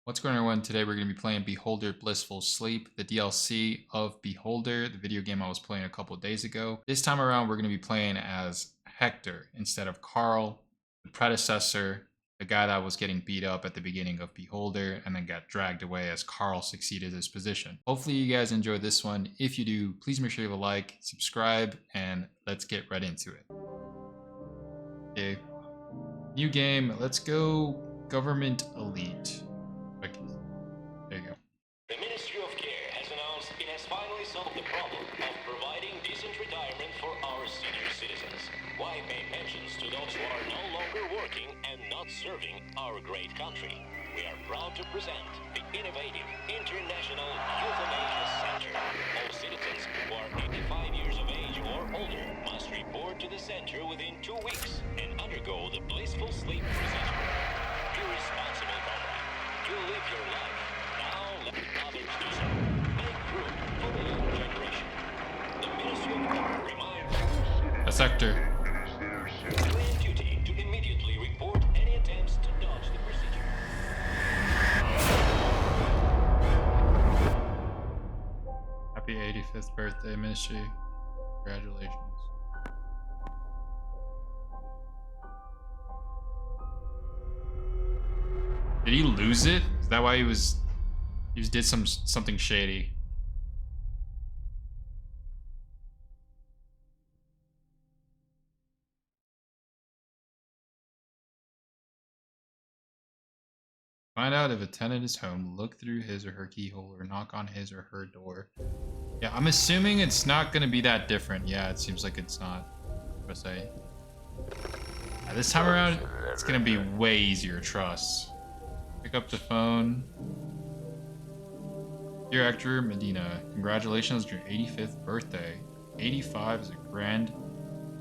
What's going on, everyone? Today we're going to be playing Beholder Blissful Sleep, the DLC of Beholder, the video game I was playing a couple of days ago. This time around we're going to be playing as Hector instead of Carl, the predecessor, the guy that was getting beat up at the beginning of Beholder and then got dragged away as Carl succeeded his position. Hopefully you guys enjoyed this one. If you do, please make sure you leave a like, subscribe, and let's get right into it. Okay, new game. Let's go Government Elite. Okay. There you go. The Ministry of Care has announced it has finally solved the problem of providing decent retirement for our senior citizens. Why pay pensions to those who are no longer working and not serving our great country? We are proud to present the innovative International Euthanasia Center. All citizens who are 85 years of age or older must report to the center within 2 weeks and undergo the Blissful Sleep procedure. Be responsible, comrade. You live your life. Now let others do so. Make room for the young generation. The Ministry of Health reminds A sector. grand duty to immediately report any attempts to dodge the procedure. Happy 85th birthday, Ministry. Congratulations. Did he lose it? Is that why he did something shady? Find out if a tenant is home, look through his or her keyhole, or knock on his or her door. Yeah, I'm assuming it's not gonna be that different. Yeah, it seems like it's not. Per se. Yeah, this time around, it's gonna be way easier, trust. Pick up the phone. Dear Hector Medina, congratulations on your 85th birthday. 85 is a grand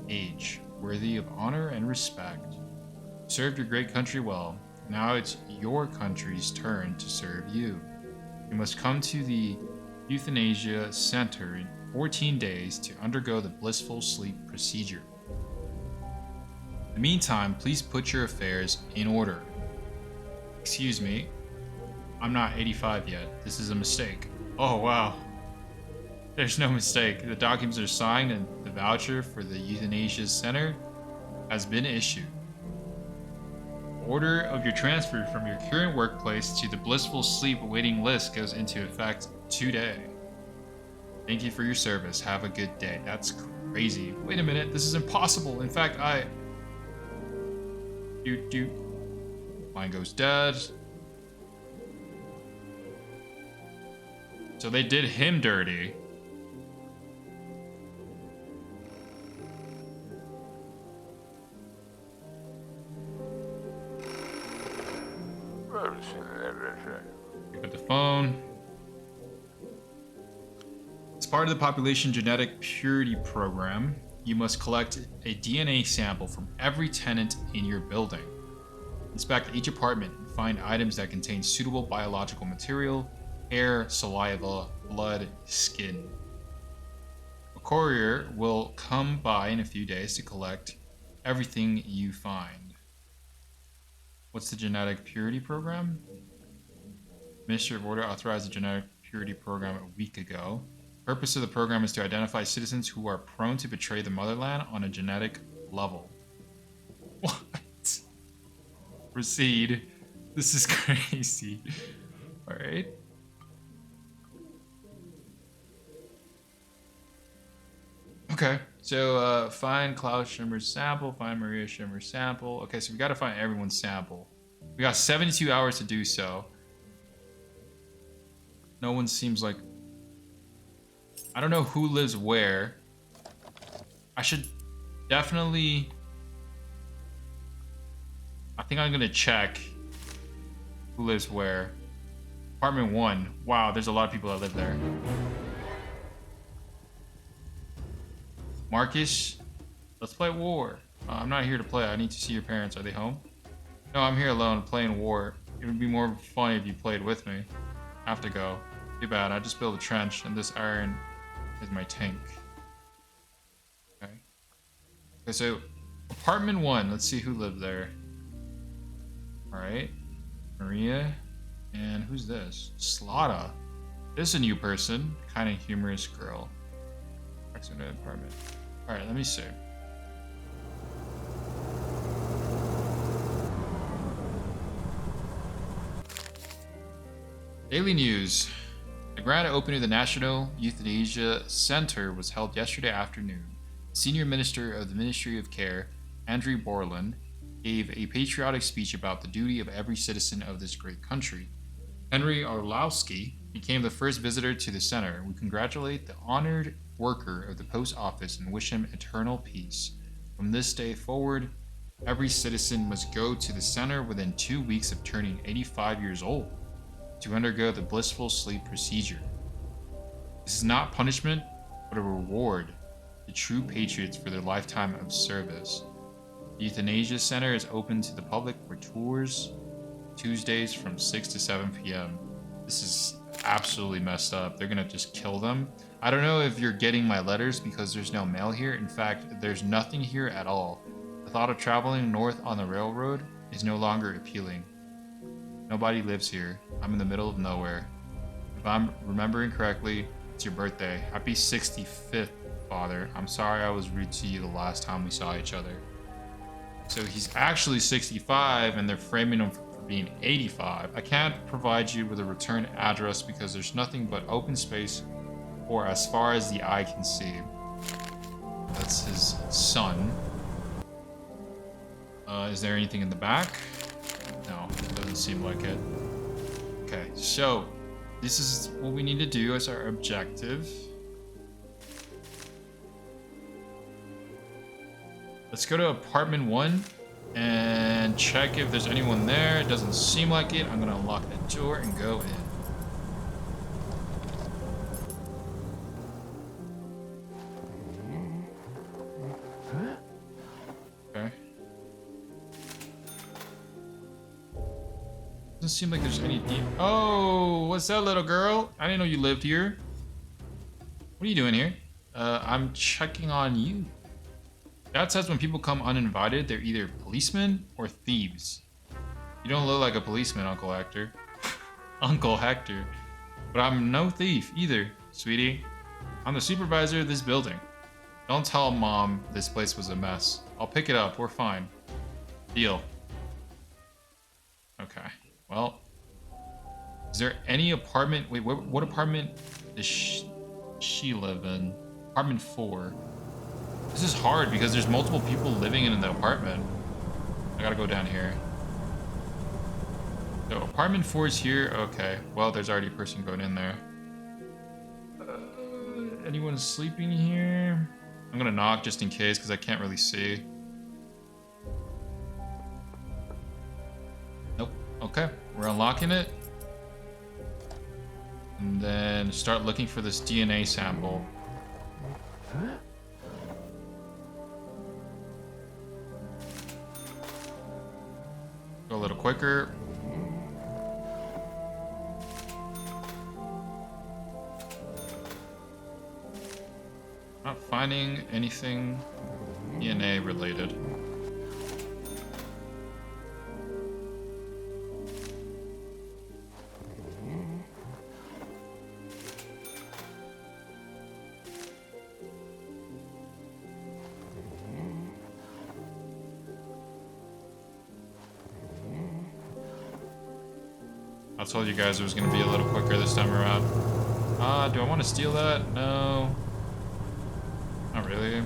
age, worthy of honor and respect. You served your great country well. Now it's your country's turn to serve you. You must come to the Euthanasia Center in 14 days to undergo the Blissful Sleep procedure. In the meantime, please put your affairs in order. Excuse me, I'm not 85 yet. This is a mistake. Oh, wow. There's no mistake. The documents are signed and the voucher for the Euthanasia Center has been issued. Order of your transfer from your current workplace to the Blissful Sleep waiting list goes into effect today. Thank you for your service. Have a good day. That's crazy. Wait a minute. This is impossible. In fact, Mine goes dead. So they did him dirty. Pick up the phone. As part of the population genetic purity program, you must collect a DNA sample from every tenant in your building. Inspect each apartment and find items that contain suitable biological material, hair, saliva, blood, skin. A courier will come by in a few days to collect everything you find. What's the genetic purity program? Ministry of Order authorized the genetic purity program a week ago. The purpose of the program is to identify citizens who are prone to betray the motherland on a genetic level. What? Proceed. This is crazy. Alright. Okay, so find Klaus Schimmer's sample, find Maria Schimmer's sample. Okay, so we gotta find everyone's sample. We got 72 hours to do so. No one seems like... I don't know who lives where. I should definitely... I think I'm gonna check who lives where. Apartment 1. Wow, there's a lot of people that live there. Marcus, let's play war. I'm not here to play. I need to see your parents. Are they home? No, I'm here alone playing war. It would be more fun if you played with me. I have to go. Too bad. I just built a trench and this iron is my tank. Okay. Okay, so apartment 1. Let's see who lived there. Alright. Maria. And who's this? Slotta. This is a new person. Kind of humorous girl. Accident apartment. Alright, let me see. Daily news. The grand opening of the National Euthanasia Center was held yesterday afternoon. Senior Minister of the Ministry of Care, Andrew Borland, gave a patriotic speech about the duty of every citizen of this great country. Henry Orlowski became the first visitor to the center. We congratulate the honored worker of the post office and wish him eternal peace. From this day forward, every citizen must go to the center within 2 weeks of turning 85 years old to undergo the blissful sleep procedure. This is not punishment, but a reward to true patriots for their lifetime of service. The Euthanasia Center is open to the public for tours Tuesdays from 6 to 7 p.m. This is absolutely messed up. They're gonna just kill them. I don't know if you're getting my letters because there's no mail here. In fact, there's nothing here at all. The thought of traveling north on the railroad is no longer appealing. Nobody lives here. I'm in the middle of nowhere. If I'm remembering correctly, it's your birthday. Happy 65th, Father. I'm sorry I was rude to you the last time we saw each other. So he's actually 65 and they're framing him for being 85. I can't provide you with a return address because there's nothing but open space for as far as the eye can see. That's his son. Is there anything in the back? No, it doesn't seem like it. Okay, so this is what we need to do as our objective. Let's go to apartment 1 and check if there's anyone there. It doesn't seem like it. I'm gonna unlock that door and go in. Okay. Doesn't seem like there's any Oh, what's that, little girl? I didn't know you lived here. What are you doing here? I'm checking on you. Dad says when people come uninvited, they're either policemen or thieves. You don't look like a policeman, Uncle Hector. Uncle Hector. But I'm no thief either, sweetie. I'm the supervisor of this building. Don't tell Mom this place was a mess. I'll pick it up. We're fine. Deal. Okay. Well, is there any apartment? Wait, what apartment does she live in? Apartment 4. This is hard because there's multiple people living in the apartment. I gotta go down here. So apartment 4 is here. Okay. Well, there's already a person going in there. Anyone sleeping here? I'm gonna knock just in case because I can't really see. Nope. Okay. We're unlocking it. And then start looking for this DNA sample. Go a little quicker. Not finding anything DNA related. I told you guys it was going to be a little quicker this time around. Do I want to steal that? No. Not really.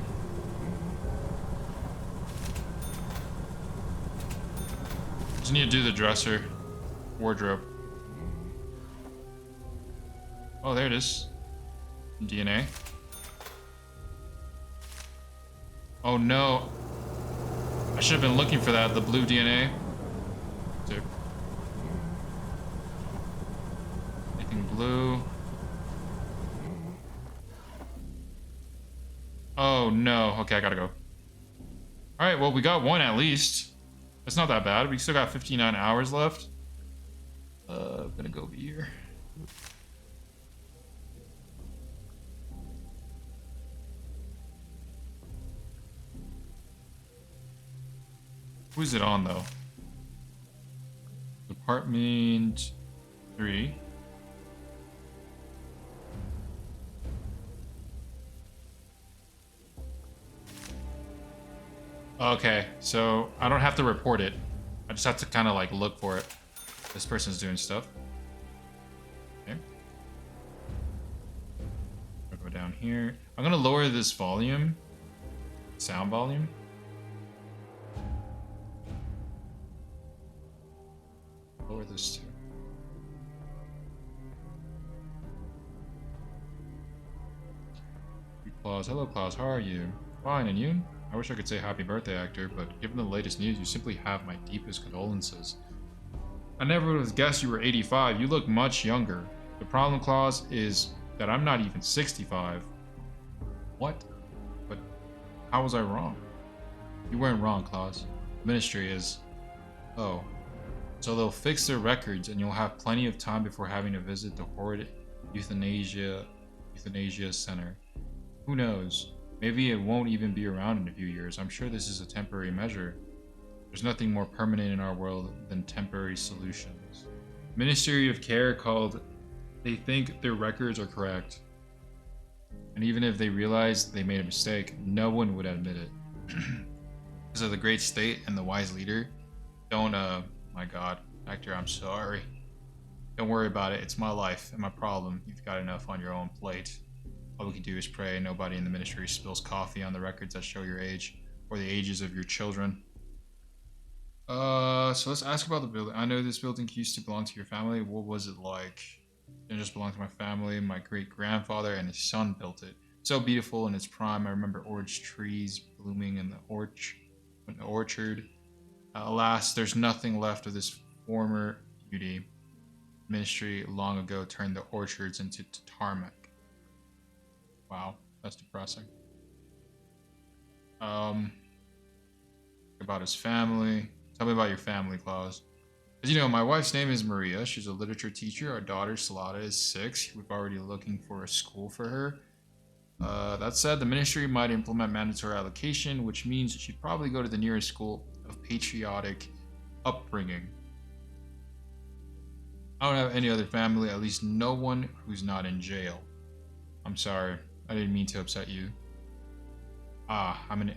Just need to do the dresser. Wardrobe. Oh, there it is. DNA. Oh no. I should have been looking for that, the blue DNA. Dude. Blue. Oh no. Okay, I gotta go. Alright, well, we got one at least. That's not that bad. We still got 59 hours left. I'm gonna go over here. Who's it on though? Department 3. Okay, so I don't have to report it. I just have to kind of like look for it. This person's doing stuff. Okay. I'll go down here. I'm gonna lower this volume. Sound volume. Lower this too. Claus. Hello, Claus. How are you? Fine, and you? I wish I could say happy birthday, actor, but given the latest news, you simply have my deepest condolences. I never would have guessed you were 85. You look much younger. The problem, Claus, is that I'm not even 65. What? But how was I wrong? You weren't wrong, Claus. The ministry is... Oh. So they'll fix their records and you'll have plenty of time before having to visit the horrid euthanasia center. Who knows? Maybe it won't even be around in a few years. I'm sure this is a temporary measure. There's nothing more permanent in our world than temporary solutions. Ministry of Care called, they think their records are correct. And even if they realize they made a mistake, no one would admit it. Because of the great state and the wise leader, don't, my god, actor, I'm sorry. Don't worry about it, it's my life and my problem. You've got enough on your own plate. All we can do is pray nobody in the ministry spills coffee on the records that show your age, or the ages of your children. So let's ask about the building. I know this building used to belong to your family. What was it like? It didn't just belong to my family. My great-grandfather and his son built it. So beautiful in its prime. I remember orange trees blooming in the orchard. Alas, there's nothing left of this former beauty. Ministry long ago turned the orchards into tarmac. Wow, that's depressing. About his family. Tell me about your family, Claus. As you know, my wife's name is Maria. She's a literature teacher. Our daughter, Salata, is 6. We've already looking for a school for her. That said, the ministry might implement mandatory allocation, which means she'd probably go to the nearest school of patriotic upbringing. I don't have any other family, at least no one who's not in jail. I'm sorry, I didn't mean to upset you. I'm an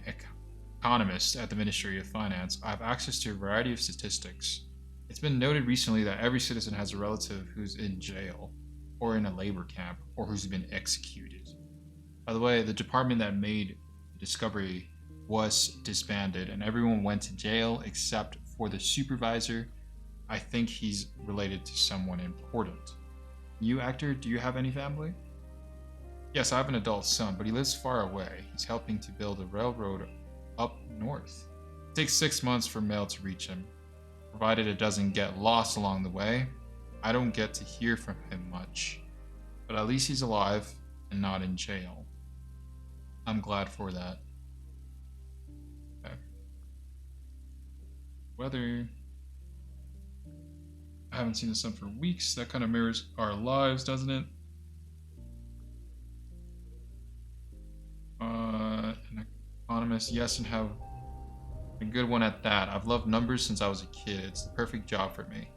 economist at the Ministry of Finance. I have access to a variety of statistics. It's been noted recently that every citizen has a relative who's in jail, or in a labor camp, or who's been executed. By the way, the department that made the discovery was disbanded, and everyone went to jail except for the supervisor. I think he's related to someone important. You, actor, do you have any family? Yes, I have an adult son, but he lives far away. He's helping to build a railroad up north. It takes 6 months for mail to reach him. Provided it doesn't get lost along the way, I don't get to hear from him much. But at least he's alive and not in jail. I'm glad for that. Okay. Weather. I haven't seen the sun for weeks. That kind of mirrors our lives, doesn't it? An economist, yes, and have a good one at that. I've loved numbers since I was a kid. It's the perfect job for me.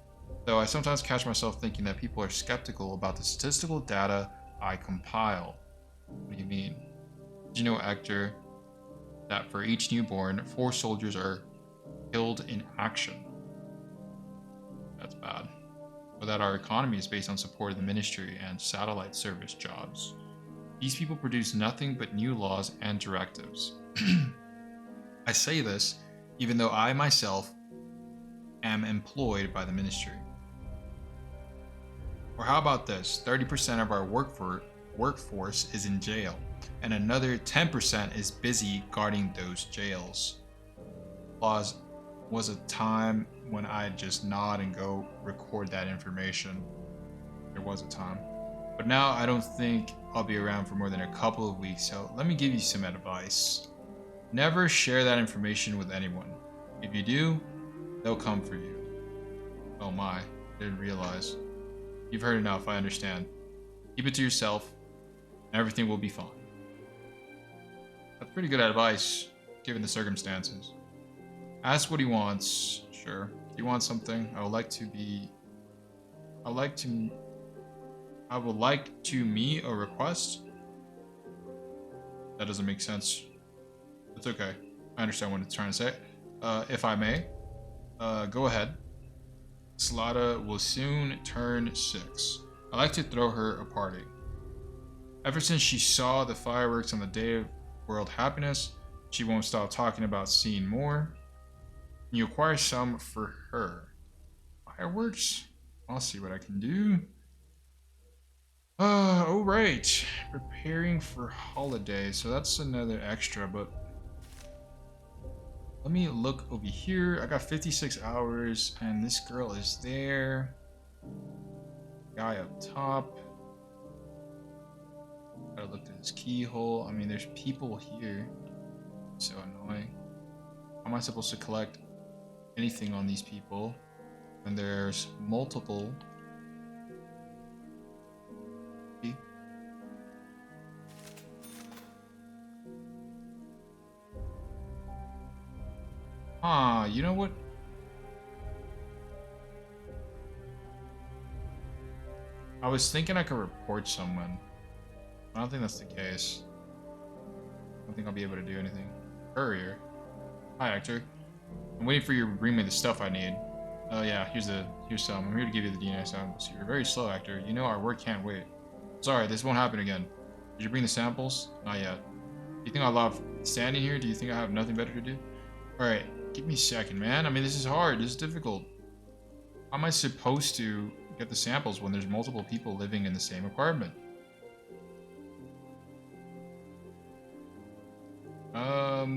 Though I sometimes catch myself thinking that people are skeptical about the statistical data I compile. What do you mean? Did you know, actor, that for each newborn, 4 soldiers are killed in action? That's bad. But that our economy is based on support of the ministry and satellite service jobs. These people produce nothing but new laws and directives. I say this even though I myself am employed by the ministry. Or how about this? 30% of our workforce is in jail, and another 10% is busy guarding those jails. Claus, was a time when I'd just nod and go record that information. There was a time. But now I don't think I'll be around for more than a couple of weeks, so let me give you some advice. Never share that information with anyone. If you do, they'll come for you. Oh my, I didn't realize. You've heard enough, I understand. Keep it to yourself, and everything will be fine. That's pretty good advice, given the circumstances. Ask what he wants. Sure. Do you want something? I would like to be I like to. I would like to meet a request. That doesn't make sense. It's okay. I understand what it's trying to say. If I may, go ahead. Slada will soon turn 6. I like to throw her a party. Ever since she saw the fireworks on the day of World Happiness, she won't stop talking about seeing more. You acquire some for her. Fireworks? I'll see what I can do. Alright. Preparing for holiday. So that's another extra, but let me look over here. I got 56 hours, and this girl is there. Guy up top. Gotta look through this keyhole. I mean, there's people here. So annoying. How am I supposed to collect anything on these people when there's multiple? You know what? I was thinking I could report someone. I don't think that's the case. I don't think I'll be able to do anything. Courier. Hi, Actor. I'm waiting for you to bring me the stuff I need. Oh yeah, here's some. I'm here to give you the DNA samples. You're very slow, Actor. You know our work can't wait. Sorry, this won't happen again. Did you bring the samples? Not yet. Do you think I'll love standing here? Do you think I have nothing better to do? Alright, give me a second, man. I mean, this is hard. This is difficult. How am I supposed to get the samples when there's multiple people living in the same apartment? What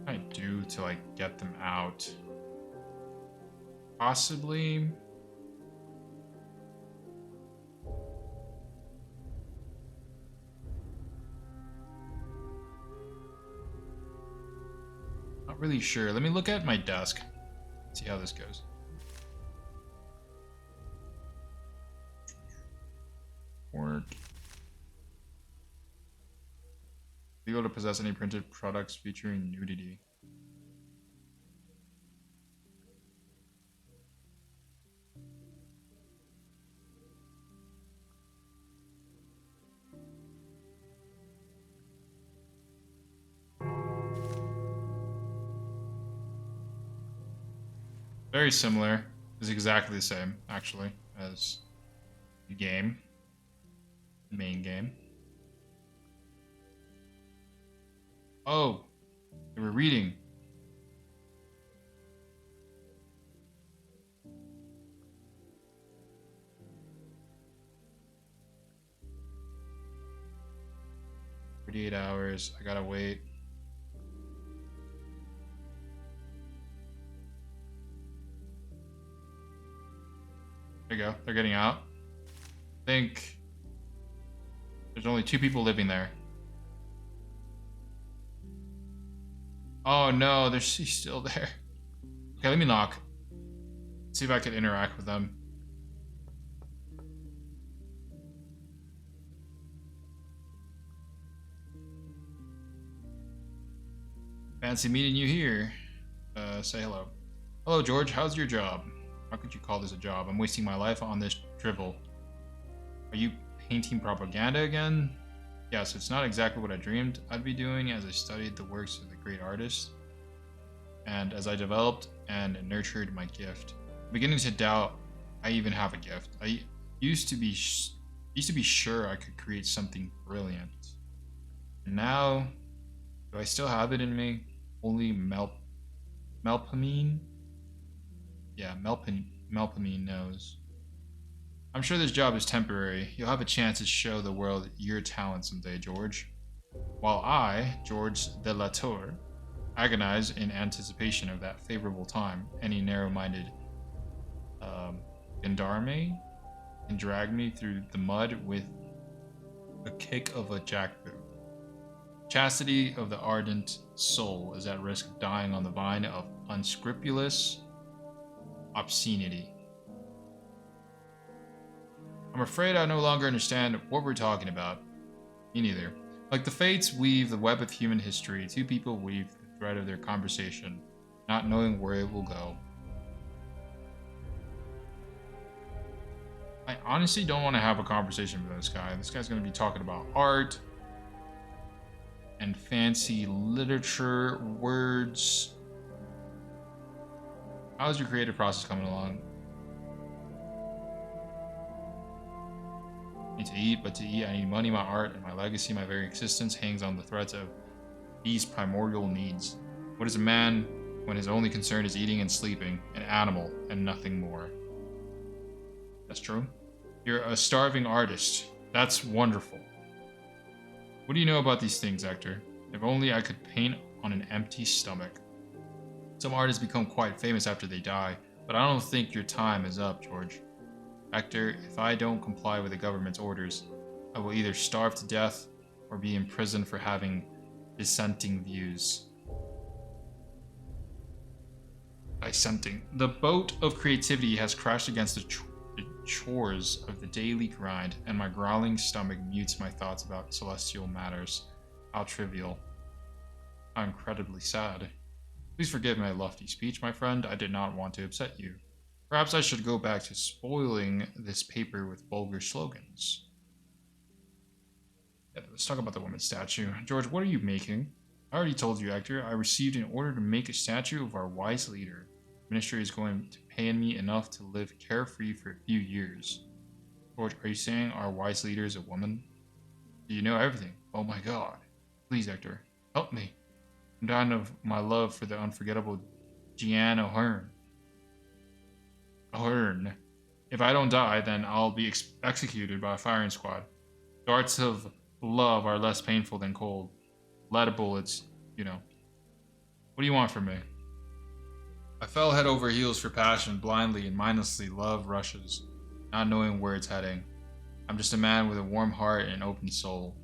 can I do to, like, get them out? Possibly... Not really sure. Let me look at my desk. See how this goes. Work. Legal to possess any printed products featuring nudity. Very similar. It's exactly the same, actually, as the game. The main game. Oh, they were reading. "38 hours. I gotta wait." There you go. They're getting out. I think there's only 2 people living there. Oh no, she's still there. Okay, let me knock. See if I can interact with them. Fancy meeting you here. Say hello. Hello, George. How's your job? How could you call this a job? I'm wasting my life on this drivel. Are you painting propaganda again? Yes, it's not exactly what I dreamed I'd be doing as I studied the works of the great artists, and as I developed and nurtured my gift. I'm beginning to doubt I even have a gift. I used to be sure I could create something brilliant. And now, do I still have it in me? Only Melpomene? Yeah, Melpomene knows. I'm sure this job is temporary. You'll have a chance to show the world your talent someday, George. While I, George de la Tour, agonize in anticipation of that favorable time, any narrow-minded gendarme can drag me through the mud with a kick of a jackboot. Chastity of the ardent soul is at risk of dying on the vine of unscrupulous obscenity. I'm afraid I no longer understand what we're talking about. Me neither. Like the fates weave the web of human history, 2 people weave the thread of their conversation. not knowing where it will go. I honestly don't want to have a conversation with this guy. This guy's going to be talking about art and fancy literature, words. How's your creative process coming along? I need to eat, but to eat I need money. My art and my legacy, my very existence hangs on the threads of these primordial needs. What is a man when his only concern is eating and sleeping? An animal and nothing more. That's true. You're a starving artist. That's wonderful. What do you know about these things, Hector? If only I could paint on an empty stomach. Some artists become quite famous after they die, but I don't think your time is up, George. Hector, if I don't comply with the government's orders, I will either starve to death or be imprisoned for having dissenting views. Dissenting. The boat of creativity has crashed against the chores of the daily grind, and my growling stomach mutes my thoughts about celestial matters. How trivial. How incredibly sad. Please forgive my lofty speech, my friend. I did not want to upset you. Perhaps I should go back to spoiling this paper with vulgar slogans. Yeah, let's talk about the woman's statue. George, what are you making? I already told you, Hector. I received an order to make a statue of our wise leader. The ministry is going to pay me enough to live carefree for a few years. George, are you saying our wise leader is a woman? Do you know everything? Oh my god. Please, Hector, help me. I'm dying of my love for the unforgettable Jeanne O'Hearn. O'Hearn. If I don't die, then I'll be executed by a firing squad. Darts of love are less painful than cold. Lead bullets, you know. What do you want from me? I fell head over heels for passion, blindly and mindlessly love rushes, not knowing where it's heading. I'm just a man with a warm heart and an open soul,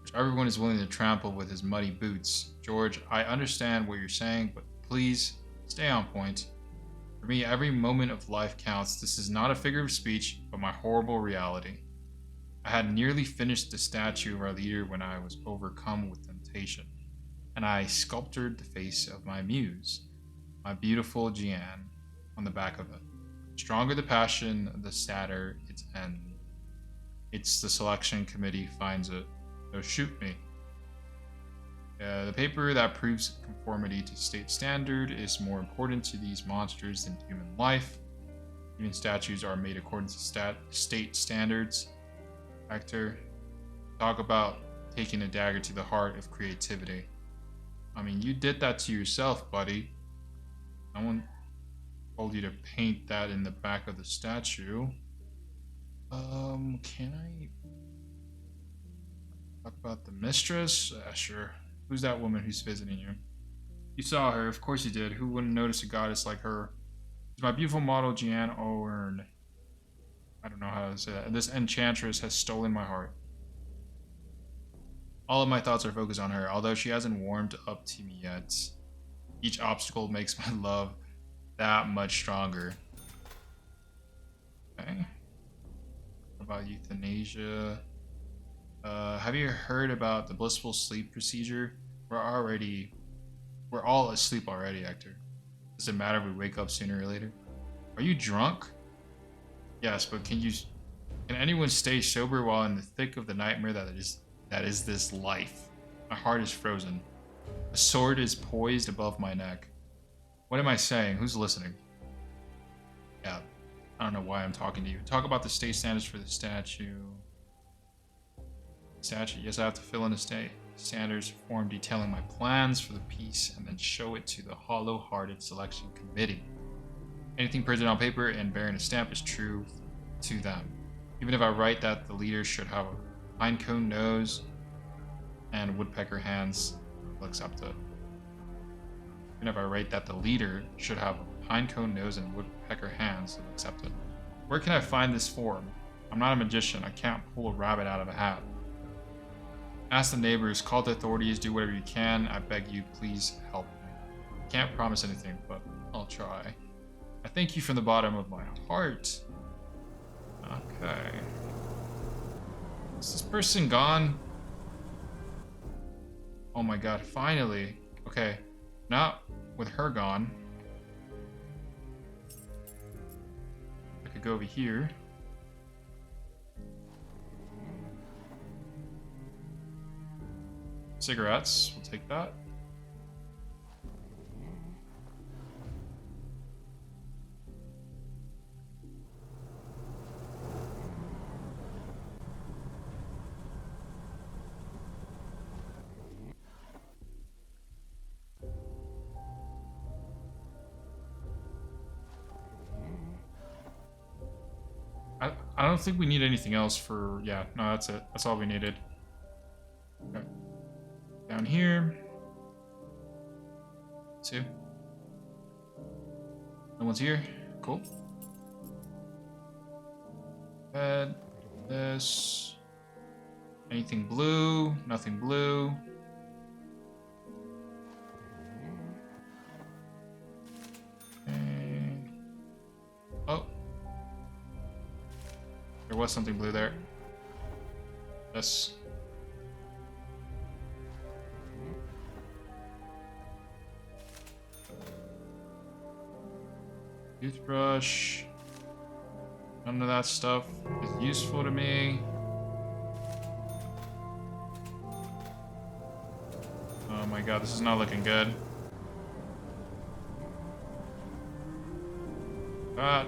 which everyone is willing to trample with his muddy boots. George, I understand what you're saying, but please, stay on point. For me, every moment of life counts. This is not a figure of speech, but my horrible reality. I had nearly finished the statue of our leader when I was overcome with temptation, and I sculptured the face of my muse, my beautiful Jeanne, on the back of it. Stronger the passion, the sadder its end. It's the selection committee finds it. So shoot me. The paper that proves conformity to state standard is more important to these monsters than human life. Even statues are made according to state standards. Hector, talk about taking a dagger to the heart of creativity. I mean, you did that to yourself, buddy. No one told you to paint that in the back of the statue. Can I talk about the mistress? Sure. Who's that woman who's visiting you? You saw her, of course you did. Who wouldn't notice a goddess like her? It's my beautiful model, Jeanne O'Hearn. I don't know how to say that. This enchantress has stolen my heart. All of my thoughts are focused on her, although she hasn't warmed up to me yet. Each obstacle makes my love that much stronger. Okay. What about euthanasia? Have you heard about the blissful sleep procedure? We're all asleep already, Hector. Does it matter if we wake up sooner or later? Are you drunk? Yes, but can anyone stay sober while in the thick of the nightmare that is this life? My heart is frozen. A sword is poised above my neck. What am I saying? Who's listening? Yeah, I don't know why I'm talking to you. Talk about the state standards for the statue. Yes, I have to fill in a state standards form detailing my plans for the piece and then show it to the hollow-hearted selection committee. Anything printed on paper and bearing a stamp is true to them. Even if I write that the leader should have a pine cone nose and woodpecker hands, they'll accept it. Even if I write that the leader should have a pine cone nose and woodpecker hands, they'll accept it. Where can I find this form? I'm not a magician. I can't pull a rabbit out of a hat. Ask the neighbors, call the authorities, do whatever you can. I beg you, please help me. I can't promise anything, but I'll try. I thank you from the bottom of my heart. Okay. Is this person gone? Oh my god, finally. Okay, not with her gone. go over here. Cigarettes, we'll take that. I don't think we need anything else for... Yeah, no, that's it. That's all we needed. Okay. Down here. Two. No one's here. Cool. Bed. This. Anything blue? Nothing blue. And... Oh. There was something blue there. Yes. Toothbrush. None of that stuff is useful to me. Oh my god, this is not looking good. That.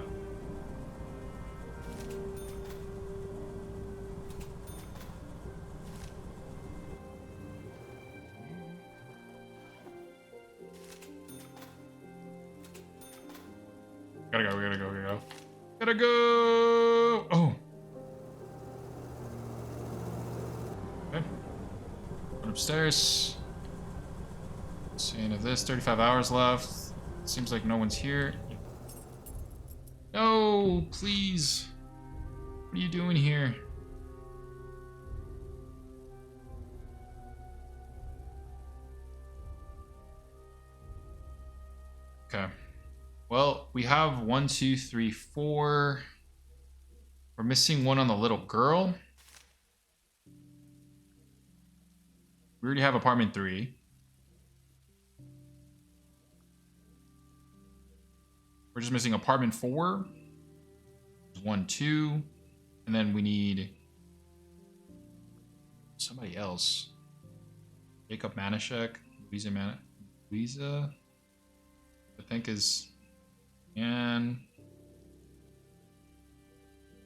Gotta go, we gotta go, we gotta go. Gotta go! Oh! Okay. Went upstairs. Seeing if this, 35 hours left. Seems like no one's here. No, please. What are you doing here? Okay. Well, we have 1, 2, 3, 4. We're missing one on the little girl. We already have apartment 3. We're just missing apartment 4. 1, 2. And then we need somebody else. Jacob Manashek. Louisa, I think is... And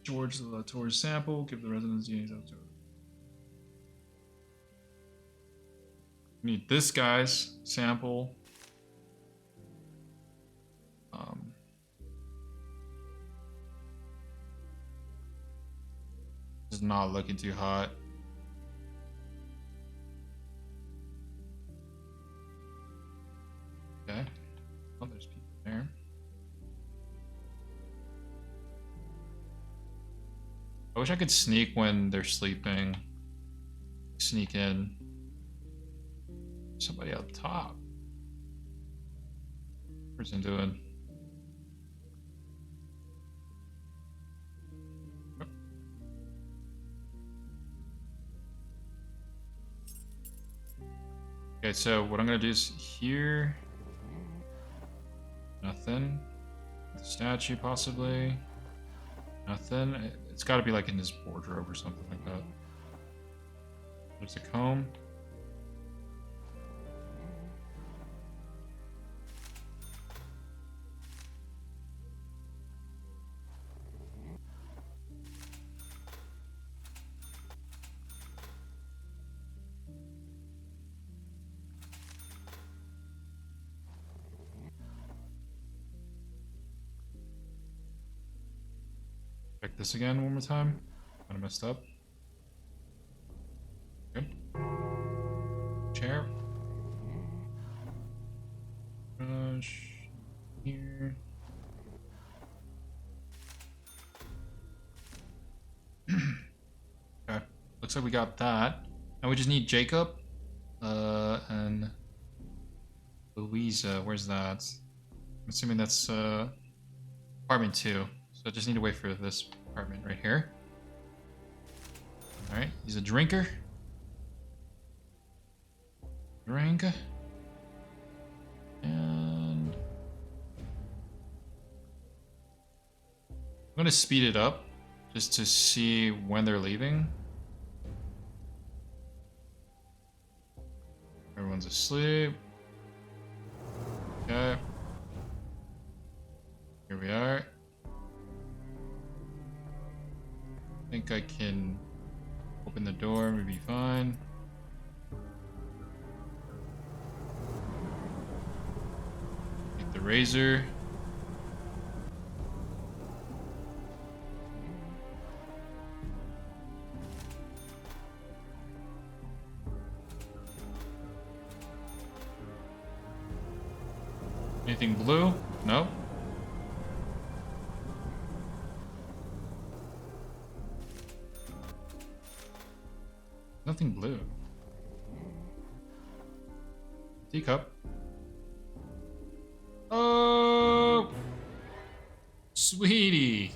George the Latour's sample. Give the residents DNA's up to it. We need this guy's sample. This is not looking too hot. Okay. Oh, there's people there. I wish I could sneak when they're sleeping. Sneak in. Somebody up top. What's he doing? Okay, so what I'm gonna do is here. Nothing. The statue possibly. Nothing. It's got to be like in his wardrobe or something like that. There's a comb. Check this again one more time. Kind of messed up. Good. Chair. Brush. Here. Okay. Looks like we got that. Now we just need Jacob. And Louisa. Where's that? I'm assuming that's apartment 2. So I just need to wait for this apartment right here. Alright, he's a drinker. Drink. And... I'm gonna speed it up just to see when they're leaving. Everyone's asleep. Okay. Here we are. I think I can open the door and we'll be fine. Take the razor. Anything blue? No. Nothing blue. Teacup. Oh, sweetie.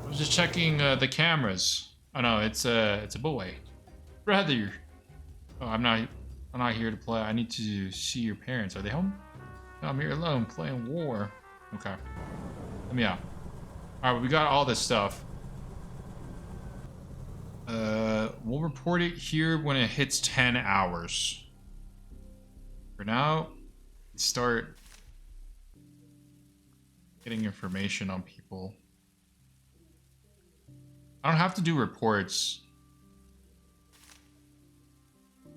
I was just checking the cameras. Oh no, it's a boy. Brother. Oh, I'm not here to play. I need to see your parents. Are they home? No, I'm here alone playing war. Okay. Let me out. All right, we got all this stuff. We'll report it here when it hits 10 hours. For now, start getting information on people. I don't have to do reports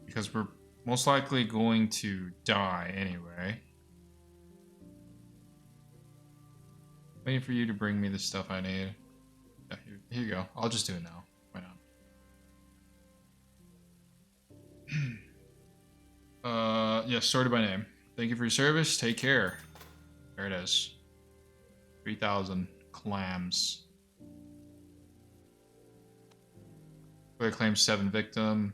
because we're most likely going to die anyway. Waiting for you to bring me the stuff I need. Yeah, here you go. I'll just do it now. Why not? Yeah, sorted by name. Thank you for your service. Take care. There it is. 3,000 clams. Player claims 7 victim.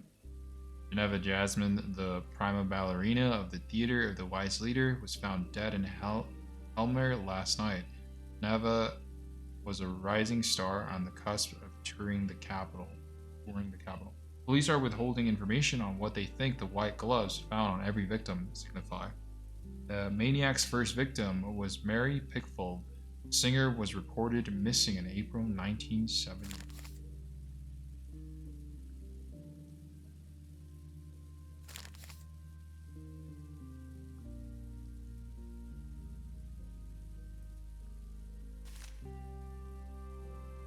Geneva Jasmine, the prima ballerina of the Theater of the Wise Leader, was found dead in Helmer last night. Geneva was a rising star on the cusp of touring the capital. Police are withholding information on what they think the white gloves found on every victim signify. The maniac's first victim was Mary Pickfold. The singer was reported missing in April 1970.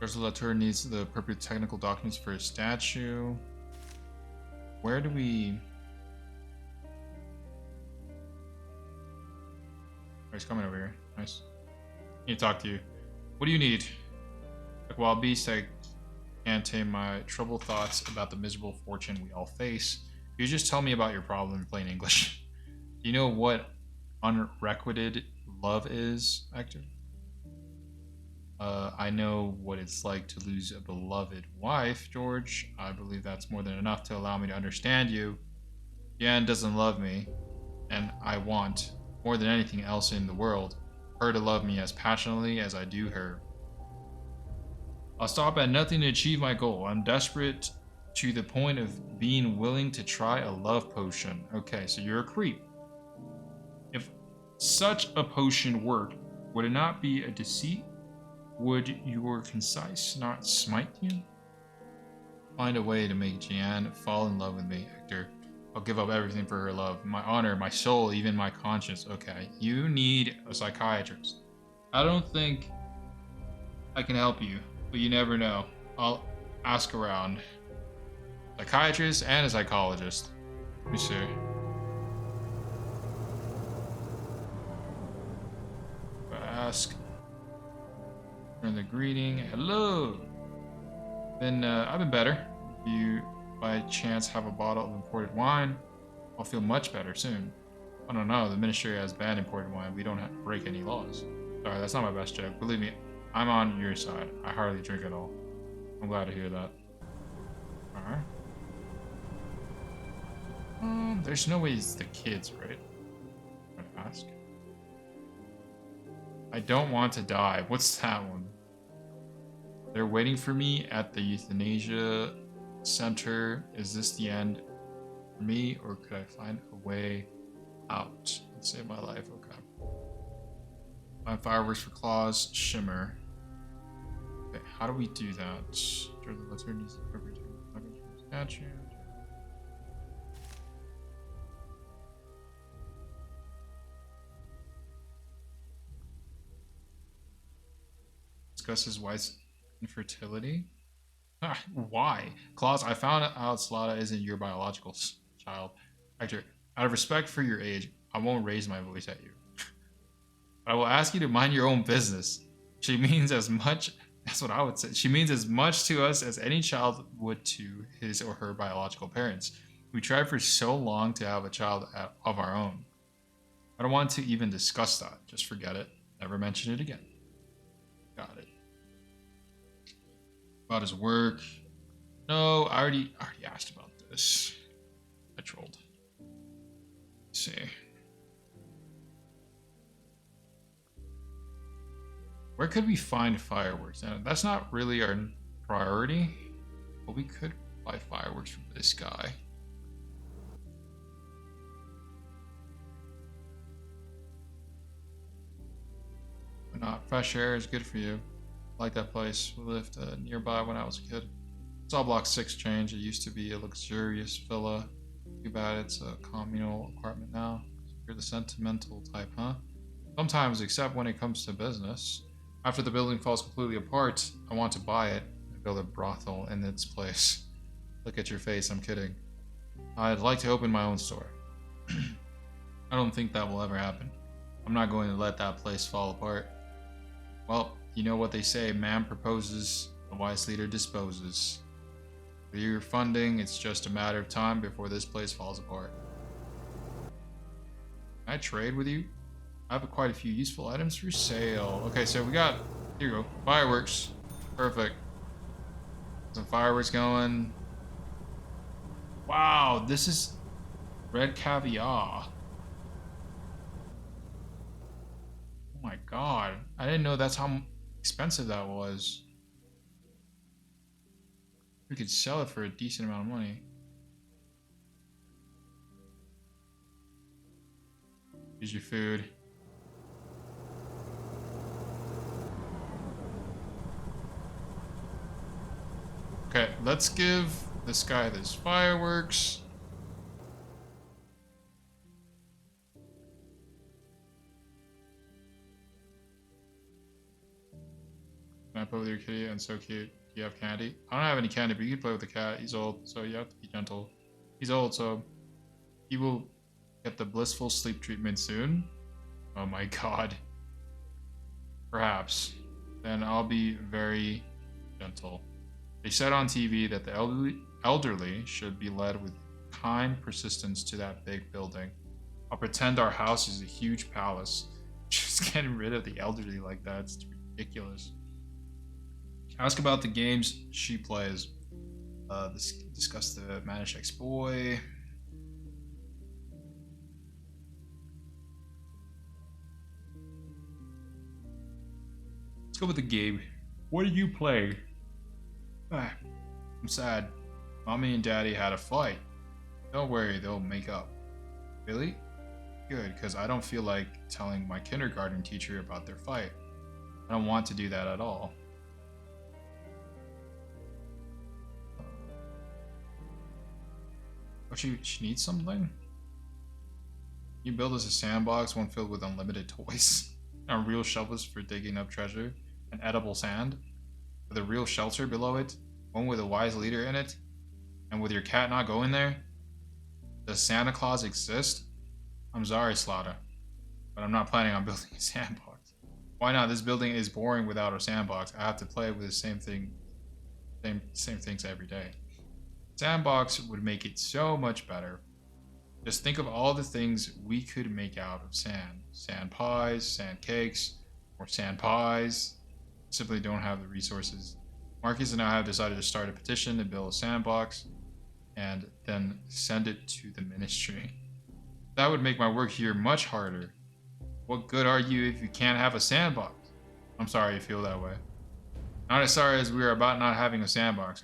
Ursula Latour needs the appropriate technical documents for a statue. Where do we... Oh, he's coming over here. Nice. I need to talk to you. What do you need? Like wild beast, I can't tame my troubled thoughts about the miserable fortune we all face. You just tell me about your problem in plain English. Do you know what unrequited love is, Hector? I know what it's like to lose a beloved wife, George. I believe that's more than enough to allow me to understand you. Jan doesn't love me, and I want, more than anything else in the world, her to love me as passionately as I do her. I'll stop at nothing to achieve my goal. I'm desperate to the point of being willing to try a love potion. Okay, so you're a creep. If such a potion worked, would it not be a deceit? Would your concise not smite you? Find a way to make Jeanne fall in love with me, Hector. I'll give up everything for her love. My honor, my soul, even my conscience. Okay, you need a psychiatrist. I don't think I can help you, but you never know. I'll ask around. Psychiatrist and a psychologist. Let me see. Ask. Turn the greeting. Hello. I've been better. If you by chance have a bottle of imported wine, I'll feel much better soon. I don't know. The ministry has banned imported wine. We don't have to break any laws. Sorry, that's not my best joke. Believe me, I'm on your side. I hardly drink at all. I'm glad to hear that. Alright. There's no way it's the kids, right? I'm gonna ask. I don't want to die. What's that one? They're waiting for me at the euthanasia center. Is this the end for me, or could I find a way out and save my life? Okay. Find fireworks for claws. Shimmer. how do we do that? Sure, the letter needs to cover statue. Discusses wife's infertility. Why? Claus, I found out Slada isn't your biological child. Hector, out of respect for your age, I won't raise my voice at you. I will ask you to mind your own business. She means as much, that's what I would say. She means as much to us as any child would to his or her biological parents. We tried for so long to have a child of our own. I don't want to even discuss that. Just forget it. Never mention it again. Got it. About his work. No, I already asked about this. I trolled. Let's see. Where could we find fireworks? Now, that's not really our priority, but we could buy fireworks from this guy. Why not? Fresh air is good for you. I like that place. We lived nearby when I was a kid. It's all Block 6 change. It used to be a luxurious villa. Too bad it's a communal apartment now. You're the sentimental type, huh? Sometimes, except when it comes to business. After the building falls completely apart, I want to buy it and build a brothel in its place. Look at your face, I'm kidding. I'd like to open my own store. I don't think that will ever happen. I'm not going to let that place fall apart. Well, you know what they say, man proposes, the wise leader disposes. For your funding, it's just a matter of time before this place falls apart. Can I trade with you? I have quite a few useful items for sale. Okay, so we got, here you go, fireworks. Perfect. Some fireworks going. Wow, this is red caviar. Oh my god. I didn't know that's how expensive that was. We could sell it for a decent amount of money. Here's your food. Okay, let's give this guy this fireworks. Can I play with your kitty? And so cute. Do you have candy? I don't have any candy, but you can play with the cat. He's old, so you have to be gentle. He's old, so he will get the blissful sleep treatment soon. Oh my god. Perhaps. Then I'll be very gentle. They said on TV that the elderly should be led with kind persistence to that big building. I'll pretend our house is a huge palace. Just getting rid of the elderly like that, it's ridiculous. Ask about the games she plays. Discuss the Manish Ex-Boy. Let's go with the game. What did you play? I'm sad. Mommy and Daddy had a fight. Don't worry, they'll make up. Really? Good, because I don't feel like telling my kindergarten teacher about their fight. I don't want to do that at all. Oh, she needs something? You build us a sandbox, one filled with unlimited toys. And real shovels for digging up treasure. And edible sand. With a real shelter below it. One with a wise leader in it. And with your cat not going there. Does Santa Claus exist? I'm sorry, Slaughter. But I'm not planning on building a sandbox. Why not? This building is boring without a sandbox. I have to play with the same things every day. Sandbox would make it so much better. Just think of all the things we could make out of sand. Sand pies, sand cakes, or sand pies. Simply don't have the resources. Marcus and I have decided to start a petition to build a sandbox and then send it to the ministry. That would make my work here much harder. What good are you if you can't have a sandbox? I'm sorry you feel that way. Not as sorry as we are about not having a sandbox.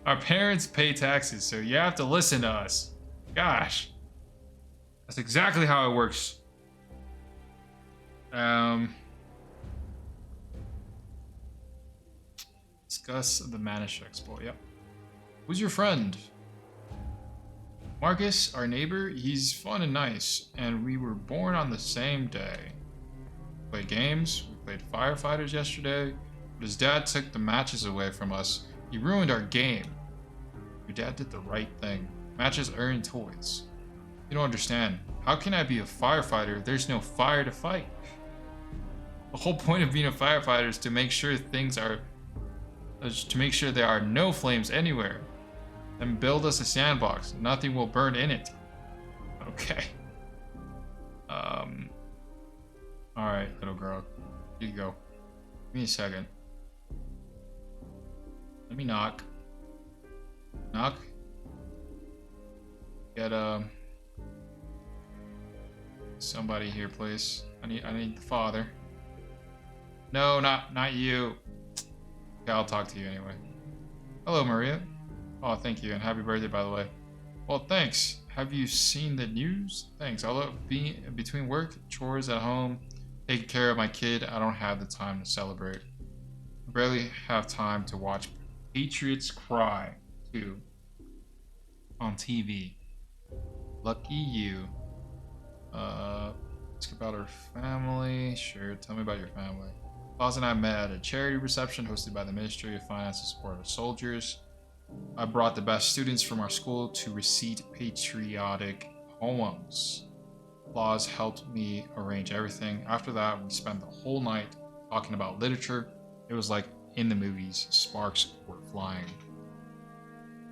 Our parents pay taxes, so you have to listen to us. Gosh. That's exactly how it works. Discuss the Manish exploit. Yep. Who's your friend? Marcus, our neighbor. He's fun and nice, and we were born on the same day. We played games. We played firefighters yesterday, but his dad took the matches away from us. He ruined our game. Your dad did the right thing. Matches earn toys. You don't understand. How can I be a firefighter if there's no fire to fight? The whole point of being a firefighter is to make sure there are no flames anywhere. Then build us a sandbox. Nothing will burn in it. Okay. Alright, little girl. Here you go. Give me a second. Let me knock. Knock. Get somebody here, please. I need the father. No, not you. Okay, I'll talk to you anyway. Hello, Maria. Oh, thank you, and happy birthday, by the way. Well, thanks. Have you seen the news? Thanks. I love being between work, chores at home, taking care of my kid. I don't have the time to celebrate. I barely have time to watch Patriots Cry, too, on TV. Lucky you. Ask about her family. Sure, tell me about your family. Claus and I met at a charity reception hosted by the Ministry of Finance to support our soldiers. I brought the best students from our school to recite patriotic poems. Claus helped me arrange everything. After that, we spent the whole night talking about literature. It was like in the movies, sparks were flying.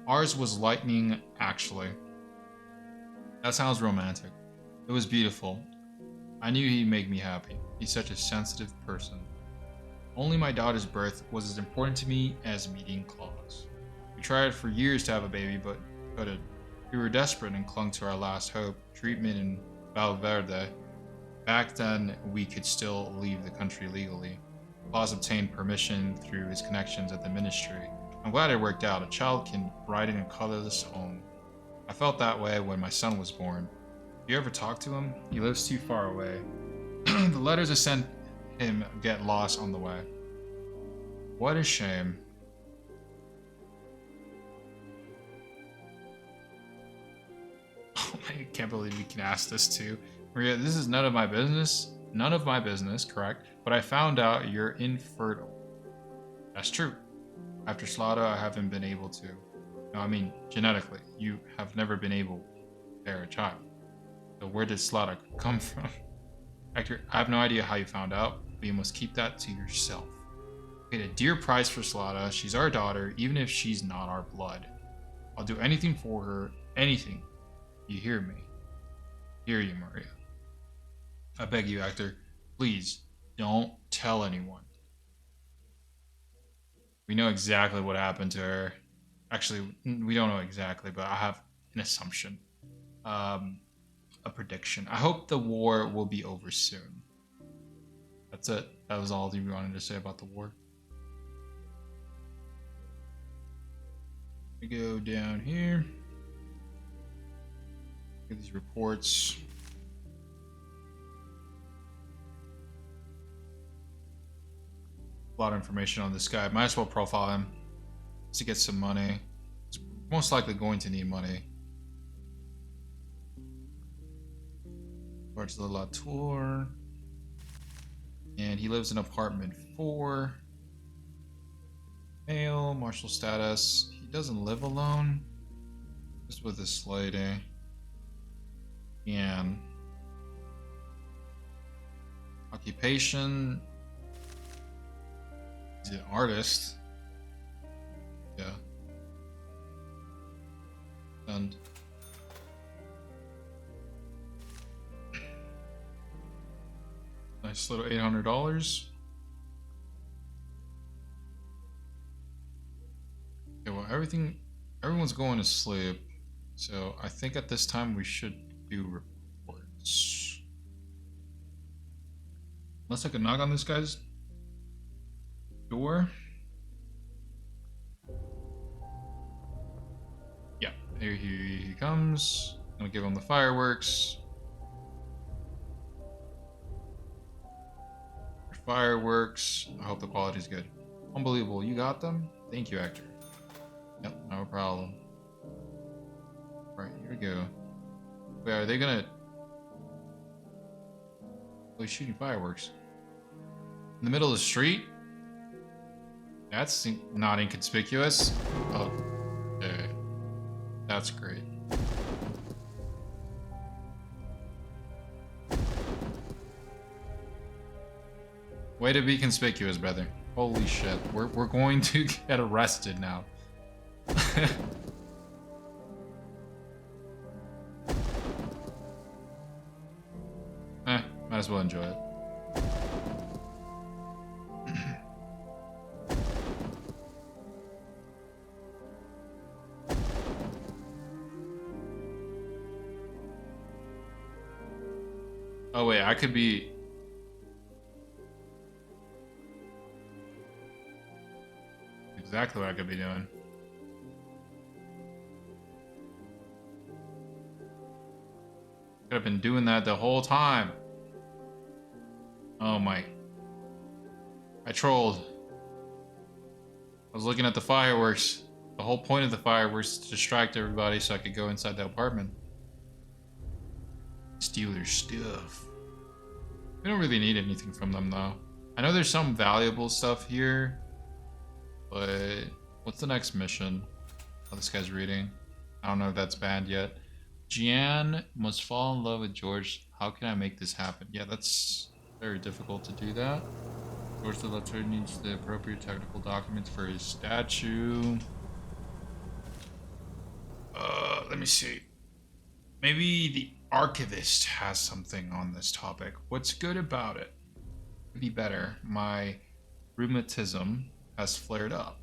Ours was lightning, actually. That sounds romantic. It was beautiful. I knew he'd make me happy. He's such a sensitive person. Only my daughter's birth was as important to me as meeting Claus. We tried for years to have a baby, but couldn't. We were desperate and clung to our last hope, treatment in Valverde. Back then, we could still leave the country legally. Claus obtained permission through his connections at the ministry. I'm glad it worked out. A child can ride in a colorless home. I felt that way when my son was born. You ever talk to him? He lives too far away. The letters I sent him get lost on the way. What a shame. Oh, I can't believe you can ask this too. Maria, this is none of my business. None of my business, correct? But I found out you're infertile. That's true. After Slaughter, I haven't been able to. No, I mean, genetically, you have never been able to bear a child. So where did Slaughter come from? Hector, I have no idea how you found out, but you must keep that to yourself. We paid a dear price for Slaughter. She's our daughter, even if she's not our blood. I'll do anything for her, anything. You hear me? Hear you, Maria. I beg you, Hector, please don't tell anyone. We know exactly what happened to her. Actually, we don't know exactly, but I have an assumption. A prediction. I hope the war will be over soon. That's it. That was all we wanted to say about the war. We go down here. Look at these reports. A lot of information on this guy. Might as well profile him to get some money. He's most likely going to need money. Parts of the Latour. And he lives in apartment 4. Male, martial status. He doesn't live alone. Just with this lady. And occupation. He's an artist. Yeah. And nice little $800. Okay, well, everyone's going to sleep. So I think at this time we should do reports. Unless I can knock on this guy's door. Yeah, here he comes. I'm gonna give him the fireworks. Fireworks. I hope the quality's good. Unbelievable. You got them? Thank you, Hector. Yep, no problem. Right, here we go. Wait, are they gonna... Oh, he's shooting fireworks. In the middle of the street? That's not inconspicuous. Oh, okay. That's great. Way to be conspicuous, brother. Holy shit. We're going to get arrested now. Might as well enjoy it. Oh wait, I could be... Exactly what I could be doing. Could have been doing that the whole time. Oh my. I trolled. I was looking at the fireworks. The whole point of the fireworks is to distract everybody so I could go inside the apartment. Steal their stuff. We don't really need anything from them though. I know there's some valuable stuff here. But what's the next mission? Oh, this guy's reading. I don't know if that's banned yet. Jeanne must fall in love with George. How can I make this happen? Yeah, that's very difficult to do that. George the letter needs the appropriate technical documents for his statue. Let me see. Maybe the archivist has something on this topic. What's good about it? Could be better. My rheumatism has flared up.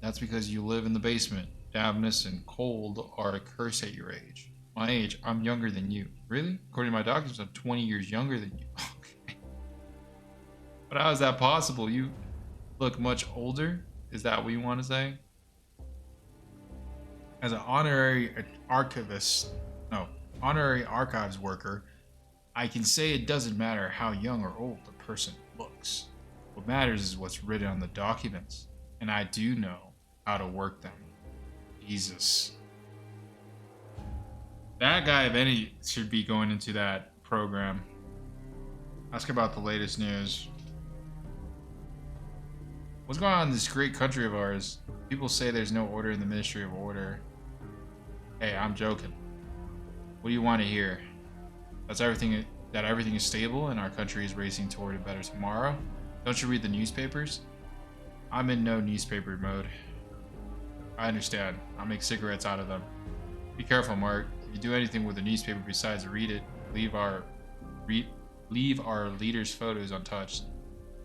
That's because you live in the basement. Dampness and cold are a curse at your age. My age, I'm younger than you. Really? According to my doctors, I'm 20 years younger than you. Okay. But how is that possible? You look much older? Is that what you want to say? As an honorary archivists worker, I can say it doesn't matter how young or old a person looks. What matters is what's written on the documents, and I do know how to work them. Jesus. That guy, if any, should be going into that program. Ask about the latest news. What's going on in this great country of ours? People say there's no order in the Ministry of Order. Hey, I'm joking. What do you want to hear? That everything is stable and our country is racing toward a better tomorrow? Don't you read the newspapers? I'm in no newspaper mode. I understand. I'll make cigarettes out of them. Be careful, Mark. If you do anything with a newspaper besides read it, leave our leaders' photos untouched.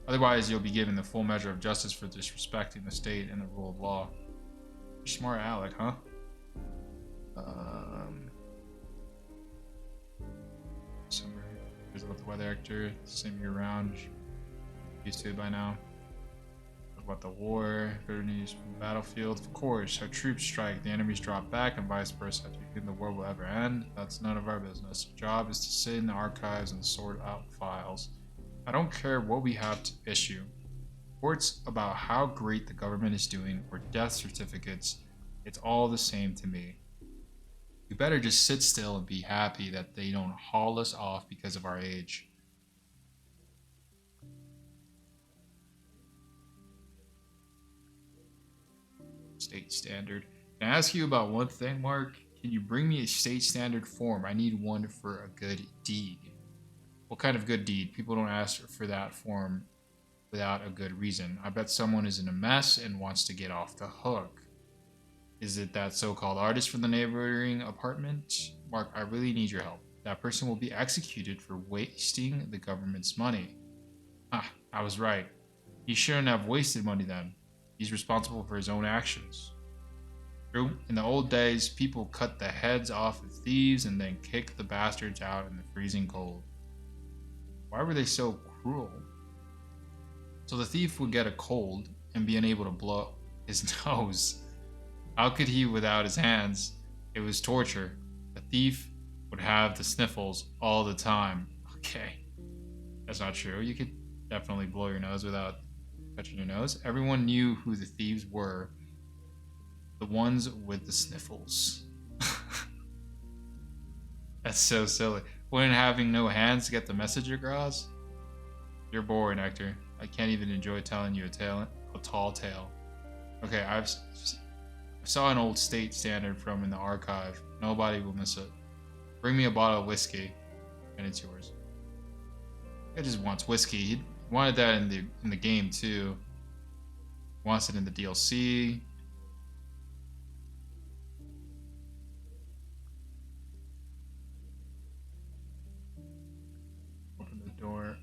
Otherwise, you'll be given the full measure of justice for disrespecting the state and the rule of law. You're smart Alec, huh? Summer. Here's about the weather actor. Same year round. Used to it by now. Talk about the war. Better news from the battlefield. Of course, our troops strike, the enemies drop back, and vice versa. Do you think the war will ever end? That's none of our business. Our job is to sit in the archives and sort out files. I don't care what we have to issue. Reports about how great the government is doing or death certificates, it's all the same to me. We better just sit still and be happy that they don't haul us off because of our age. State standard. Can I ask you about one thing, Mark? Can you bring me a state standard form? I need one for a good deed. What kind of good deed? People don't ask for that form without a good reason. I bet someone is in a mess and wants to get off the hook. Is it that so-called artist from the neighboring apartment? Mark, I really need your help. That person will be executed for wasting the government's money. Ah, I was right. He shouldn't have wasted money then. He's responsible for his own actions. True, in the old days, people cut the heads off of thieves and then kicked the bastards out in the freezing cold. Why were they so cruel? So the thief would get a cold and be unable to blow his nose. How could he without his hands? It was torture. A thief would have the sniffles all the time. Okay, that's not true. You could definitely blow your nose without Touching your nose. Everyone knew who the thieves were. The ones with the sniffles. That's so silly. When having no hands to get the message across? You're boring, Hector. I can't even enjoy telling you a tall tale. Okay, I saw an old state standard from in the archive. Nobody will miss it. Bring me a bottle of whiskey, and it's yours. He just wants whiskey. He wanted that in the game too. He wants it in the DLC. Open the door.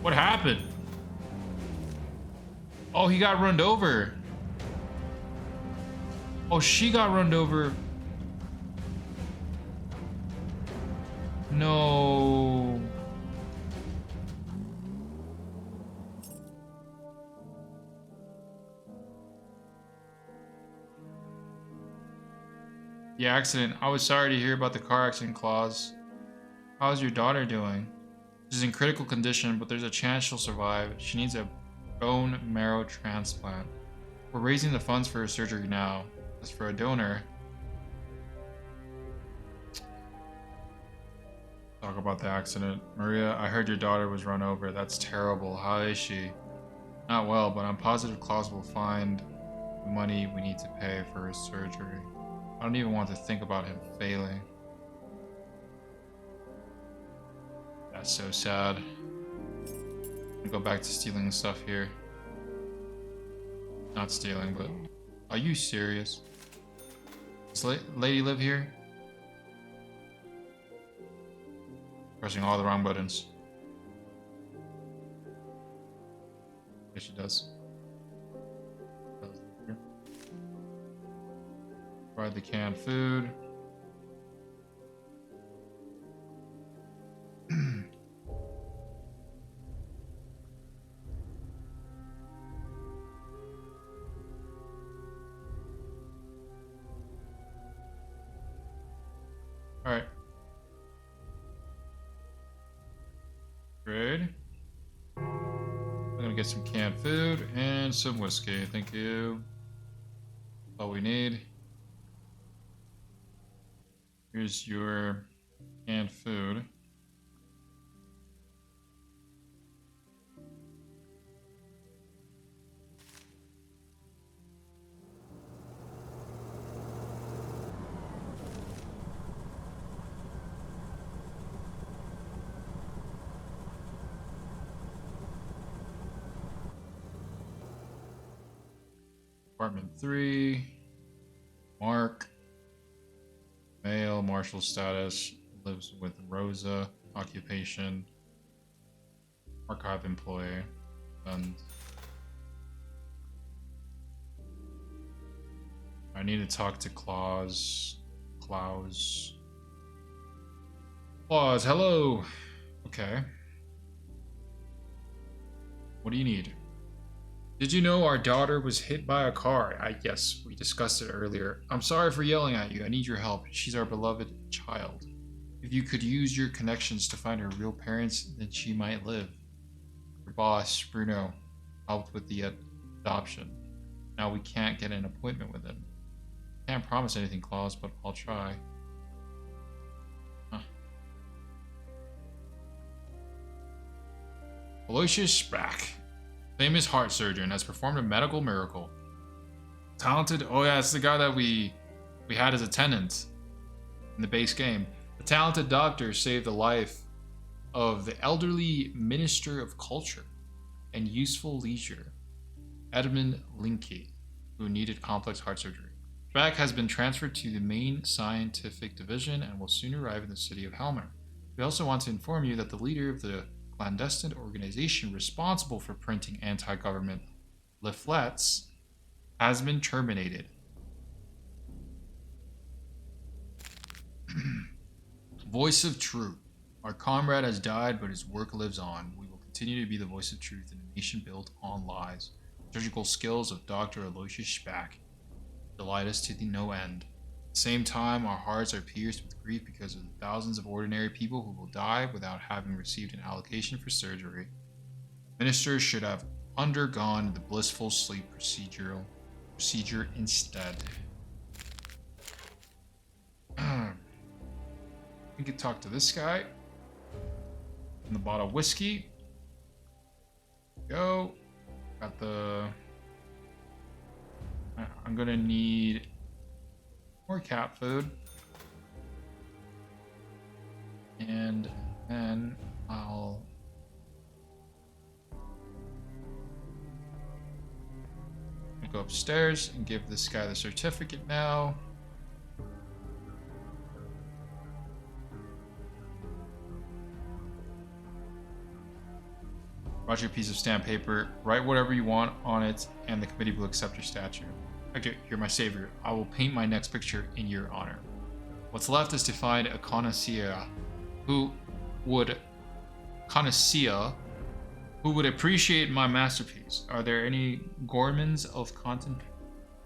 What happened? Oh, he got runned over. Oh, she got runned over. No. The accident. I was sorry to hear about the car accident, Claus. How's your daughter doing? She's in critical condition, but there's a chance she'll survive. She needs a bone marrow transplant. We're raising the funds for her surgery now. As for a donor... Talk about the accident. Maria, I heard your daughter was run over. That's terrible. How is she? Not well, but I'm positive Claus will find the money we need to pay for her surgery. I don't even want to think about him failing. That's so sad. I'm gonna go back to stealing stuff here. Not stealing, but... Are you serious? Does lady live here? Pressing all the wrong buttons. Yes, she does. Provide the canned food. Alright. Great. I'm gonna get some canned food and some whiskey. Thank you. All we need. Here's your canned food. Apartment 3. Mark. Male, martial status, lives with Rosa. Occupation. Archive employee. And I need to talk to Claus. Claus, hello. Okay. What do you need? Did you know our daughter was hit by a car? Yes, we discussed it earlier. I'm sorry for yelling at you. I need your help. She's our beloved child. If you could use your connections to find her real parents, then she might live. Your boss, Bruno, helped with the adoption. Now we can't get an appointment with him. Can't promise anything, Claus, but I'll try. Huh. Aloysius Sprack. Famous heart surgeon, has performed a medical miracle. Talented, oh yeah, it's the guy that we had as a tenant in the base game. The talented doctor saved the life of the elderly minister of culture and useful leisure, Edmund Linke, who needed complex heart surgery. Sprack has been transferred to the main scientific division and will soon arrive in the city of Helmer. We also want to inform you that the leader of the clandestine organization responsible for printing anti-government leaflets has been terminated. Voice of Truth. Our comrade has died, but his work lives on. We will continue to be the voice of truth in a nation built on lies. Surgical skills of Dr. Aloysius Spack. delight us to the no end. At the same time, our hearts are pierced with grief because of the thousands of ordinary people who will die without having received an allocation for surgery. Ministers should have undergone the blissful sleep procedure instead. We could talk to this guy. And the bottle of whiskey. Go. Got the... I'm gonna need more cat food. And then I'll go upstairs and give this guy the certificate now. Roger, piece of stamped paper. Write whatever you want on it, and the committee will accept your statue. Okay, you're my savior. I will paint my next picture in your honor. What's left is to find a connoisseur who would appreciate my masterpiece. Are there any gourmands of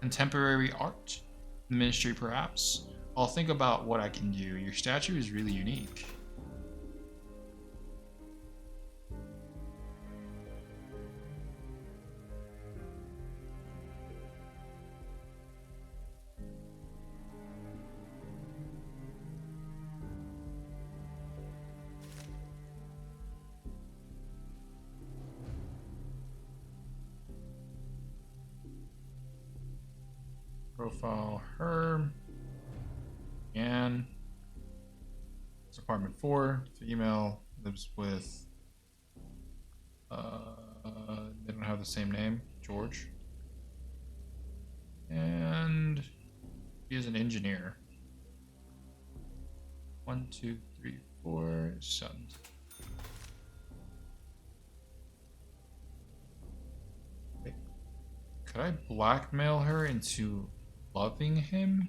contemporary art? The ministry, perhaps? I'll think about what I can do. Your statue is really unique. Profile her. And it's apartment 4. Female, lives with they don't have the same name, George. And he is an engineer. 1, 2, 3, 4 sons. Wait. Could I blackmail her into loving him?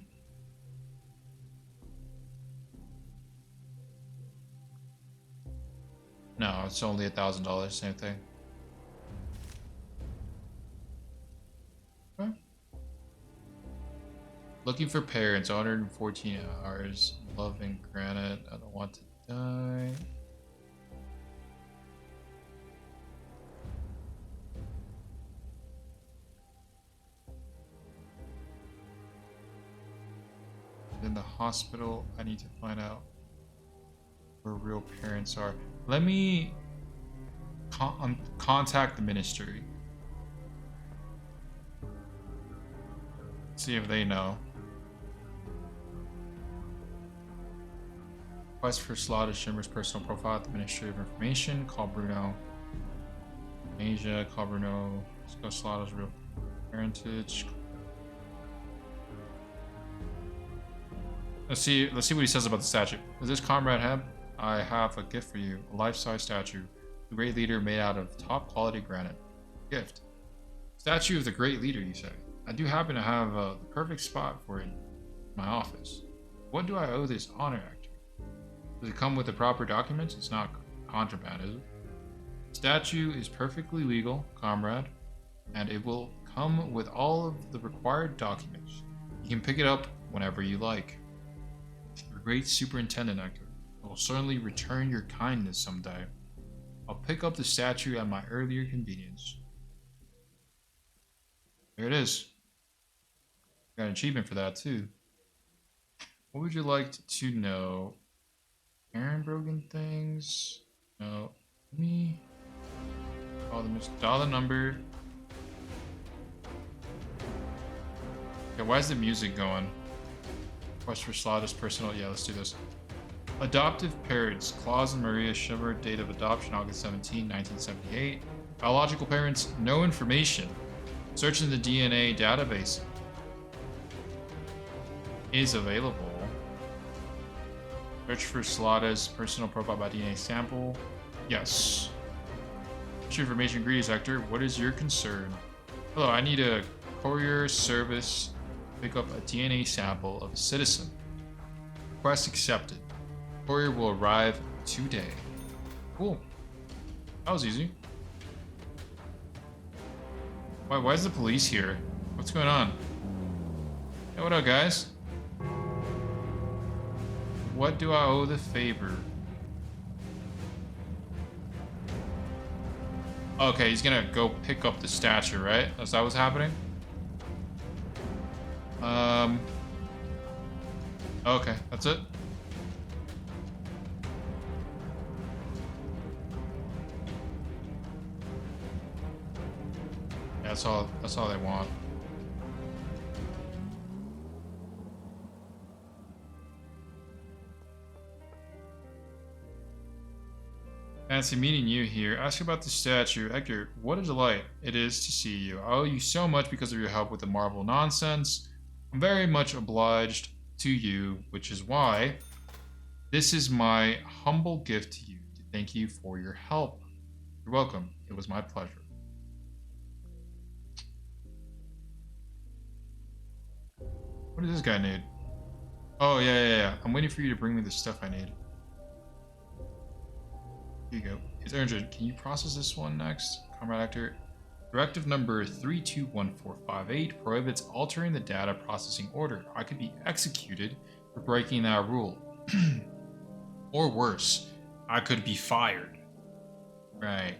No, it's only $1,000, same thing. Okay. Looking for parents, 114 hours. Loving granite, I don't want to die. In the hospital, I need to find out where real parents are. Let me contact the ministry. See if they know. Request for Slaughter Shimmer's personal profile at the Ministry of Information. Call Bruno. Asia, call Bruno. Discuss Slaughter's real parentage. Let's see what he says about the statue. Is this Comrade Heb? I have a gift for you. A life-size statue. The great leader made out of top-quality granite. Gift. Statue of the great leader, you say? I do happen to have the perfect spot for it in my office. What do I owe this honor act to? Does it come with the proper documents? It's not contraband, is it? The statue is perfectly legal, Comrade, and it will come with all of the required documents. You can pick it up whenever you like. Great Superintendent Hector. I will certainly return your kindness someday. I'll pick up the statue at my earlier convenience. There it is. Got an achievement for that too. What would you like to know? Aaron broken things? No. Me. Dial the number. Okay, why is the music going? Request for Slaughter's personal. Yeah, let's do this. Adoptive parents. Claus and Maria Shimmer. Date of adoption August 17, 1978. Biological parents. No information. Searching the DNA database is available. Search for Slaughter's personal profile by DNA sample. Yes. What's your information? Greetings, Hector. What is your concern? Hello, I need a courier service. Pick up a DNA sample of a citizen. Request accepted. Courier will arrive today. Cool. That was easy. Why is the police here? What's going on? Hey, what up, guys? What do I owe the favor? Okay, he's gonna go pick up the statue, right? Is that what's happening? Okay, that's it. Yeah, that's all. That's all they want. Fancy meeting you here. Ask about the statue. Edgar, what a delight it is to see you. I owe you so much because of your help with the Marvel nonsense. I'm very much obliged to you, which is why this is my humble gift to you to thank you for your help. You're welcome. It was my pleasure. What does this guy need? Oh, yeah. I'm waiting for you to bring me the stuff I need. Here you go. It's urgent. Can you process this one next? Comrade Actor. Directive number 321458 prohibits altering the data processing order. I could be executed for breaking that rule. Or worse, I could be fired. Right.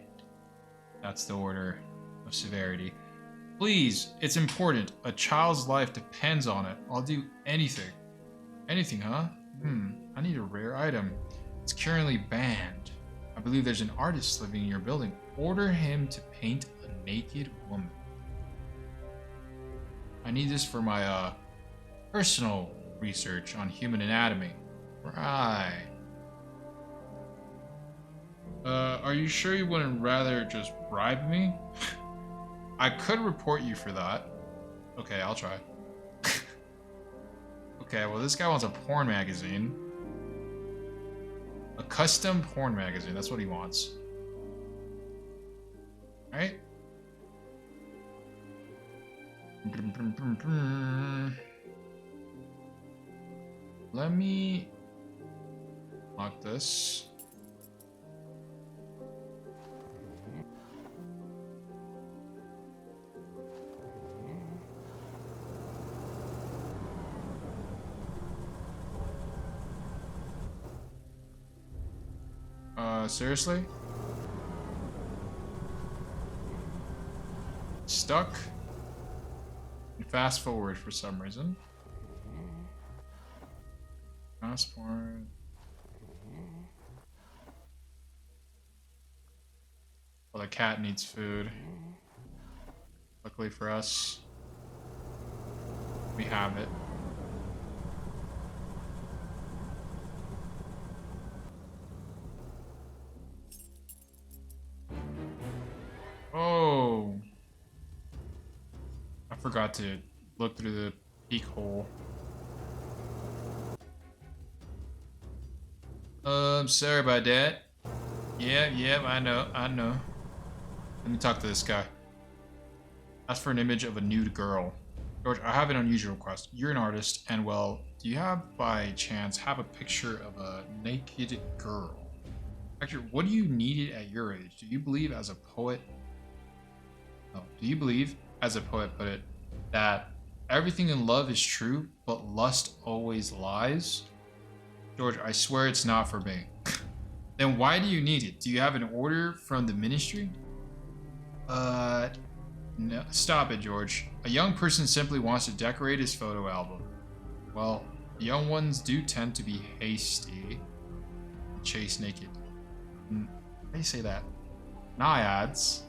That's the order of severity. Please, it's important. A child's life depends on it. I'll do anything. Anything, huh? I need a rare item. It's currently banned. I believe there's an artist living in your building. Order him to paint a naked woman. I need this for my personal research on human anatomy. Right. Are you sure you wouldn't rather just bribe me? I could report you for that. Okay, I'll try. Okay, well this guy wants a porn magazine. A custom porn magazine, that's what he wants. Alright. Let me lock this. Seriously? Stuck? And fast forward for some reason. Fast forward. Well, the cat needs food. Luckily for us, we have it. Oh, I forgot to look through the peek hole. Sorry about that. Yeah, I know. Let me talk to this guy. Ask for an image of a nude girl. George, I have an unusual request. You're an artist, and well, do you have, by chance, have a picture of a naked girl? Actually, what do you need it at your age? Do you believe as a poet... No, do you believe, as a poet put it, that everything in love is true, but lust always lies? George, I swear it's not for me. Then why do you need it? Do you have an order from the ministry? No, stop it, George. A young person simply wants to decorate his photo album. Well, young ones do tend to be hasty. Chase naked. How do you say that? Naiads.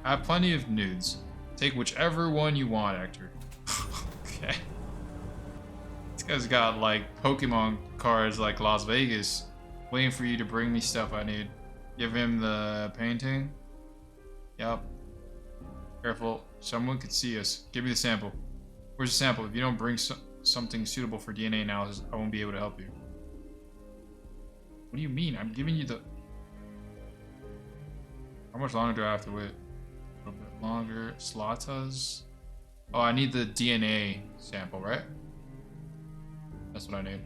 I have plenty of nudes. Take whichever one you want, Hector. Okay. This guy's got like Pokemon cards like Las Vegas, waiting for you to bring me stuff I need. Give him the painting. Yep. Careful, someone could see us. Give me the sample. Where's the sample? If you don't bring something suitable for DNA analysis, I won't be able to help you. What do you mean? I'm giving you the... How much longer do I have to wait? A little bit longer. Slatas. Oh, I need the DNA sample, right? That's what I need.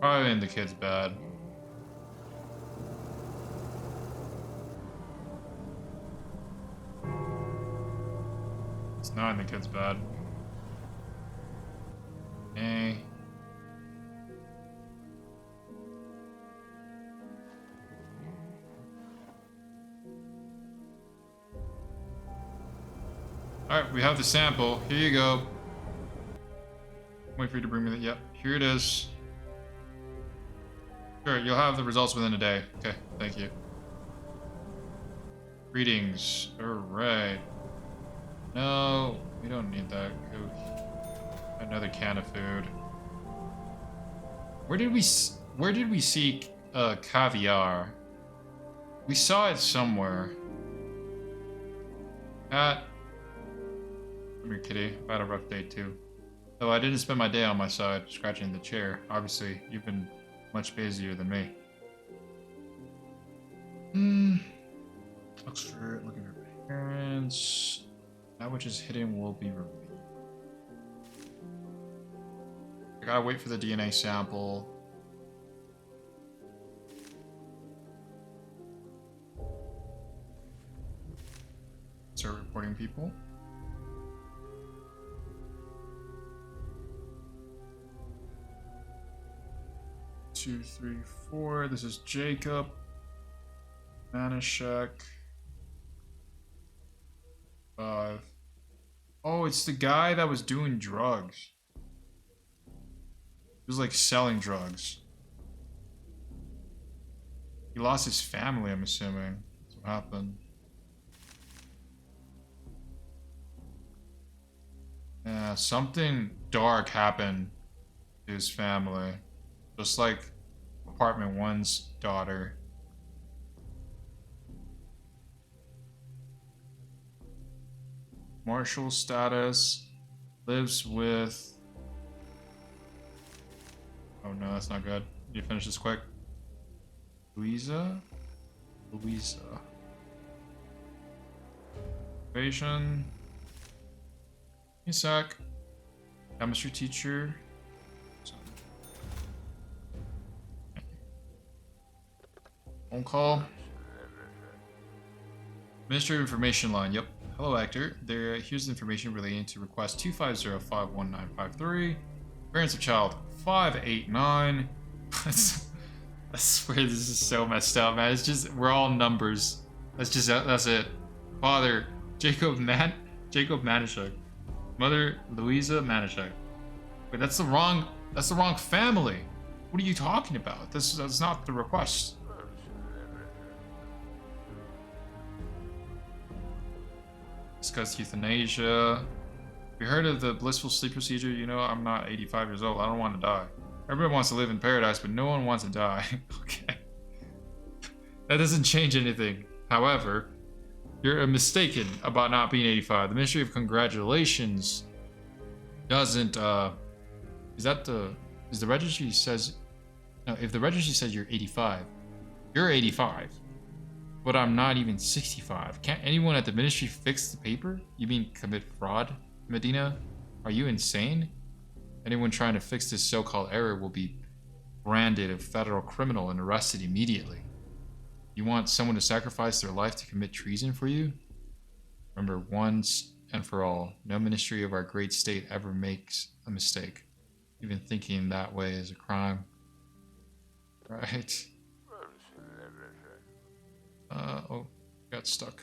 Probably in the kid's bed. It's not in the kid's bed. Eh. Alright, we have the sample. Here you go. Wait for you to bring me that. Yep, here it is. Sure, you'll have the results within a day. Okay, thank you. Greetings. Alright. No, we don't need that. Go. Another can of food. Where did we see caviar? We saw it somewhere. Come here, kitty. I've had a rough day too. Though I didn't spend my day on my side, scratching the chair. Obviously, you've been much busier than me. Looks for looking for parents. That which is hidden will be revealed. I gotta wait for the DNA sample. Start reporting people. 2, 3, 4. This is Jacob. Manishek. 5. Oh, it's the guy that was doing drugs. He was like selling drugs. He lost his family, I'm assuming. That's what happened. Yeah, something dark happened to his family. Just like Apartment 1's daughter. Marshall status. Lives with... Oh no, that's not good. Need to finish this quick. Louisa? Louisa. Equation. Give me a sec. Chemistry teacher. Phone call. Ministry of Information line. Yep. Hello, actor. Here's the information relating to request 250-51953. Parents of child 589. I swear this is so messed up, man. It's just we're all numbers. That's it. Father Jacob Manishek. Mother Louisa Manishek. Wait, that's the wrong family. What are you talking about? That's not the request. Discuss euthanasia. You heard of the blissful sleep procedure? You know, I'm not 85 years old. I don't want to die. Everybody wants to live in paradise, but no one wants to die. Okay. That doesn't change anything. However, you're mistaken about not being 85. The Ministry of Congratulations doesn't, is the registry says, no, if the registry says you're 85, you're 85. But I'm not even 65. Can't anyone at the ministry fix the paper? You mean commit fraud, Medina? Are you insane? Anyone trying to fix this so-called error will be branded a federal criminal and arrested immediately. You want someone to sacrifice their life to commit treason for you? Remember, once and for all, no ministry of our great state ever makes a mistake. Even thinking that way is a crime. Right. Oh, got stuck.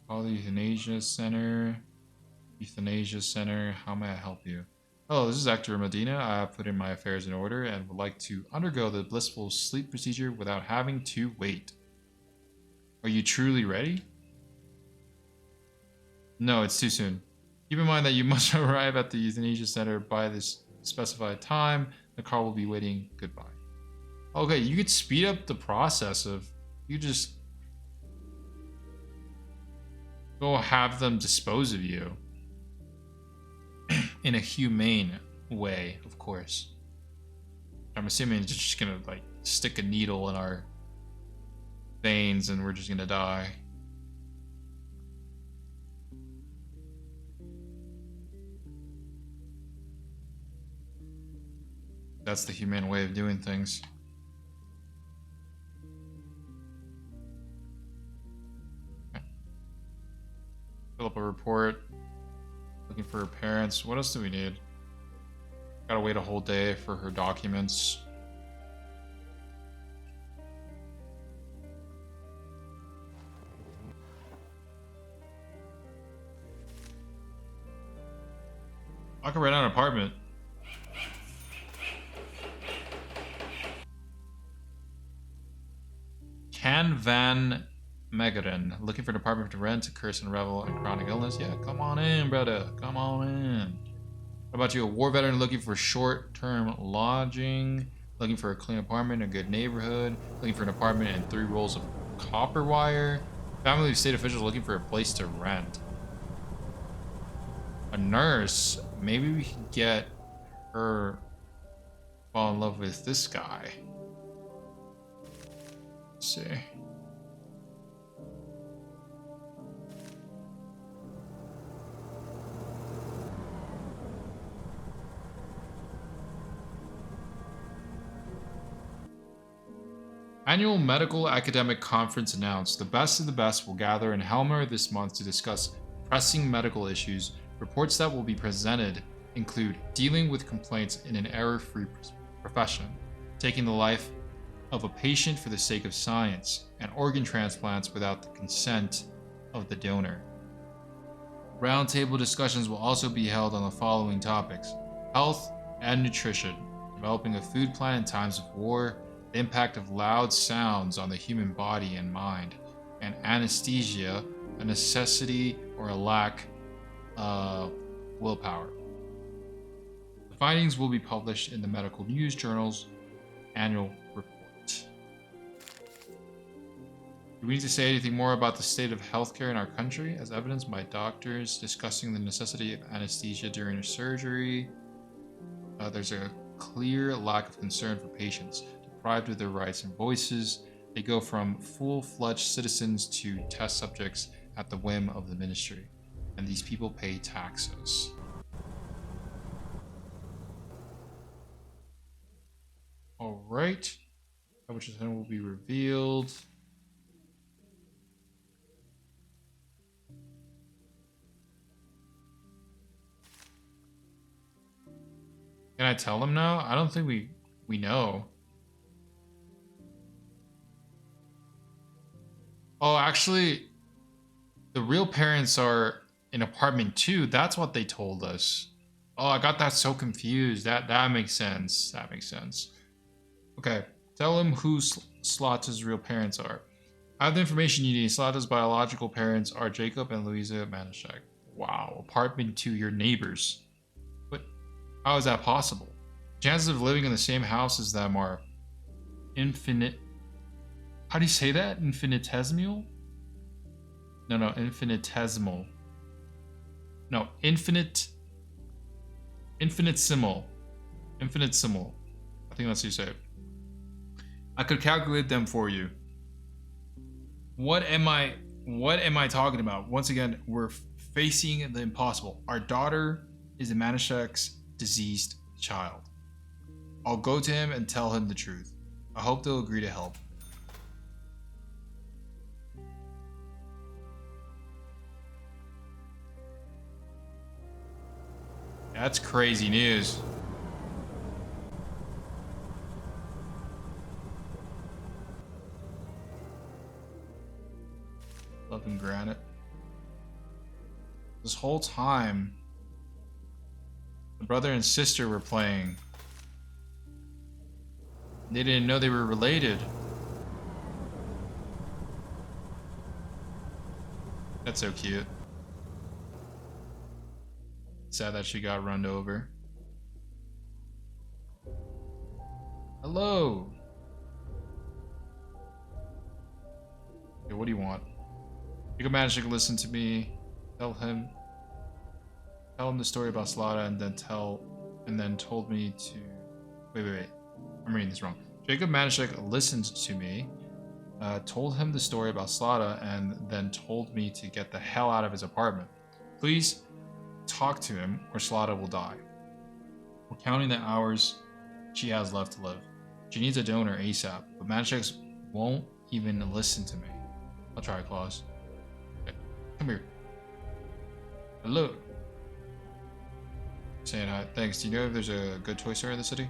Call the Euthanasia Center. Euthanasia Center, how may I help you? Hello, this is Actor Medina. I have put in my affairs in order and would like to undergo the blissful sleep procedure without having to wait. Are you truly ready? No, it's too soon. Keep in mind that you must arrive at the Euthanasia Center by this specified time. The car will be waiting. Goodbye. Okay, you could speed up the process of, you just go have them dispose of you. In a humane way, of course. I'm assuming it's just gonna, like, stick a needle in our veins and we're just gonna die. That's the humane way of doing things. Fill up a report. Looking for her parents. What else do we need? Gotta wait a whole day for her documents. I can rent out an apartment. Can Van Megaren, looking for an apartment to rent, curse and revel, and chronic illness? Yeah, come on in, brother. Come on in. What about you, a war veteran looking for short-term lodging, looking for a clean apartment, a good neighborhood, looking for an apartment and 3 rolls of copper wire, family of state officials looking for a place to rent. A nurse, maybe we could get her fall in love with this guy. Let's see. Annual Medical Academic Conference announced the best of the best will gather in Helmer this month to discuss pressing medical issues. Reports that will be presented include dealing with complaints in an error-free profession, taking the life of a patient for the sake of science, and organ transplants without the consent of the donor. Roundtable discussions will also be held on the following topics: health and nutrition, developing a food plan in times of war, the impact of loud sounds on the human body and mind, and anesthesia, a necessity or a lack of willpower. The findings will be published in the Medical News Journal's annual report. Do we need to say anything more about the state of healthcare in our country, as evidenced by doctors discussing the necessity of anesthesia during a surgery? There's a clear lack of concern for patients deprived of their rights and voices. They go from full-fledged citizens to test subjects at the whim of the ministry, and these people pay taxes. All right, how much of will be revealed? Can I tell them now? I don't think we know. Oh, actually, the real parents are in apartment 2. That's what they told us. Oh, I got that so confused. That makes sense. That makes sense. Okay, tell him who Slotta's real parents are. I have the information you need. Slotta's biological parents are Jacob and Louisa Manischek. Wow, apartment 2, your neighbors. But how is that possible? Chances of living in the same house as them are infinite. How do you say that? Infinitesimal? No, infinitesimal. No, infinitesimal. Infinitesimal. I think that's how you say it. I could calculate them for you. What am I talking about? Once again, we're facing the impossible. Our daughter is a Manischek's diseased child. I'll go to him and tell him the truth. I hope they'll agree to help. That's crazy news. Love and granite. This whole time, the brother and sister were playing. They didn't know they were related. That's so cute. Sad that she got run over. Hello. Okay, what do you want? Jacob managed to listen to me. Tell him the story about Slaughter, and then told me to. Wait. I'm reading this wrong. Jacob Manischek listened to me, told him the story about Slaughter, and then told me to get the hell out of his apartment. Please talk to him, or Slaughter will die. We're counting the hours she has left to live. She needs a donor ASAP, but Magics won't even listen to me. I'll try, Claus. Okay, come here. Hello. Saying hi. Thanks. Do you know if there's a good toy store in the city?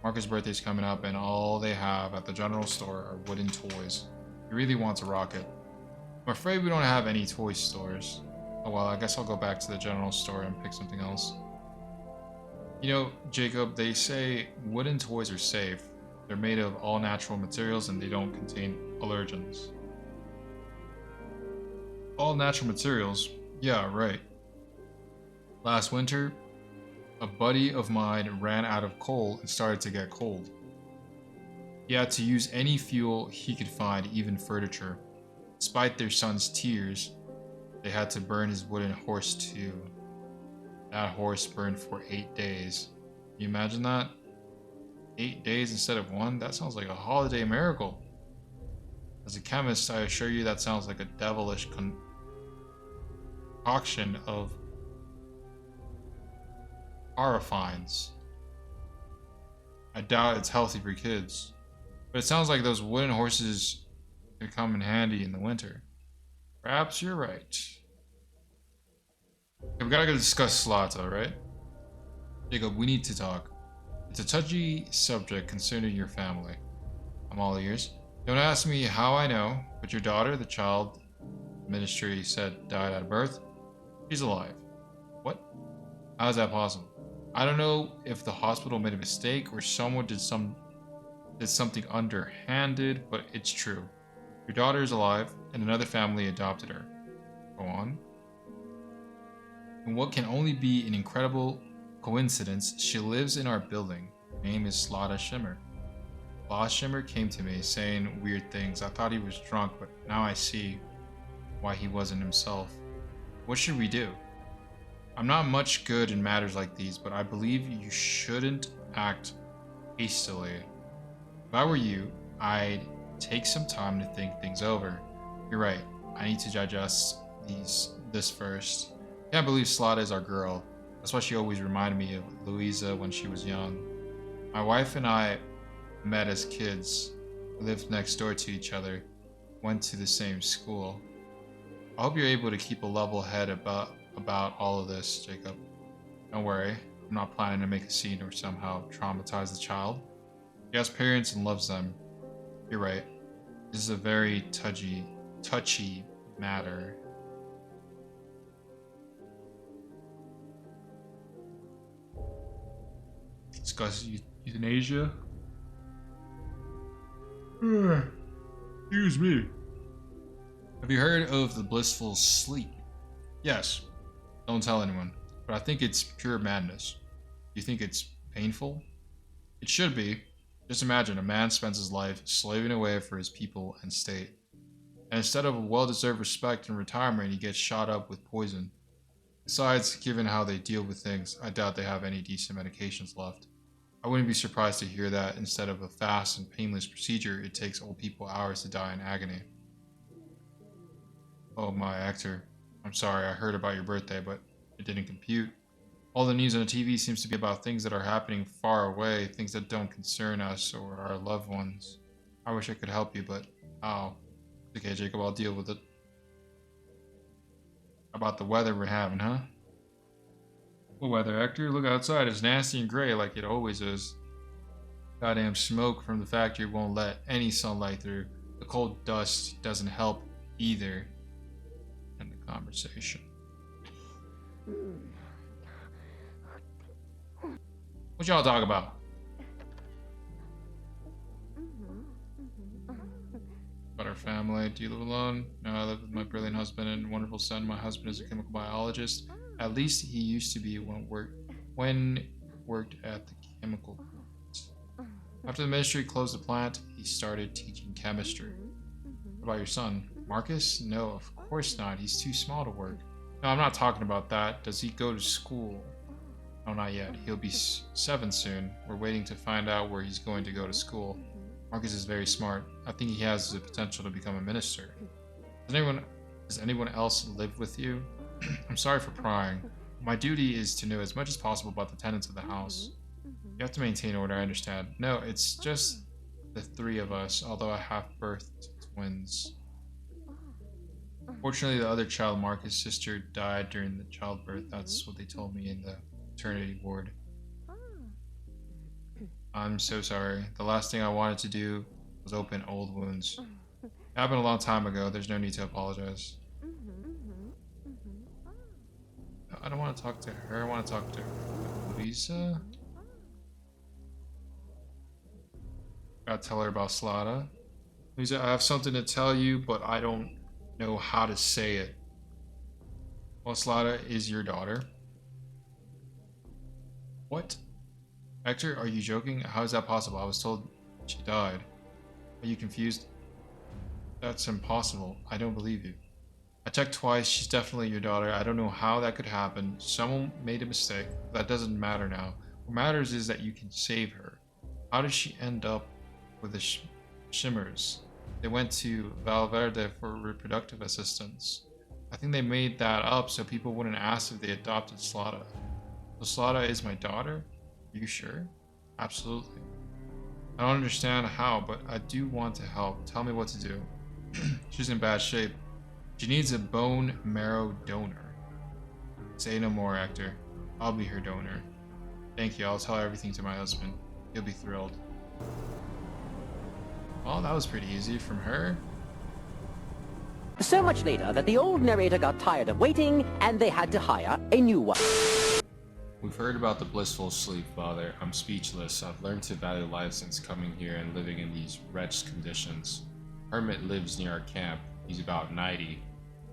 Marcus' birthday's coming up, and all they have at the general store are wooden toys. He really wants a rocket. I'm afraid we don't have any toy stores. Oh well, I guess I'll go back to the general store and pick something else. You know, Jacob, they say wooden toys are safe. They're made of all natural materials and they don't contain allergens. All natural materials? Yeah, right. Last winter, a buddy of mine ran out of coal and started to get cold. He had to use any fuel he could find, even furniture. Despite their son's tears, they had to burn his wooden horse too. That horse burned for 8 days. Can you imagine that? 8 days instead of 1? That sounds like a holiday miracle. As a chemist, I assure you that sounds like a devilish concoction of horrifines. I doubt it's healthy for kids. But it sounds like those wooden horses could come in handy in the winter. Perhaps you're right. Okay, we gotta go discuss Slaughter, right? Jacob, we need to talk. It's a touchy subject concerning your family. I'm all ears. Don't ask me how I know, but your daughter, the child the ministry said died at birth, she's alive. What? How is that possible? I don't know if the hospital made a mistake or someone did something underhanded, but it's true. Your daughter is alive, and another family adopted her. Go on. In what can only be an incredible coincidence, she lives in our building. Her name is Slaughter Shimmer. Boss Shimmer came to me saying weird things. I thought he was drunk, but now I see why he wasn't himself. What should we do? I'm not much good in matters like these, but I believe you shouldn't act hastily. If I were you, I'd take some time to think things over. You're right. I need to digest this first. Can't believe Slaughter is our girl. That's why she always reminded me of Louisa when she was young. My wife and I met as kids, lived next door to each other, went to the same school. I hope you're able to keep a level head about all of this, Jacob. Don't worry, I'm not planning to make a scene or somehow traumatize the child. He has parents and loves them. You're right. This is a very touchy matter. Discuss euthanasia. Excuse me. Have you heard of the Blissful Sleep? Yes. Don't tell anyone. But I think it's pure madness. Do you think it's painful? It should be. Just imagine a man spends his life slaving away for his people and state. And instead of a well-deserved respect and retirement, he gets shot up with poison. Besides, given how they deal with things, I doubt they have any decent medications left. I wouldn't be surprised to hear that instead of a fast and painless procedure, it takes old people hours to die in agony. Oh my, Hector. I'm sorry, I heard about your birthday, but it didn't compute. All the news on the TV seems to be about things that are happening far away, things that don't concern us or our loved ones. I wish I could help you, but oh. Okay, Jacob, I'll deal with it. How about the weather we're having, huh? What weather, Hector? Look outside, it's nasty and gray like it always is. Goddamn smoke from the factory won't let any sunlight through. The cold dust doesn't help either. End the conversation. What y'all talk about? About our family. Do you live alone? No, I live with my brilliant husband and wonderful son. My husband is a chemical biologist. At least he used to be when worked at the chemical plant. After the ministry closed the plant, he started teaching chemistry. What about your son? Marcus? No, of course not. He's too small to work. No, I'm not talking about that. Does he go to school? No, not yet. He'll be 7 soon. We're waiting to find out where he's going to go to school. Marcus is very smart. I think he has the potential to become a minister. Does anyone else live with you? I'm sorry for prying. My duty is to know as much as possible about the tenants of the house. You have to maintain order, I understand. No, it's just the three of us, although I have birthed twins. Fortunately, the other child, Marcus' sister, died during the childbirth. That's what they told me in the maternity ward. I'm so sorry. The last thing I wanted to do was open old wounds. It happened a long time ago. There's no need to apologize. I don't want to talk to her. I want to talk to Louisa. Gotta tell her about Slada. Louisa, I have something to tell you, but I don't know how to say it. Well, Slada is your daughter. What? Hector, are you joking? How is that possible? I was told she died. Are you confused? That's impossible. I don't believe you. I checked twice. She's definitely your daughter. I don't know how that could happen. Someone made a mistake. That doesn't matter now. What matters is that you can save her. How did she end up with the Shimmers? They went to Valverde for reproductive assistance. I think they made that up so people wouldn't ask if they adopted Slada. So Slada is my daughter? Are you sure? Absolutely. I don't understand how, but I do want to help. Tell me what to do. She's in bad shape. She needs a bone marrow donor. Say no more, Hector. I'll be her donor. Thank you. I'll tell everything to my husband. He'll be thrilled. Well, that was pretty easy from her. So much later that the old narrator got tired of waiting and they had to hire a new one. We've heard about the blissful sleep, Father. I'm speechless. I've learned to value life since coming here and living in these wretched conditions. Hermit lives near our camp. He's about 90.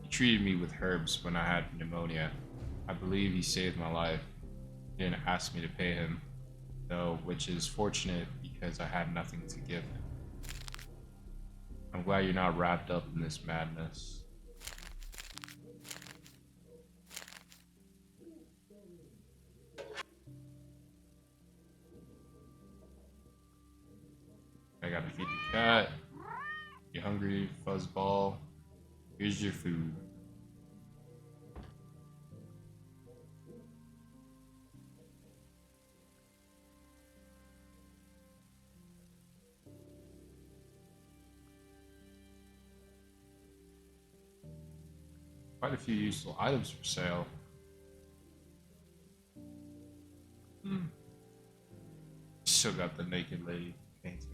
He treated me with herbs when I had pneumonia. I believe he saved my life. He didn't ask me to pay him, though, which is fortunate because I had nothing to give him. I'm glad you're not wrapped up in this madness. I gotta feed the cat. You hungry, fuzzball? Here's your food. Quite a few useful items for sale. Still got the naked lady painting.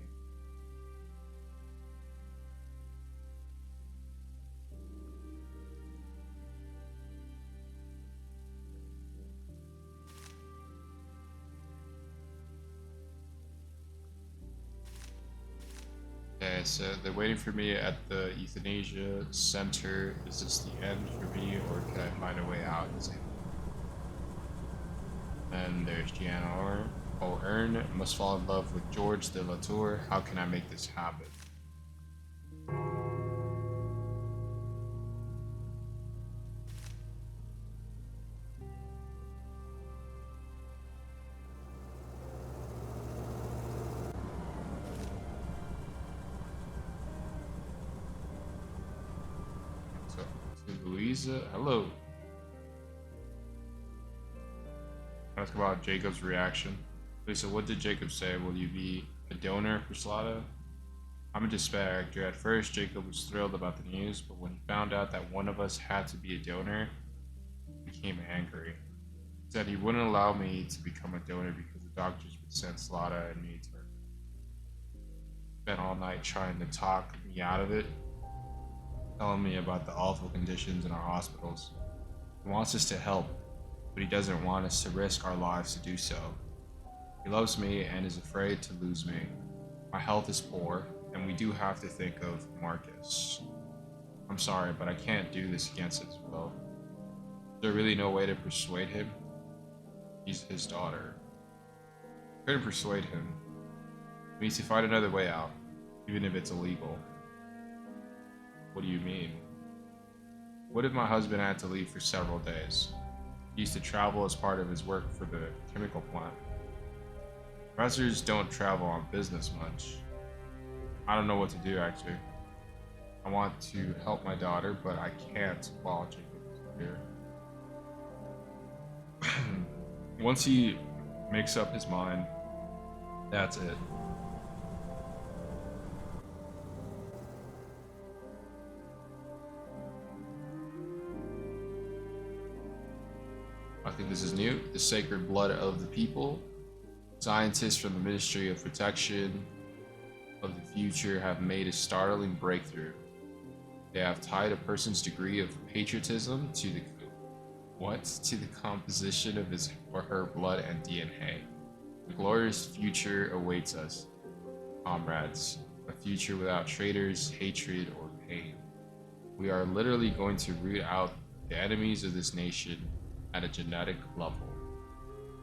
Okay, so they're waiting for me at the euthanasia center. Is this the end for me, or can I find a way out? And there's Gianna O'Earn. Must fall in love with George de la Tour. How can I make this happen? So, to Louisa, hello. Ask about Jacob's reaction. Lisa, what did Jacob say? Will you be a donor for Slada? I'm in despair, Hector. At first, Jacob was thrilled about the news, but when he found out that one of us had to be a donor, he became angry. He said he wouldn't allow me to become a donor because the doctors would send Slada and me to her. Spent all night trying to talk me out of it, telling me about the awful conditions in our hospitals. He wants us to help, but he doesn't want us to risk our lives to do so. He loves me and is afraid to lose me. My health is poor, and we do have to think of Marcus. I'm sorry, but I can't do this against his will. Is there really no way to persuade him? She's his daughter. I couldn't persuade him. We need to find another way out, even if it's illegal. What do you mean? What if my husband had to leave for several days? He used to travel as part of his work for the chemical plant. Professors don't travel on business much. I don't know what to do, actually. I want to help my daughter, but I can't while Jacob is here. Once he makes up his mind, That's it. I think this is new. The sacred blood of the people. Scientists from the Ministry of Protection of the Future have made a startling breakthrough. They have tied a person's degree of patriotism to the composition of his or her blood and DNA. A glorious future awaits us, comrades. A future without traitors, hatred, or pain. We are literally going to root out the enemies of this nation at a genetic level.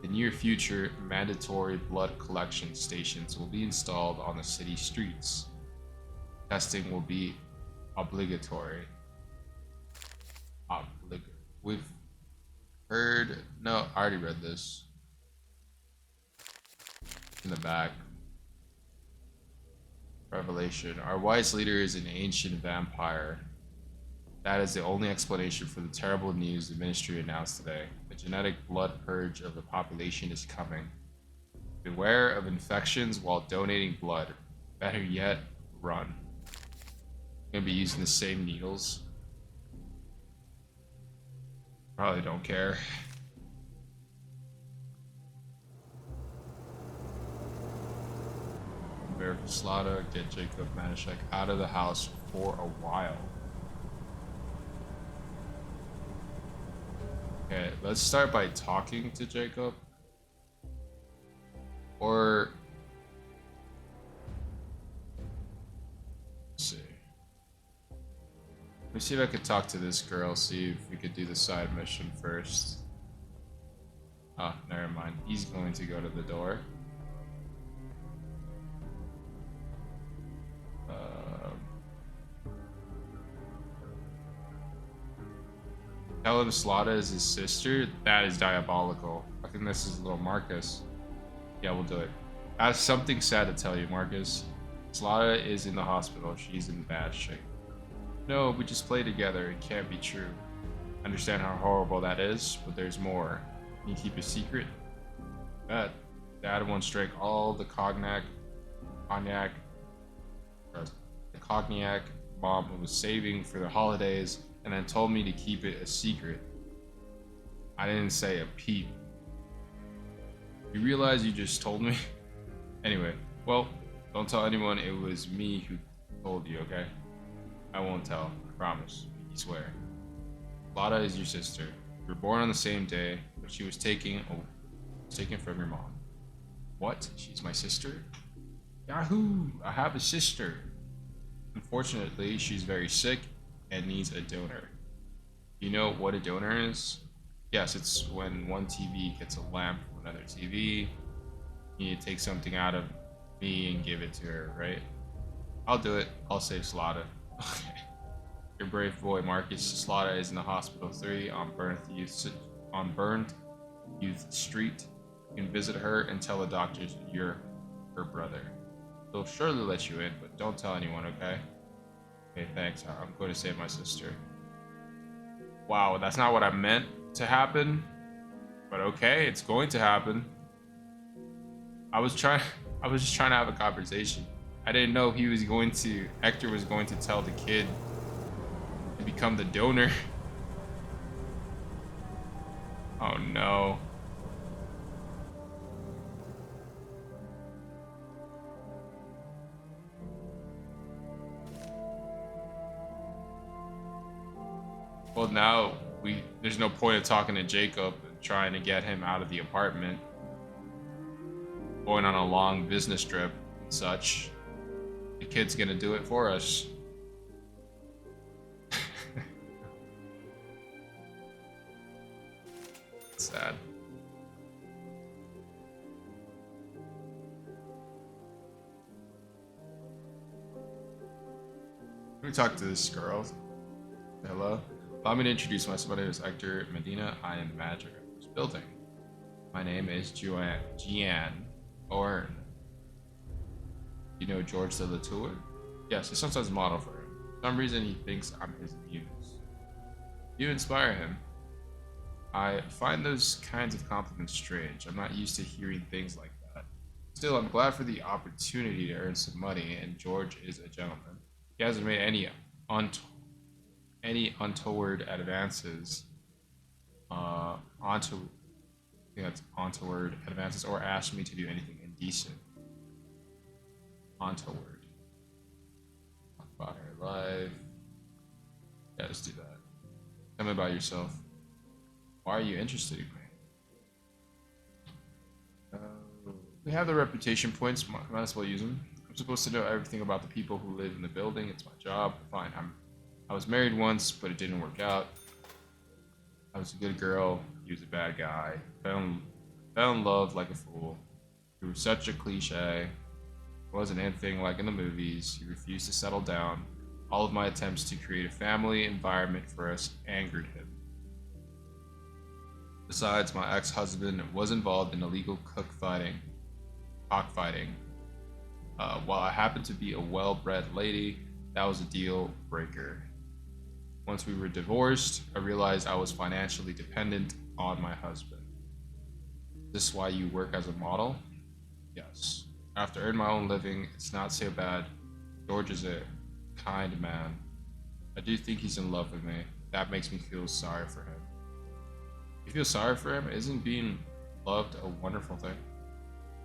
In the near future, mandatory blood collection stations will be installed on the city streets. Testing will be obligatory. We've heard. No, I already read this. In the back. Revelation. Our wise leader is an ancient vampire. That is the only explanation for the terrible news the ministry announced today. A genetic blood purge of the population is coming. Beware of infections while donating blood. Better yet, run. I'm gonna be using the same needles. Probably don't care. Bear for slaughter, get Jacob Manishek out of the house for a while. Okay, let's start by talking to Jacob. Or let's see. Let me see if I could talk to this girl, see if we could do the side mission first. Oh, never mind. He's going to go to the door. Tell him Slaughter is his sister? That is diabolical. I think this is little Marcus. Yeah, we'll do it. I have something sad to tell you, Marcus. Slaughter is in the hospital. She's in bad shape. No, we just play together. It can't be true. I understand how horrible that is, but there's more. Can you keep a secret? Bet. Dad once drank all the cognac Mom was saving for the holidays and then told me to keep it a secret. I didn't say a peep. You realize you just told me? Anyway, well, don't tell anyone it was me who told you, okay? I won't tell, I promise. You swear. Lada is your sister. You were born on the same day, but she was taken from your mom. What? She's my sister? Yahoo! I have a sister. Unfortunately, she's very sick and needs a donor. You know what a donor is? Yes, it's when one TV gets a lamp from another TV. You need to take something out of me and give it to her, right? I'll do it. I'll save Slaughter. Okay. Your brave boy Marcus. Slaughter is in the hospital 3 on Burned Youth Street. You can visit her and tell the doctors you're her brother. They'll surely let you in, but don't tell anyone, okay? Okay, thanks. I'm going to save my sister. Wow, that's not what I meant to happen. But okay, it's going to happen. I was just trying to have a conversation. I didn't know Hector was going to tell the kid to become the donor. Oh no. Well, now there's no point of talking to Jacob and trying to get him out of the apartment. Going on a long business trip and such. The kid's gonna do it for us. Sad. Let me talk to this girl. Hello. Allow me to introduce myself. My name is Hector Medina. I am the manager of this building. My name is Gian Orn. You know George de Latour? Yes, I sometimes model for him. For some reason he thinks I'm his muse. You inspire him. I find those kinds of compliments strange. I'm not used to hearing things like that. Still, I'm glad for the opportunity to earn some money, and George is a gentleman. He hasn't made unt- any untoward advances onto I think that's untoward advances or asked me to do anything indecent. Untoward. Talk about her life. Yeah, let's do that. Tell me about yourself. Why are you interested in me? We have the reputation points. Might as well use them. I'm supposed to know everything about the people who live in the building. It's my job. Fine. I was married once, but it didn't work out. I was a good girl. He was a bad guy. Fell in love like a fool. He was such a cliche. Wasn't anything like in the movies. He refused to settle down. All of my attempts to create a family environment for us angered him. Besides, my ex-husband was involved in illegal cockfighting. While I happened to be a well-bred lady, that was a deal breaker. Once we were divorced, I realized I was financially dependent on my husband. Is this why you work as a model? Yes. I have to earn my own living. It's not so bad. George is a kind man. I do think he's in love with me. That makes me feel sorry for him. You feel sorry for him? Isn't being loved a wonderful thing?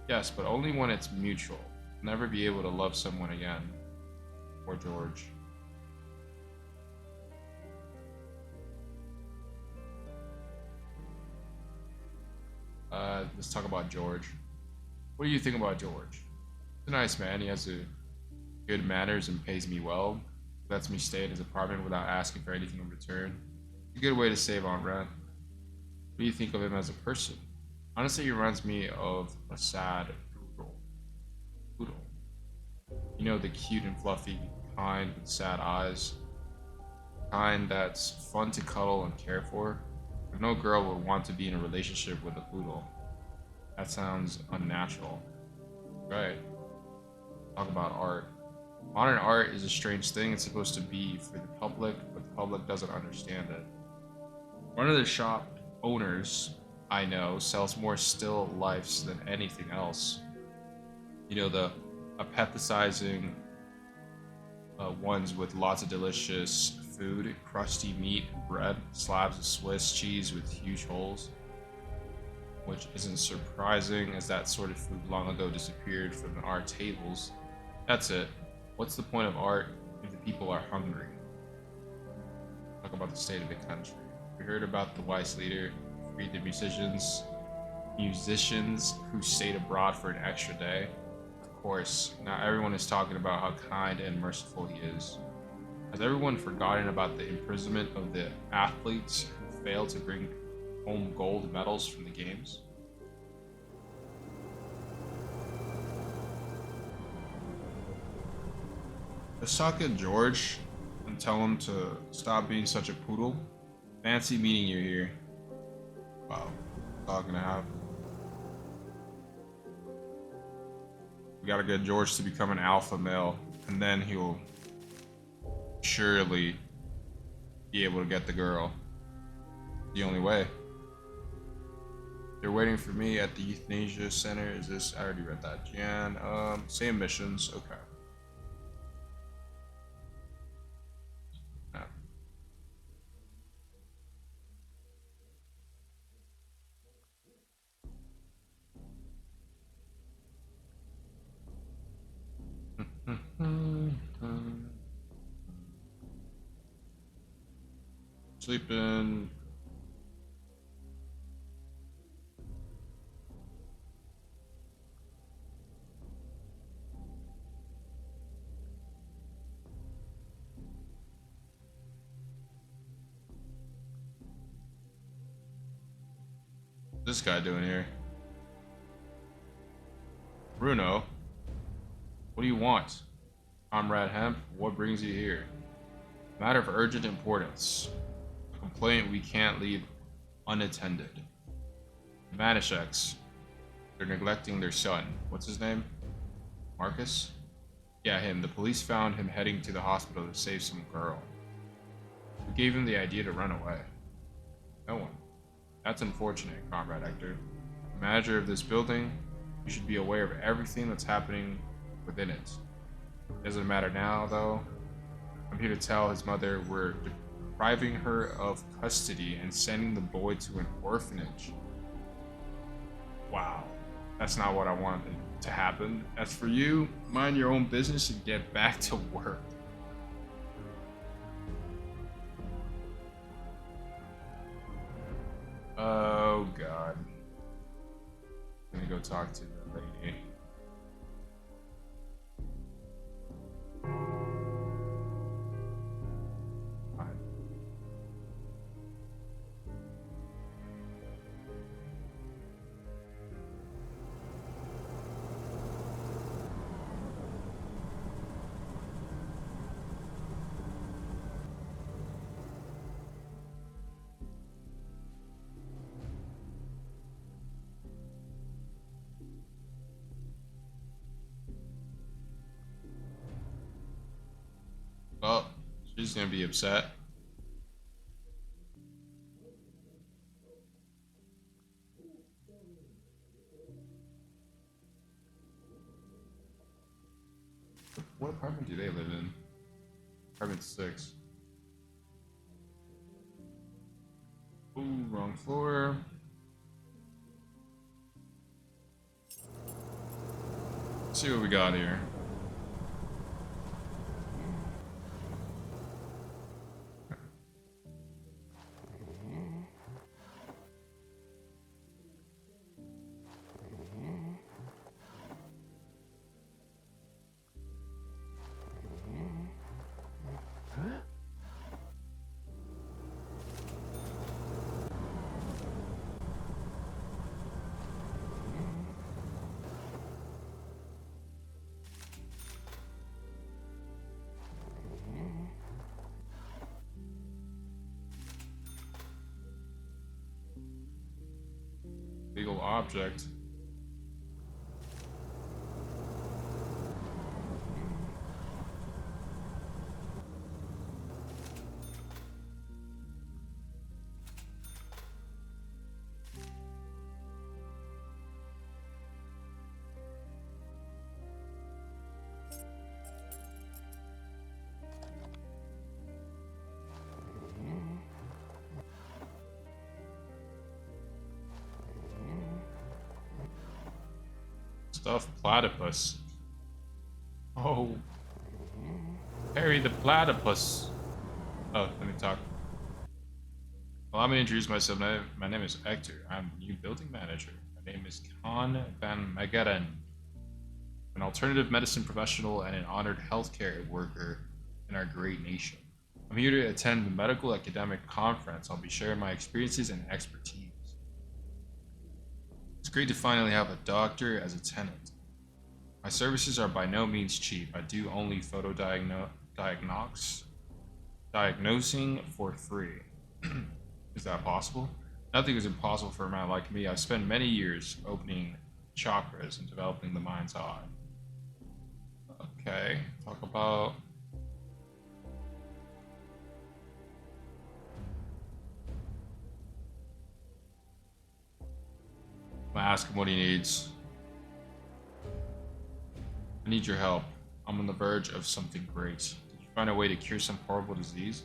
Yes, but only when it's mutual. I'll never be able to love someone again. Or George. Let's talk about George. What do you think about George? He's a nice man. He has good manners and pays me well. Lets me stay in his apartment without asking for anything in return. It's a good way to save on rent. What do you think of him as a person? Honestly, he reminds me of a sad poodle. You know, the cute and fluffy kind with sad eyes. Kind that's fun to cuddle and care for. But no girl would want to be in a relationship with a poodle. That sounds unnatural. Right. Talk about art. Modern art is a strange thing. It's supposed to be for the public, but the public doesn't understand it. One of the shop owners I know sells more still lifes than anything else. You know, the appetizing ones with lots of delicious food, crusty meat, bread, slabs of Swiss cheese with huge holes. Which isn't surprising, as that sort of food long ago disappeared from our tables. That's it. What's the point of art if the people are hungry? Talk about the state of the country. We heard about the wise leader who freed the musicians who stayed abroad for an extra day. Of course, now everyone is talking about how kind and merciful he is. Has everyone forgotten about the imprisonment of the athletes who failed to bring home gold medals from the games? Let's talk to George and tell him to stop being such a poodle. Fancy meeting you here. Wow, it's all gonna happen. We gotta get George to become an alpha male, and then he'll surely be able to get the girl. The only way. They're waiting for me at the euthanasia center. Is this? I already read that. Jan. Same missions. Okay. Sleeping. What's this guy doing here? Bruno, what do you want? Comrade Hemp, what brings you here? Matter of urgent importance. A complaint we can't leave unattended. The Manischeks, they're neglecting their son. What's his name? Marcus? Yeah, him. The police found him heading to the hospital to save some girl. Who gave him the idea to run away? No one. That's unfortunate, Comrade Hector. The manager of this building, You should be aware of everything that's happening within it. Doesn't matter now, though. I'm here to tell his mother we're depriving her of custody and sending the boy to an orphanage. Wow, that's not what I wanted to happen. As for you, mind your own business and get back to work. Oh god. I'm gonna go talk to the lady. Fine. Well, she's gonna be upset. What apartment do they live in? Apartment 6. Ooh, wrong floor. Let's see what we got here. Legal object. Stuffed platypus. Oh. Harry the platypus. Oh, let me talk. Allow me to introduce myself. My name is Hector. I'm the new building manager. My name is Khan Van Meggeren, an alternative medicine professional and an honored healthcare worker in our great nation. I'm here to attend the medical academic conference. I'll be sharing my experiences and expertise. It's great to finally have a doctor as a tenant. My services are by no means cheap. I do only diagnosing for free. Is that possible? Nothing is impossible for a man like me. I've spent many years opening chakras and developing the mind's eye. Okay, talk about... I'm gonna ask him what he needs. I need your help. I'm on the verge of something great. Did you find a way to cure some horrible disease?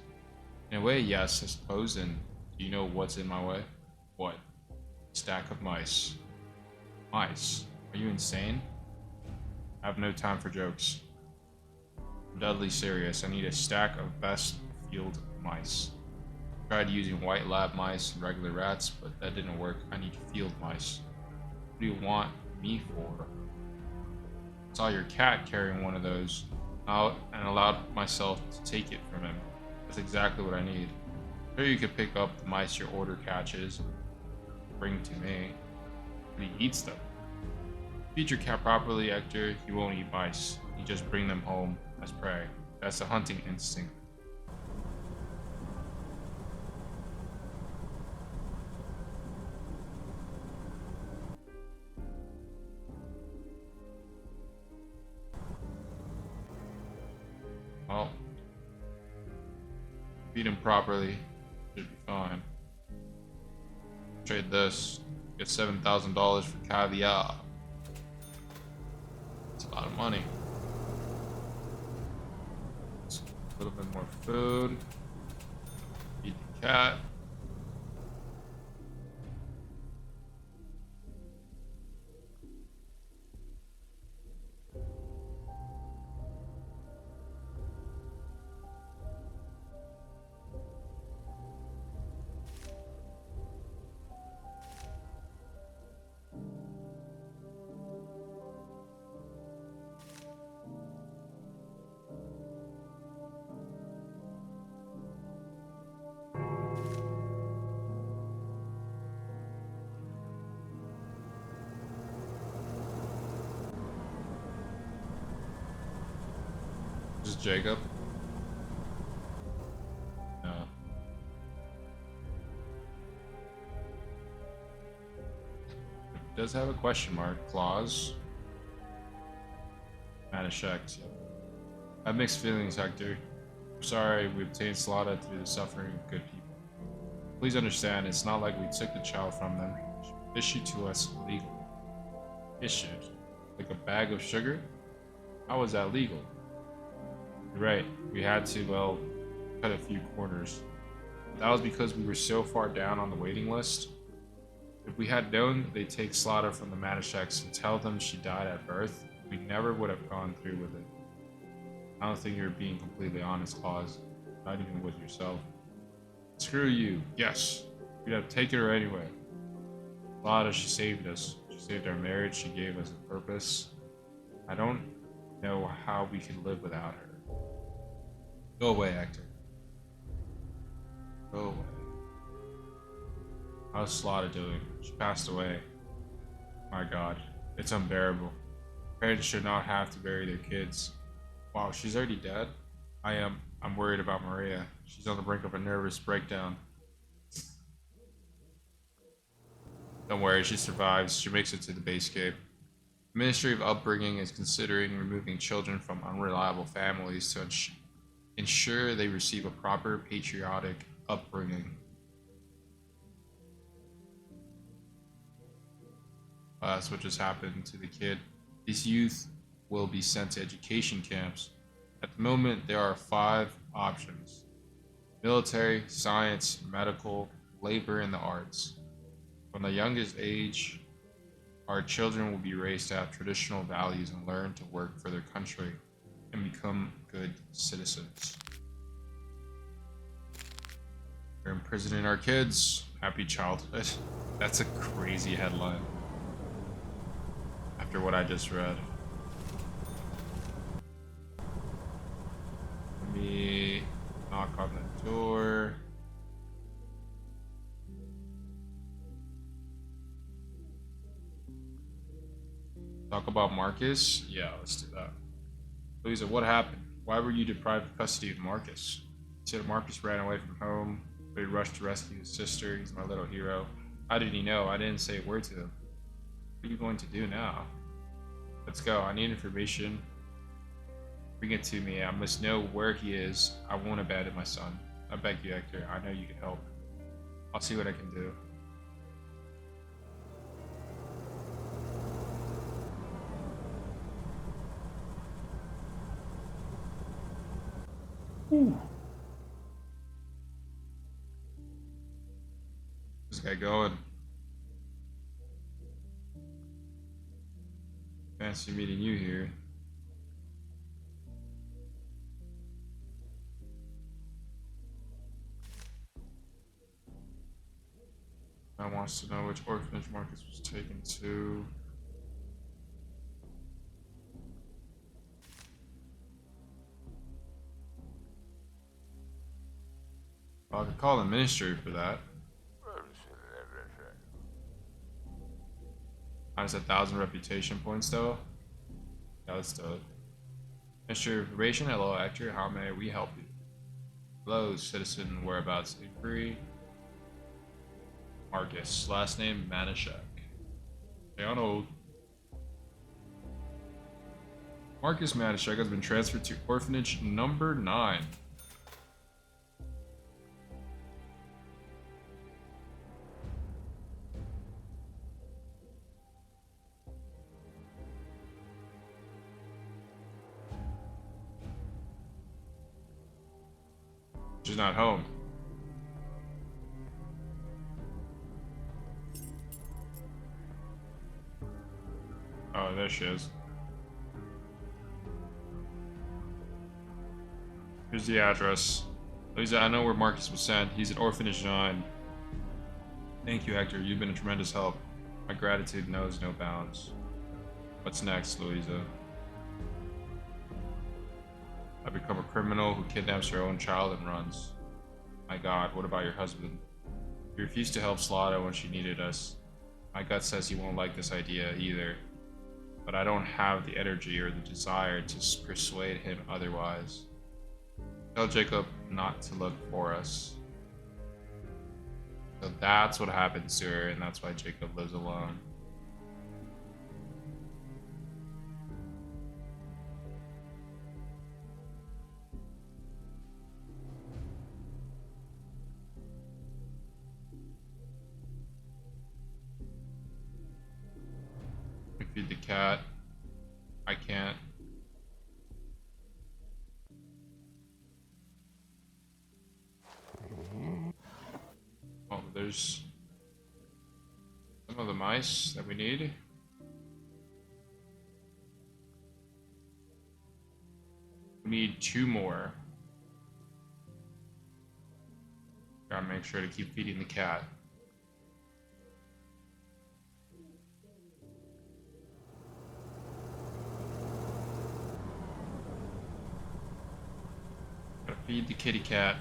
In a way, yes, I suppose. And do you know what's in my way? What? Stack of mice. Mice? Are you insane? I have no time for jokes. I'm deadly serious. I need a stack of best field mice. I tried using white lab mice and regular rats, but that didn't work. I need field mice. What do you want me for? I saw your cat carrying one of those out and allowed myself to take it from him. That's exactly what I need. Sure, you could pick up the mice your order catches and bring to me, but he eats them. Feed your cat properly, Hector. He won't eat mice. You just bring them home as prey. That's the hunting instinct. Well, feed him properly, should be fine. Trade this, get $7,000 for caviar. money. A little bit more food. Feed the cat. This is Jacob. No. It does have a question mark. Clause. Manischewks. I have mixed feelings, Hector. I'm sorry we obtained Salada through the suffering of good people. Please understand, it's not like we took the child from them. She was issued to us legally. Issued? Like a bag of sugar? How was that legal? You're right. We had to, well, cut a few corners. That was because we were so far down on the waiting list. If we had known that they'd take Slaughter from the Manischewks and tell them she died at birth, we never would have gone through with it. I don't think you're being completely honest, Claus. Not even with yourself. Screw you. Yes. We'd have taken her anyway. Slaughter, she saved us. She saved our marriage. She gave us a purpose. I don't know how we could live without her. Go away, Hector. Go away. How's Slaughter doing? She passed away. My God, it's unbearable. Parents should not have to bury their kids. Wow, she's already dead? I'm worried about Maria. She's on the brink of a nervous breakdown. Don't worry, she survives. She makes it to the base cape. The Ministry of Upbringing is considering removing children from unreliable families to ensure they receive a proper patriotic upbringing. That's what just happened to the kid. These youth will be sent to education camps. At the moment, there are 5 options: military, science, medical, labor, and the arts. From the youngest age, our children will be raised to have traditional values and learn to work for their country and become good citizens. We're imprisoning our kids. Happy childhood. That's a crazy headline. After what I just read. Let me knock on the door. Talk about Marcus? Yeah, let's do that. Louisa, what happened? Why were you deprived of custody of Marcus? He said Marcus ran away from home, but he rushed to rescue his sister. He's my little hero. How did he know? I didn't say a word to him. What are you going to do now? Let's go. I need information. Bring it to me. I must know where he is. I won't abandon my son. I beg you, Hector. I know you can help. I'll see what I can do. This guy going. Fancy meeting you here. I wants to know which orphanage Marcus was taken to. Well, I could call the ministry for that. Minus 1,000 reputation points though. Yeah, let's do it. Ministry of Information, hello Hector, how may we help you? Hello, citizen whereabouts inquiry. Marcus, last name Manischek. Leonard. Marcus Manischek has been transferred to orphanage number 9. She's not home. Oh, there she is. Here's the address. Lisa, I know where Marcus was sent. He's at Orphanage 9. Thank you, Hector. You've been a tremendous help. My gratitude knows no bounds. What's next, Louisa? I become a criminal who kidnaps her own child and runs. My God, what about your husband? He refused to help Slaughter when she needed us. My gut says he won't like this idea either. But I don't have the energy or the desire to persuade him otherwise. Tell Jacob not to look for us. So that's what happens to her, and that's why Jacob lives alone. I feed the cat. I can't. Oh, there's some of the mice that we need. We need 2 more. Gotta make sure to keep feeding the cat. Gotta feed the kitty cat.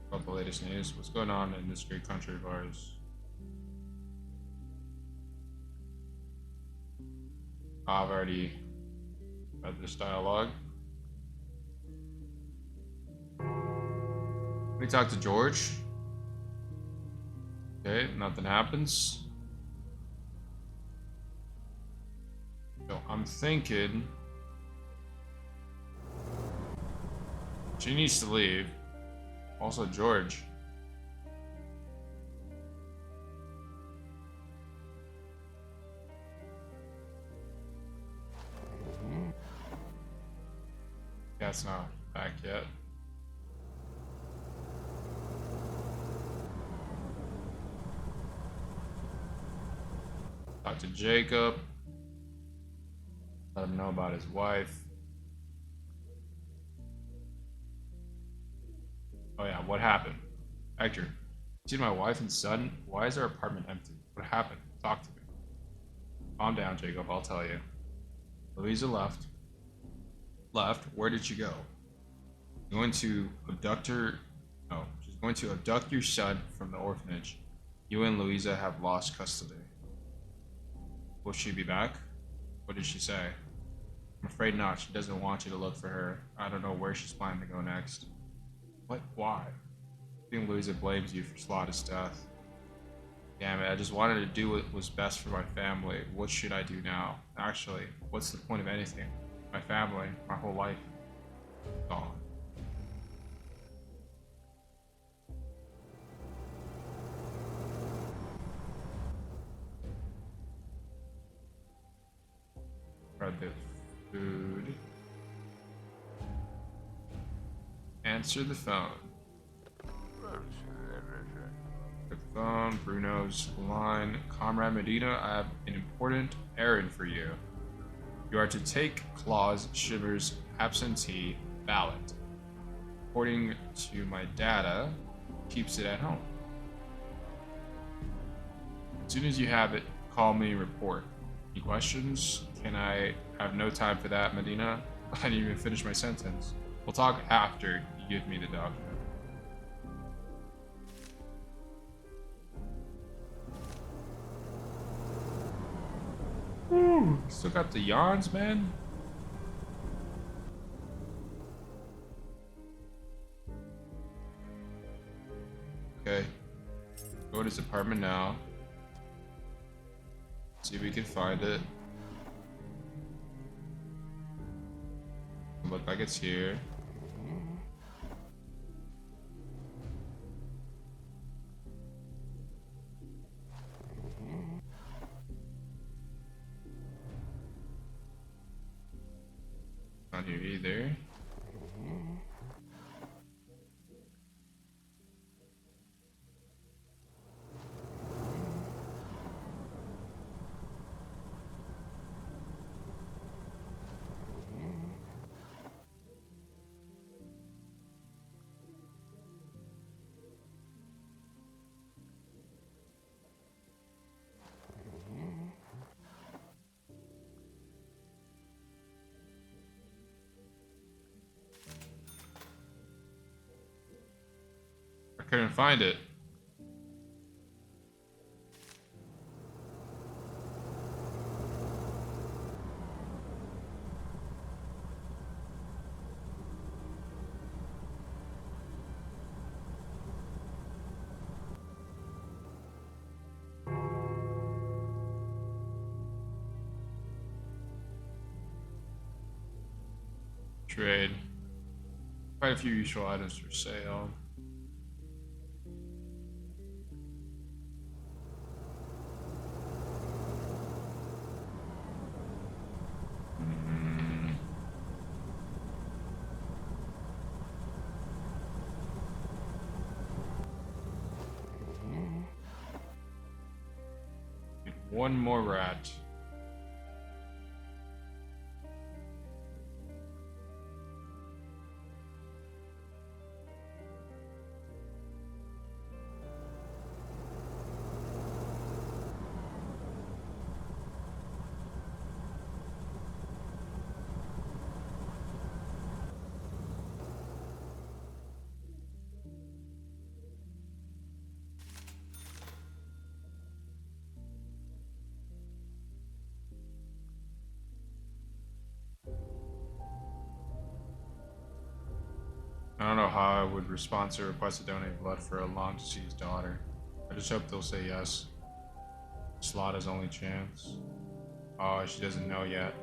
About the latest news. What's going on in this great country of ours? I've already read this dialogue. Let me talk to George. Okay, nothing happens. So I'm thinking she needs to leave. Also, George. Cat's not back yet. Talk to Jacob. Let him know about his wife. Oh yeah, what happened? Hector, you see my wife and son? Why is our apartment empty? What happened? Talk to me. Calm down, Jacob, I'll tell you. Louisa left. Left? Where did she go? Going to abduct her... No, she's going to abduct your son from the orphanage. You and Louisa have lost custody. Will she be back? What did she say? I'm afraid not. She doesn't want you to look for her. I don't know where she's planning to go next. What? Why? I think Louisa blames you for Slaughter's death. Damn it, I just wanted to do what was best for my family. What should I do now? Actually, what's the point of anything? My family, my whole life, gone. Grab the food. Answer the phone. The phone, Bruno's line. Comrade Medina, I have an important errand for you. You are to take Claus Shiver's absentee ballot. According to my data, keeps it at home. As soon as you have it, call me and report. Any questions? I have no time for that, Medina. I didn't even finish my sentence. We'll talk after you give me the document. Still got the yawns, man. Okay. Go to his apartment now. See if we can find it. Look like it's here. Not here either. I couldn't find it. Trade. Quite a few useful items for sale. Need one more rat. I don't know how I would respond to a request to donate blood for a long deceased daughter. I just hope they'll say yes. Slaughter's only chance. Oh, she doesn't know yet.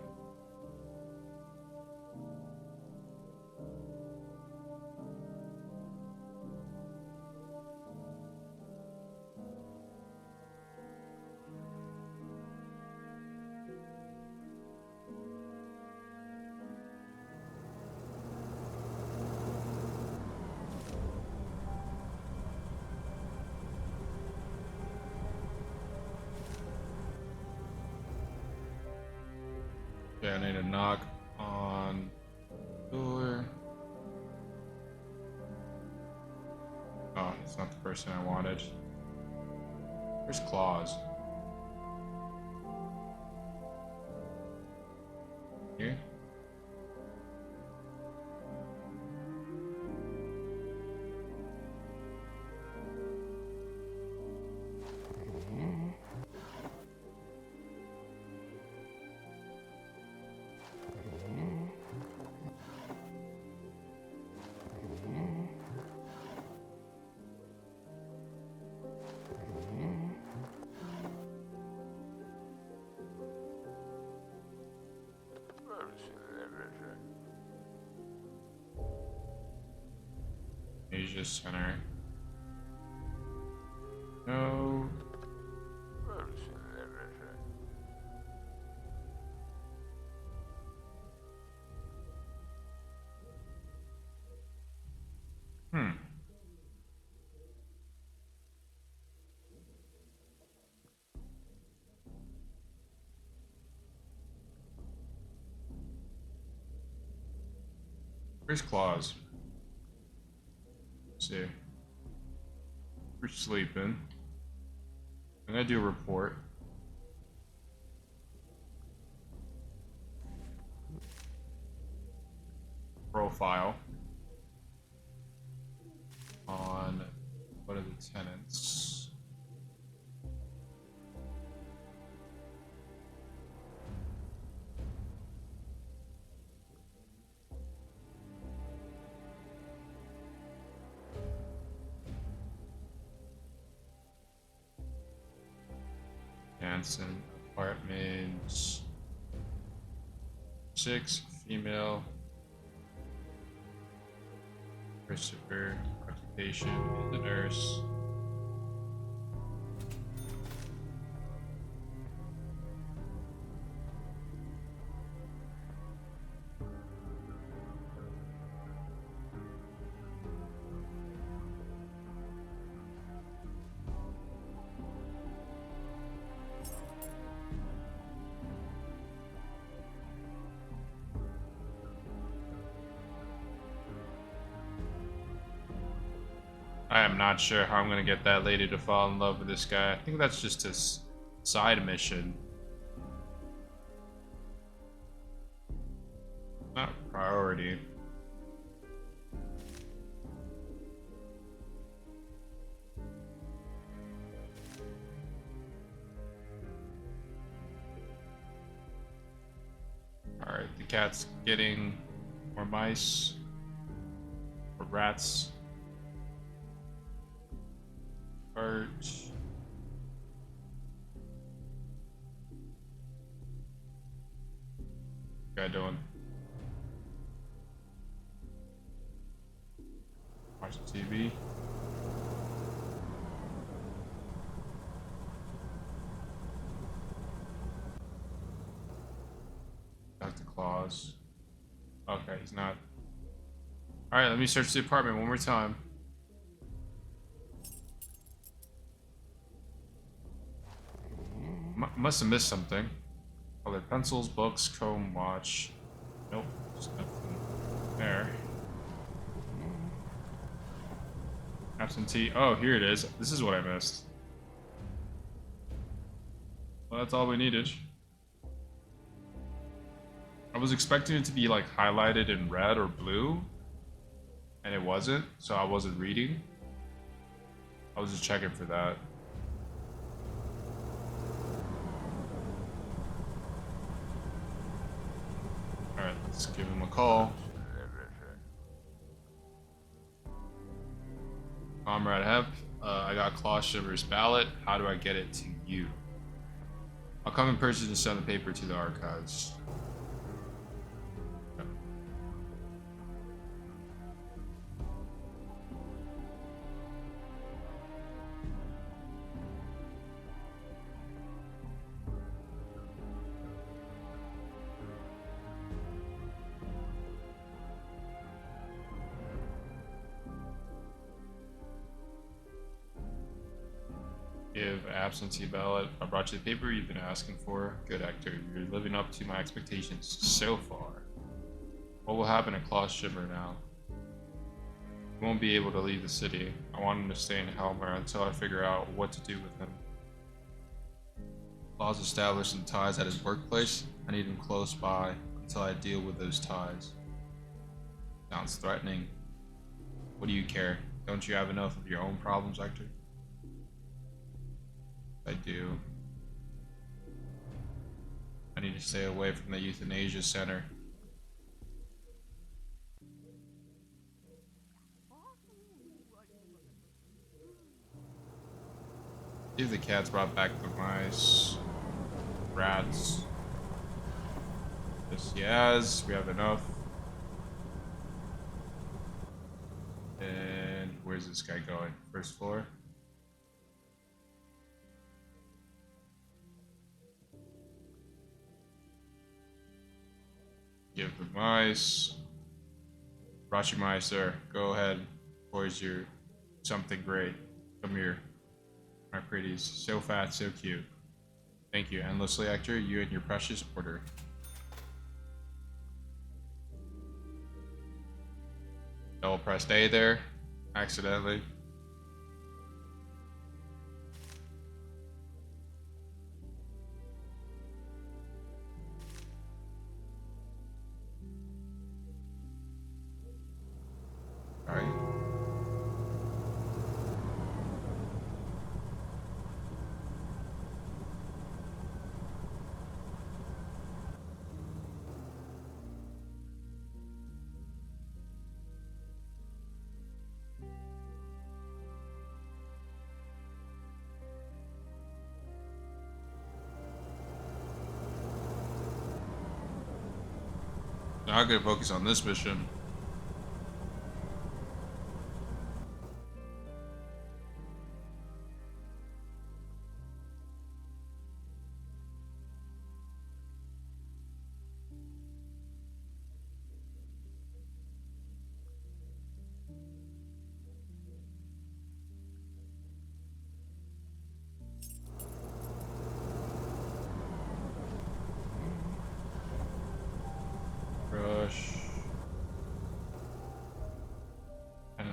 Okay, I need to knock on the door. Oh, it's not the person I wanted. Where's Claus? Here? Asia Center. No. Hmm. Where's Claus? Let's see. We're sleeping. I'm gonna do a report. Profile on what are the tenants? Jansen apartments. 6 female Christopher. Occupation is a nurse. I am not sure how I'm gonna get that lady to fall in love with this guy. I think that's just his side mission. Not a priority. Alright, the cat's getting more mice. Or rats. Birds. What guy doing? Watch the TV. Dr. Claus. Okay, he's not. Alright, let me search the apartment one more time. Must have missed something. Colored pencils, books, comb, watch. Nope, there's nothing there. Absentee. Oh, here it is. This is what I missed. Well, that's all we needed. I was expecting it to be like highlighted in red or blue, and it wasn't, so I wasn't reading. I was just checking for that. Alright, let's give him a call. Comrade Hemp, I got Claus Shiver's ballot. How do I get it to you? I'll come in person and send the paper to the archives. Give absentee ballot. I brought you the paper you've been asking for. Good, Hector. You're living up to my expectations so far. What will happen to Claus Shiver now? He won't be able to leave the city. I want him to stay in Helmer until I figure out what to do with him. Claus established some ties at his workplace. I need him close by until I deal with those ties. Sounds threatening. What do you care? Don't you have enough of your own problems, Hector? I do. I need to stay away from the euthanasia center. See if the cat's brought back the mice. Rats. Yes, yes, we have enough. And where's this guy going? First floor? Give the mice. Brought you mice, sir. Go ahead. Where's your something great? Come here. My pretties. So fat, so cute. Thank you endlessly, Hector. You and your precious order. Double pressed A there. Accidentally. Alright. Now I'm gonna focus on this mission.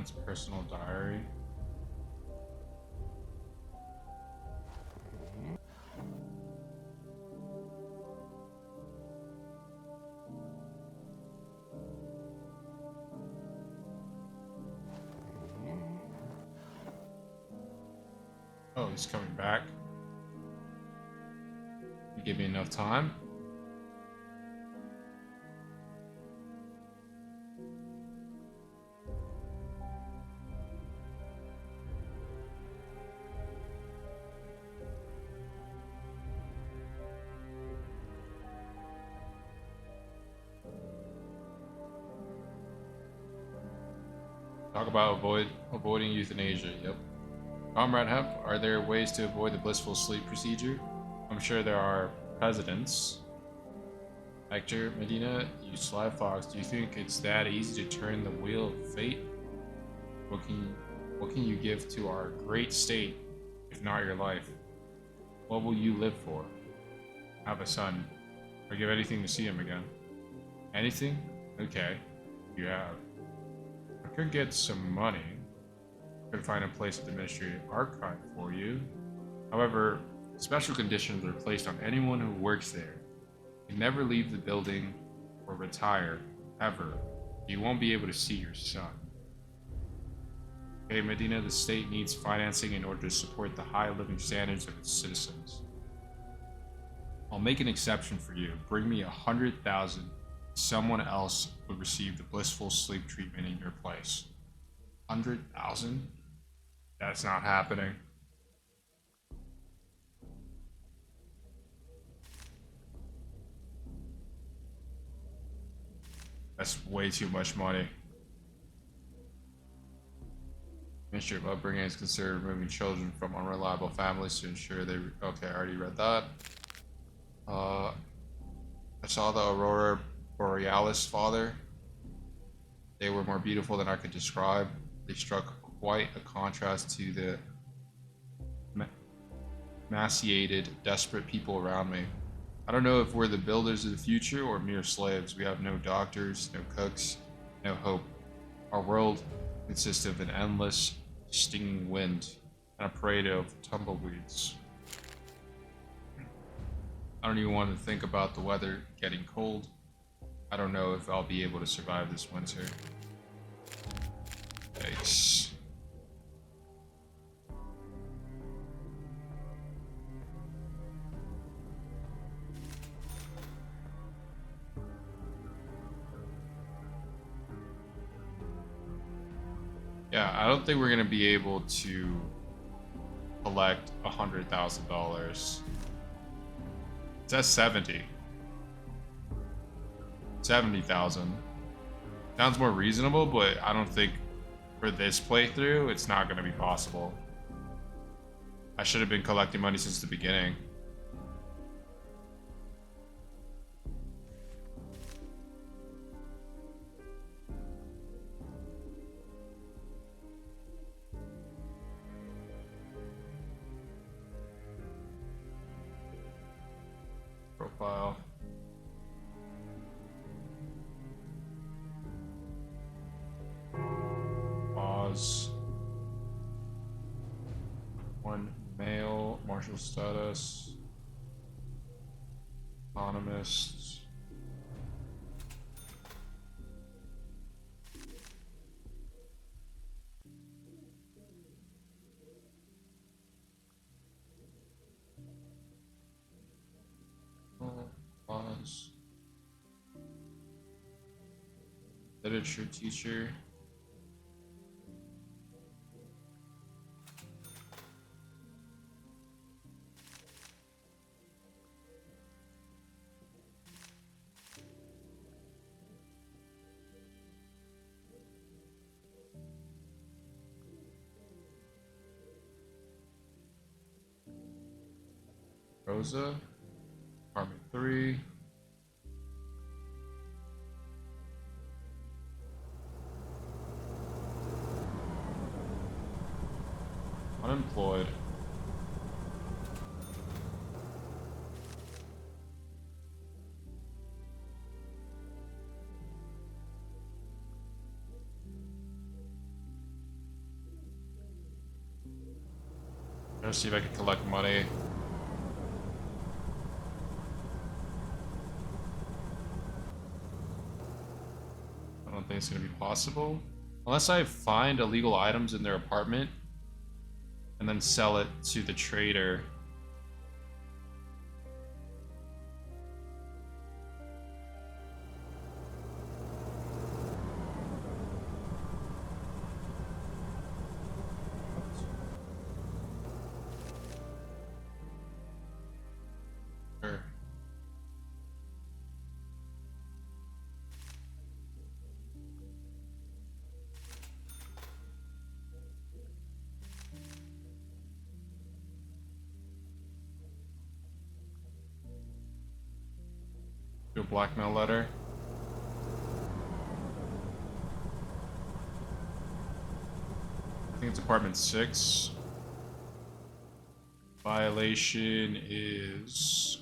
tenant's personal diary. Oh, he's coming back. You give me enough time. Talk about avoiding euthanasia. Yep. Comrade Hemp, are there ways to avoid the blissful sleep procedure? I'm sure there are precedents. Hector, Medina, you sly fox, do you think it's that easy to turn the wheel of fate? What can you give to our great state, if not your life? What will you live for? Have a son. Or give anything to see him again. Anything? Okay. You have. I could get some money. Could find a place at the Ministry Archive for you. However, special conditions are placed on anyone who works there. You can never leave the building or retire, ever. You won't be able to see your son. Okay, Medina, the state needs financing in order to support the high living standards of its citizens. I'll make an exception for you. Bring me 100,000. Someone else would receive the blissful sleep treatment in your place. 100,000? That's not happening. That's way too much money. Ministry of Upbringing is considered removing children from unreliable families to ensure they... Okay, I already read that. I saw the Aurora Borealis, Father. They were more beautiful than I could describe. They struck quite a contrast to the emaciated, desperate people around me. I don't know if we're the builders of the future or mere slaves. We have no doctors, no cooks, no hope. Our world consists of an endless, stinging wind and a parade of tumbleweeds. I don't even want to think about the weather getting cold. I don't know if I'll be able to survive this winter. Yikes. Yeah, I don't think we're gonna be able to collect $100,000. It says 70. 70,000. Sounds more reasonable, but I don't think for this playthrough, it's not gonna be possible. I should have been collecting money since the beginning. Profile. Pause. One male, martial status, autonomist. Pause. Literature teacher. Rosa. Department 3. Unemployed. Let's see if I can collect money. I don't think it's gonna be possible. Unless I find illegal items in their apartment and then sell it to the trader. Sure. Do a blackmail letter. I think it's apartment 6. Violation is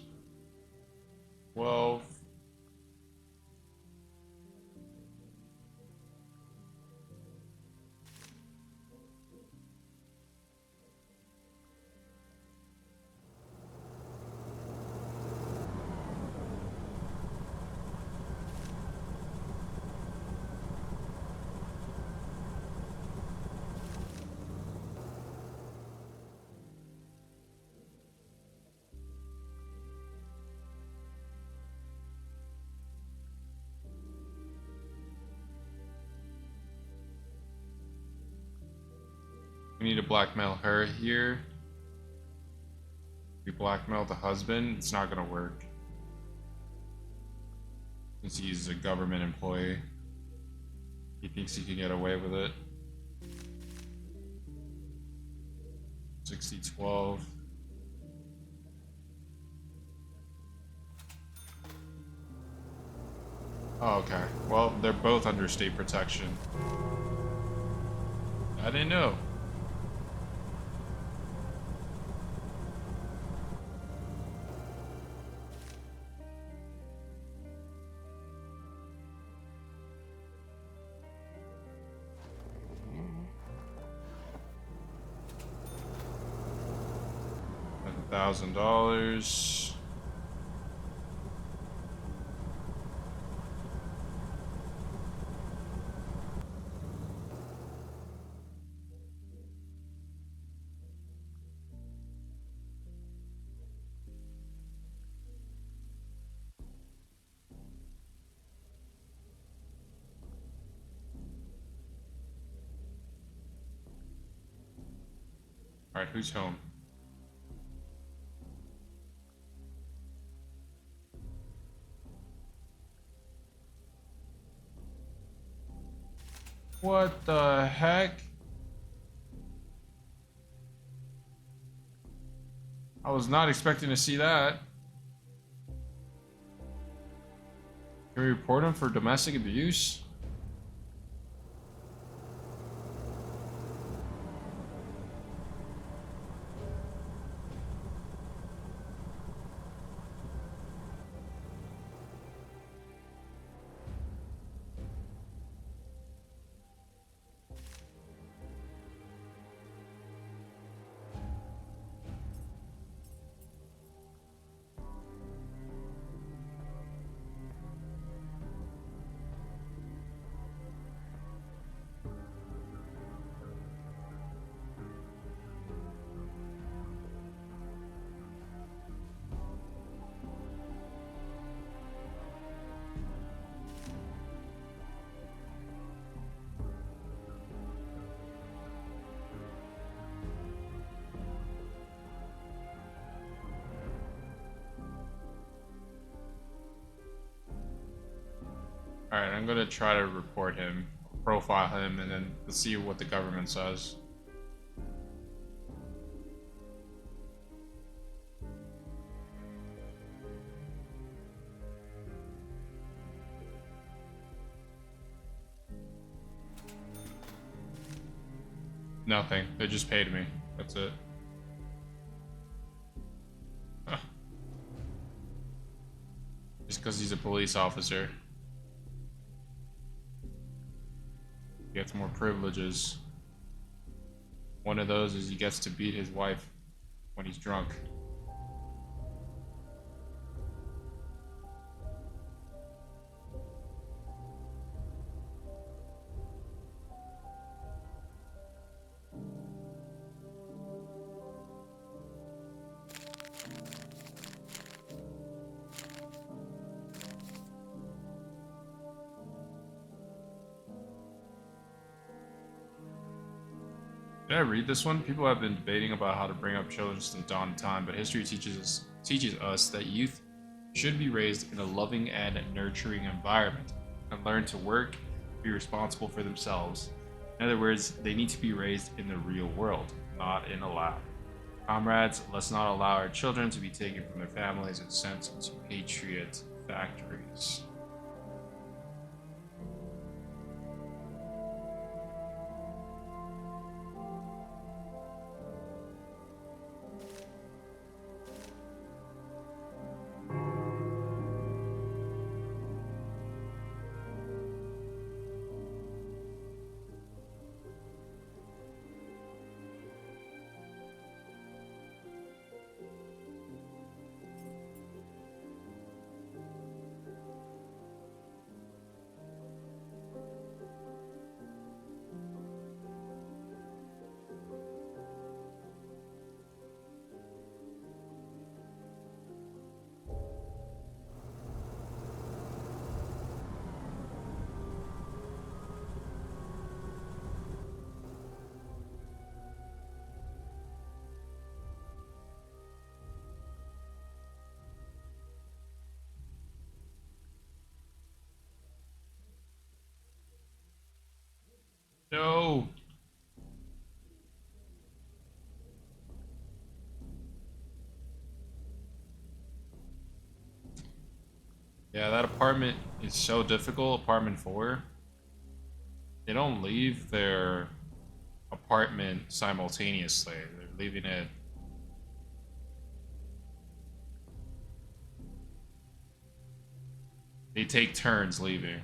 12. We need to blackmail her here. We blackmail the husband. It's not gonna work. Since he's a government employee. He thinks he can get away with it. 60-12. Oh, okay. Well, they're both under state protection. I didn't know. $1,000. All right, who's home? What the heck? I was not expecting to see that. Can we report him for domestic abuse? Alright, I'm gonna try to report him, profile him, and then let's see what the government says. Nothing. They just paid me. That's it. Huh. Just because he's a police officer. He gets more privileges. One of those is he gets to beat his wife when he's drunk. Did I read this one? People have been debating about how to bring up children since the dawn of time, but history teaches us that youth should be raised in a loving and nurturing environment and learn to work, be responsible for themselves. In other words, they need to be raised in the real world, not in a lab. Comrades, let's not allow our children to be taken from their families and sent to patriot factories. No. Yeah, that apartment is so difficult. Apartment 4. They don't leave their apartment simultaneously. They're leaving it. They take turns leaving.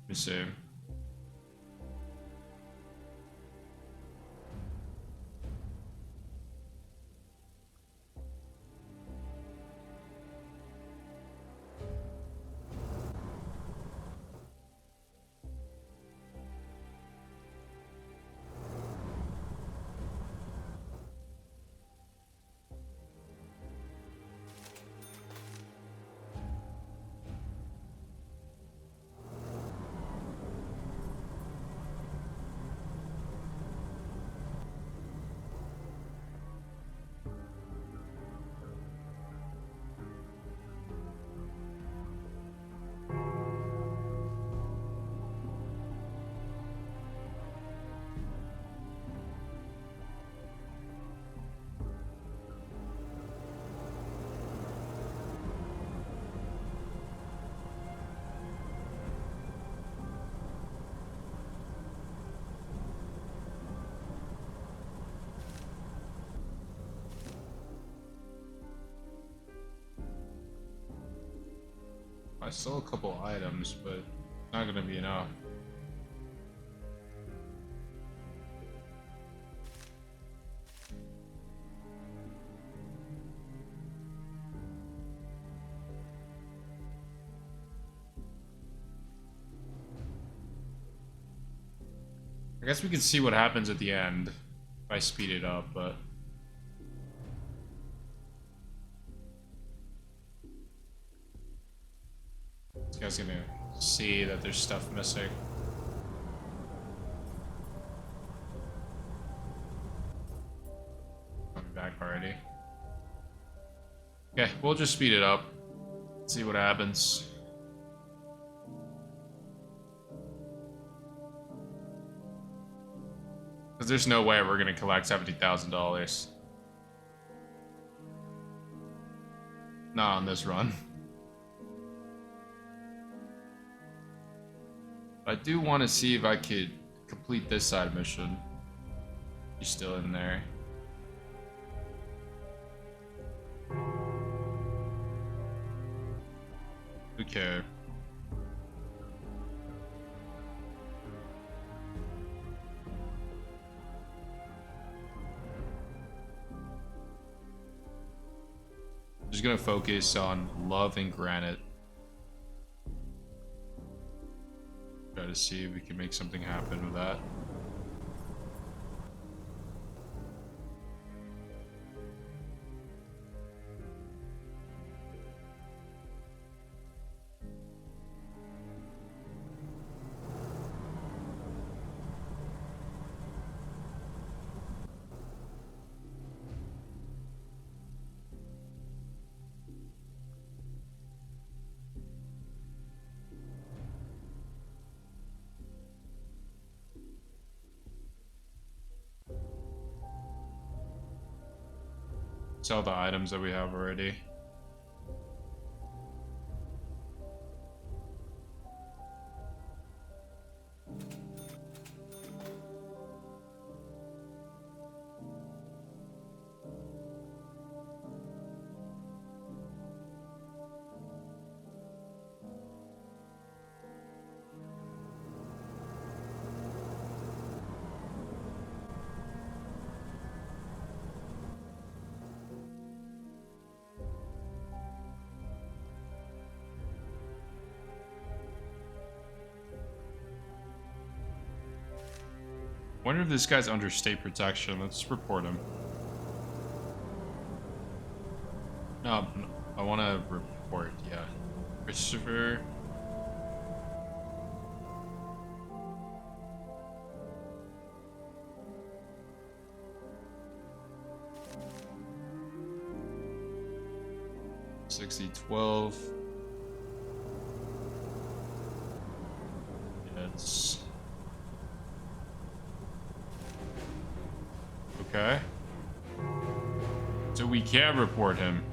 Let me see. I stole a couple items, but it's not gonna be enough. I guess we can see what happens at the end if I speed it up, but this guy's gonna see that there's stuff missing. I'm back already. Okay, we'll just speed it up. See what happens. Because there's no way we're gonna collect $70,000. Not on this run. I do want to see if I could complete this side mission. He's still in there. Okay. just gonna focus on love and granite. Try to see if we can make something happen with that. Sell the items that we have already. Wonder if this guy's under state protection. Let's report him. No, I want to report, yeah. Christopher. $6012. Yeah, it's okay. So we can report him.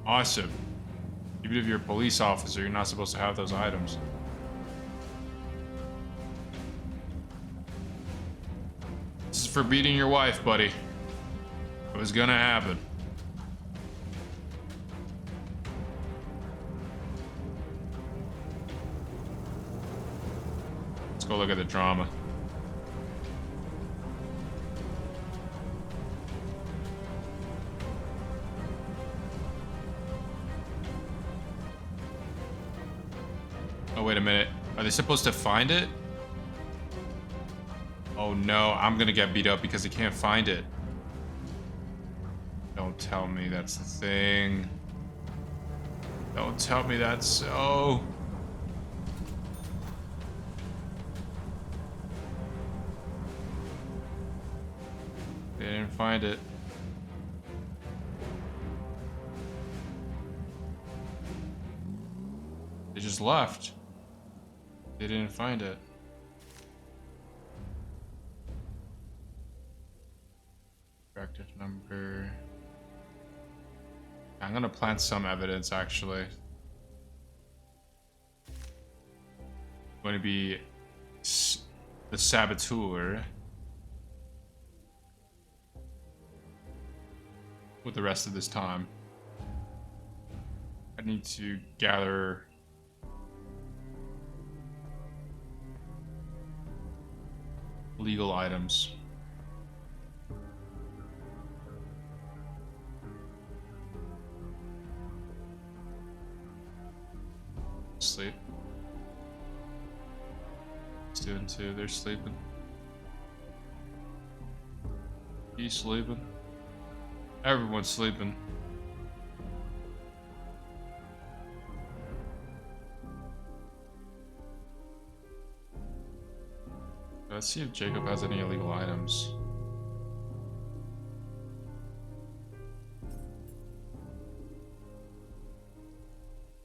Awesome. Even if you're a police officer, you're not supposed to have those items. This is for beating your wife, buddy. It was gonna happen. Let's go look at the drama. Oh, wait a minute. Are they supposed to find it? Oh no, I'm gonna get beat up because they can't find it. Don't tell me that's the thing. Don't tell me that's so. They didn't find it. They just left. They didn't find it. Objective number. I'm gonna plant some evidence actually. Going to be the saboteur with the rest of this time. I need to gather legal items. Sleep. Student 2, they're sleeping. He's sleeping. Everyone's sleeping. Let's see if Jacob has any illegal items.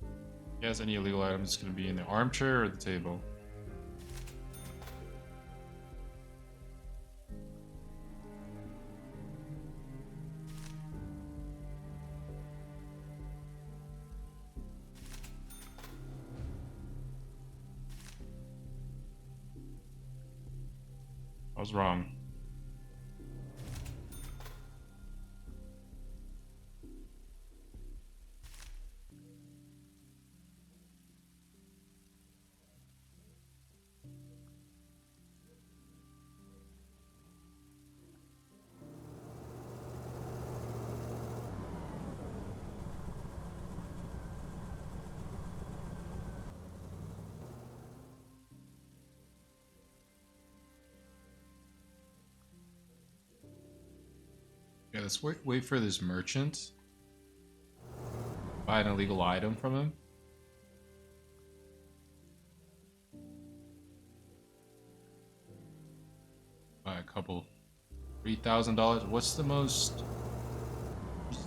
If he has any illegal items, it's going to be in the armchair or the table. I was wrong. Yeah, let's wait for this merchant. Buy an illegal item from him. Buy a couple. $3,000. What's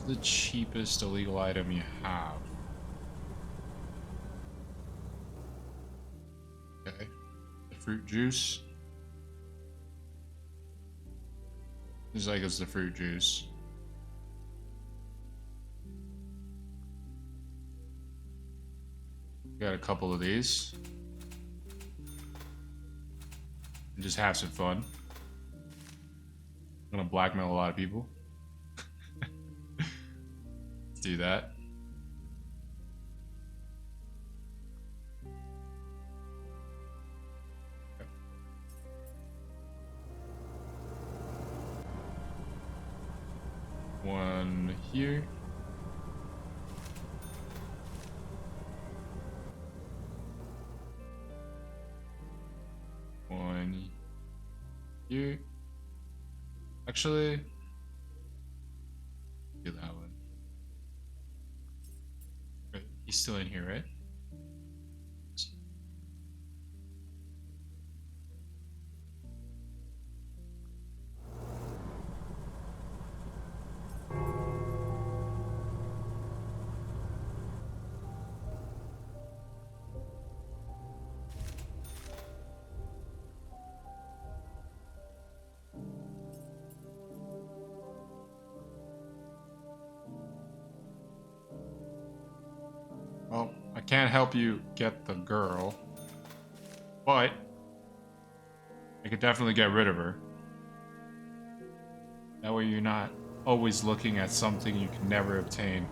the cheapest illegal item you have? Okay. The fruit juice. Seems like it's the fruit juice. Got a couple of these. And just have some fun. I'm gonna blackmail a lot of people. Let's do that. One here. One here. Actually, do that one. Wait, he's still in here, right? Well, I can't help you get the girl, but I could definitely get rid of her. That way you're not always looking at something you can never obtain.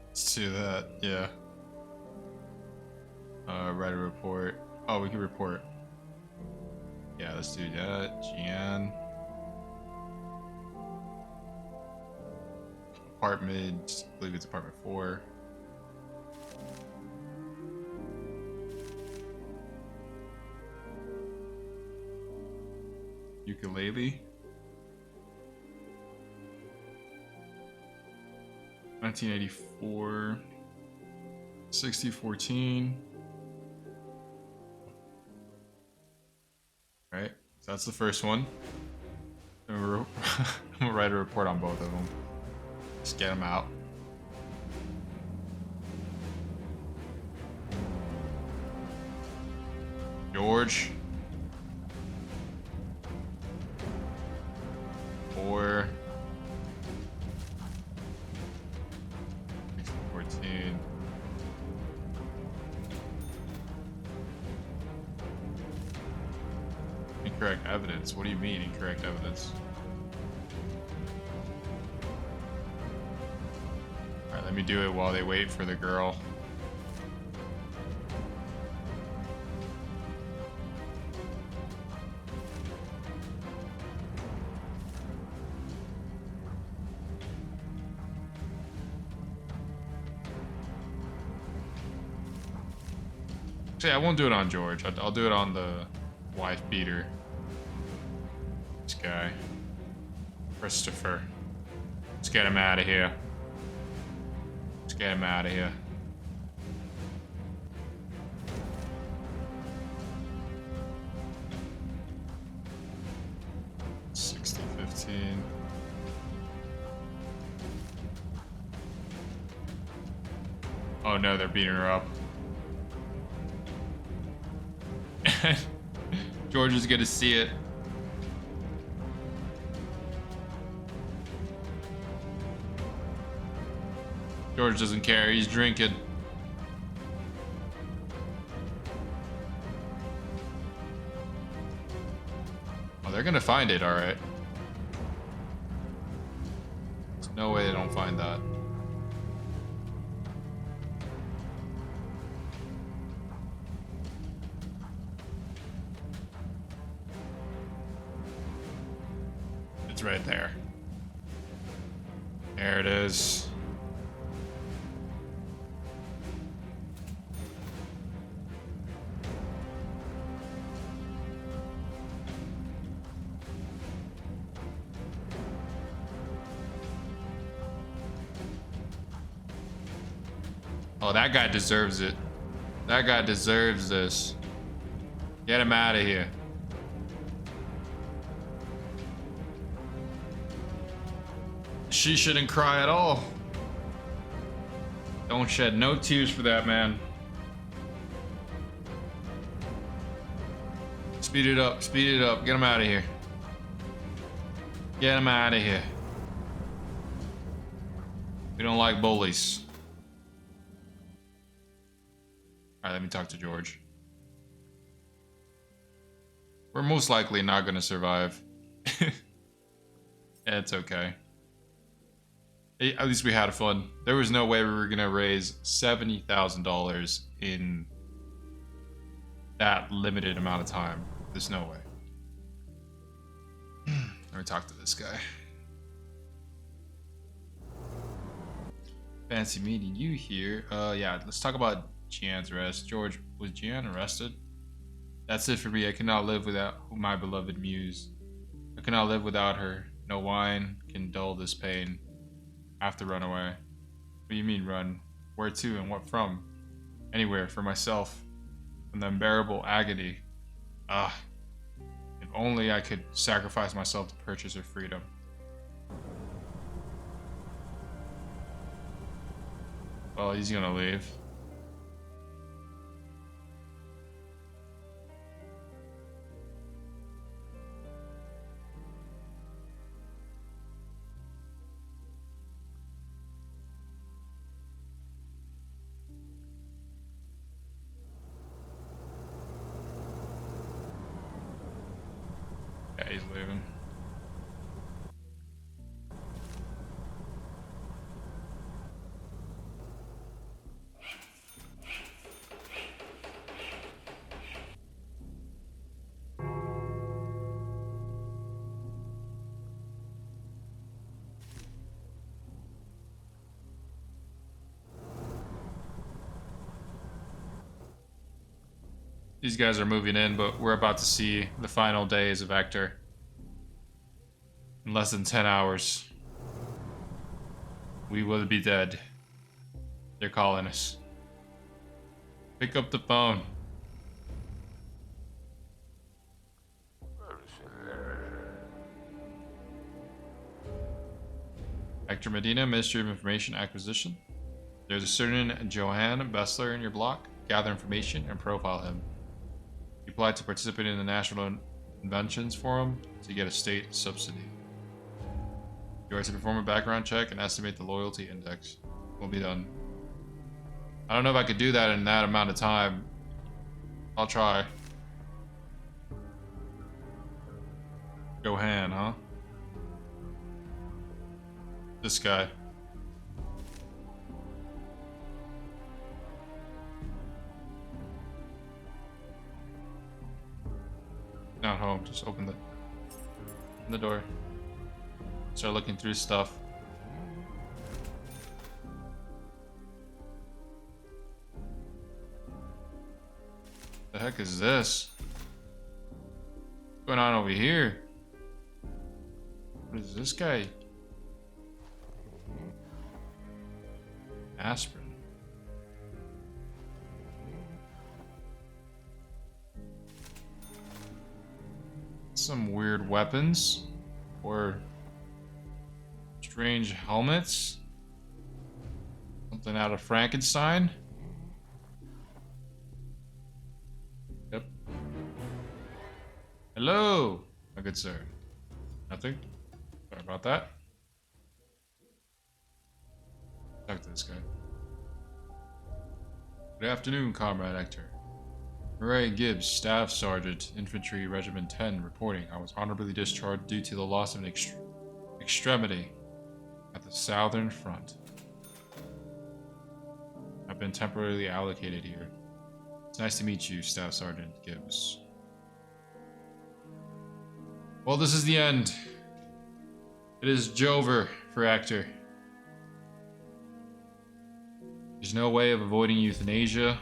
Let's do that, yeah. Write a report. Oh, we can report. Yeah, let's do that. Gian. Apartment, I believe it's apartment 4. Ukulele. 1984. 6014. Right, so that's the first one. I'm gonna write a report on both of them. Just get them out. George. 4. 14. Incorrect evidence? What do you mean, incorrect evidence? Alright, let me do it while they wait for the girl. Actually, I won't do it on George. I'll do it on the wife beater. This guy. Christopher. Let's get him out of here. Let's get him out of here. $60.15. Oh no, they're beating her up. George is gonna see it. George doesn't care, he's drinking. Oh, they're gonna find it, alright. There's no way they don't find that. It's right there. There it is. Oh, that guy deserves it. That guy deserves this. Get him out of here. She shouldn't cry at all. Don't shed no tears for that man. Speed it up, speed it up. Get him out of here. Get him out of here. We don't like bullies. Alright, let me talk to George. We're most likely not gonna survive. Yeah, it's okay. At least we had fun. There was no way we were gonna raise $70,000 in that limited amount of time. There's no way. Let me talk to this guy. Fancy meeting you here. Yeah, let's talk about Gian's arrest. George, was Gian arrested? That's it for me. I cannot live without my beloved muse. I cannot live without her. No wine can dull this pain. I have to run away. What do you mean run? Where to and what from? Anywhere, for myself. From the unbearable agony. Ah. If only I could sacrifice myself to purchase her freedom. Well, he's gonna leave. Yeah, he's leaving. These guys are moving in, but we're about to see the final days of Hector. In less than 10 hours. We will be dead. They're calling us. Pick up the phone. Hector Medina, Ministry of Information Acquisition. There's a certain Johann Bessler in your block. Gather information and profile him. He applied to participate in the National Inventions Forum to get a state subsidy. You are to perform a background check and estimate the loyalty index. Will be done. I don't know if I could do that in that amount of time. I'll try. Johann, huh? This guy. Not home. Just open the door. Start looking through stuff. The heck is this? What's going on over here? What is this guy? Aspirin. Some weird weapons or strange helmets. Something out of Frankenstein. Yep. Hello, my good sir. Nothing. Sorry about that. Talk to this guy. Good afternoon, Comrade Hector. Murray Gibbs, Staff Sergeant, Infantry Regiment 10, reporting. I was honorably discharged due to the loss of an extremity at the Southern Front. I've been temporarily allocated here. It's nice to meet you, Staff Sergeant Gibbs. Well, this is the end. It is Jover for Hector. There's no way of avoiding euthanasia.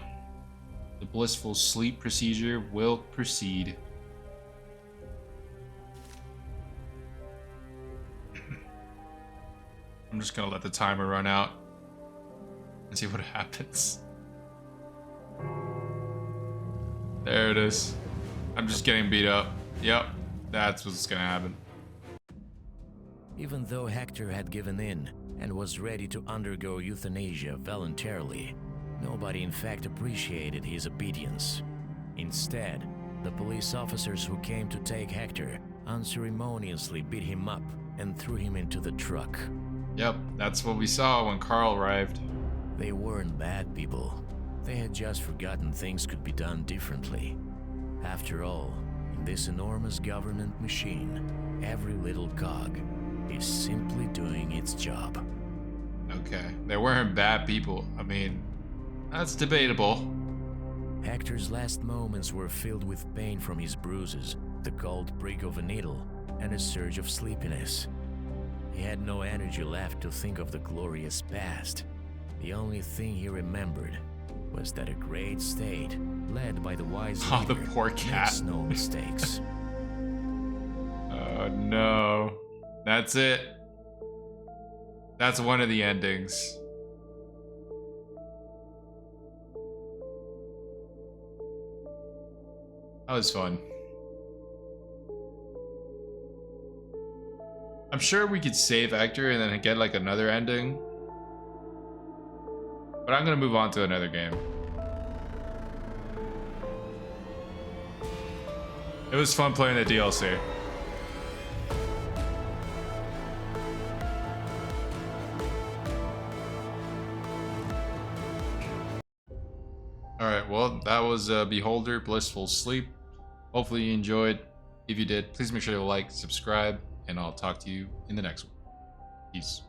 The Blissful Sleep procedure will proceed. I'm just gonna let the timer run out. and see what happens. There it is. I'm just getting beat up. Yep, that's what's gonna happen. Even though Hector had given in and was ready to undergo euthanasia voluntarily, nobody in fact appreciated his obedience. Instead, the police officers who came to take Hector unceremoniously beat him up and threw him into the truck. Yep, that's what we saw when Carl arrived. They weren't bad people. They had just forgotten things could be done differently. After all, in this enormous government machine, every little cog is simply doing its job. Okay, they weren't bad people. I mean, that's debatable. Hector's last moments were filled with pain from his bruises, the cold prick of a needle, and a surge of sleepiness. He had no energy left to think of the glorious past. The only thing he remembered was that a great state, led by the wise Oh, the leader, poor cat. makes no mistakes. Oh no. That's it. That's one of the endings. That was fun. I'm sure we could save Hector and then get like another ending. But I'm gonna move on to another game. It was fun playing the DLC. Alright, well, that was Beholder, Blissful Sleep. Hopefully you enjoyed. If you did, please make sure to like, subscribe, and I'll talk to you in the next one. Peace.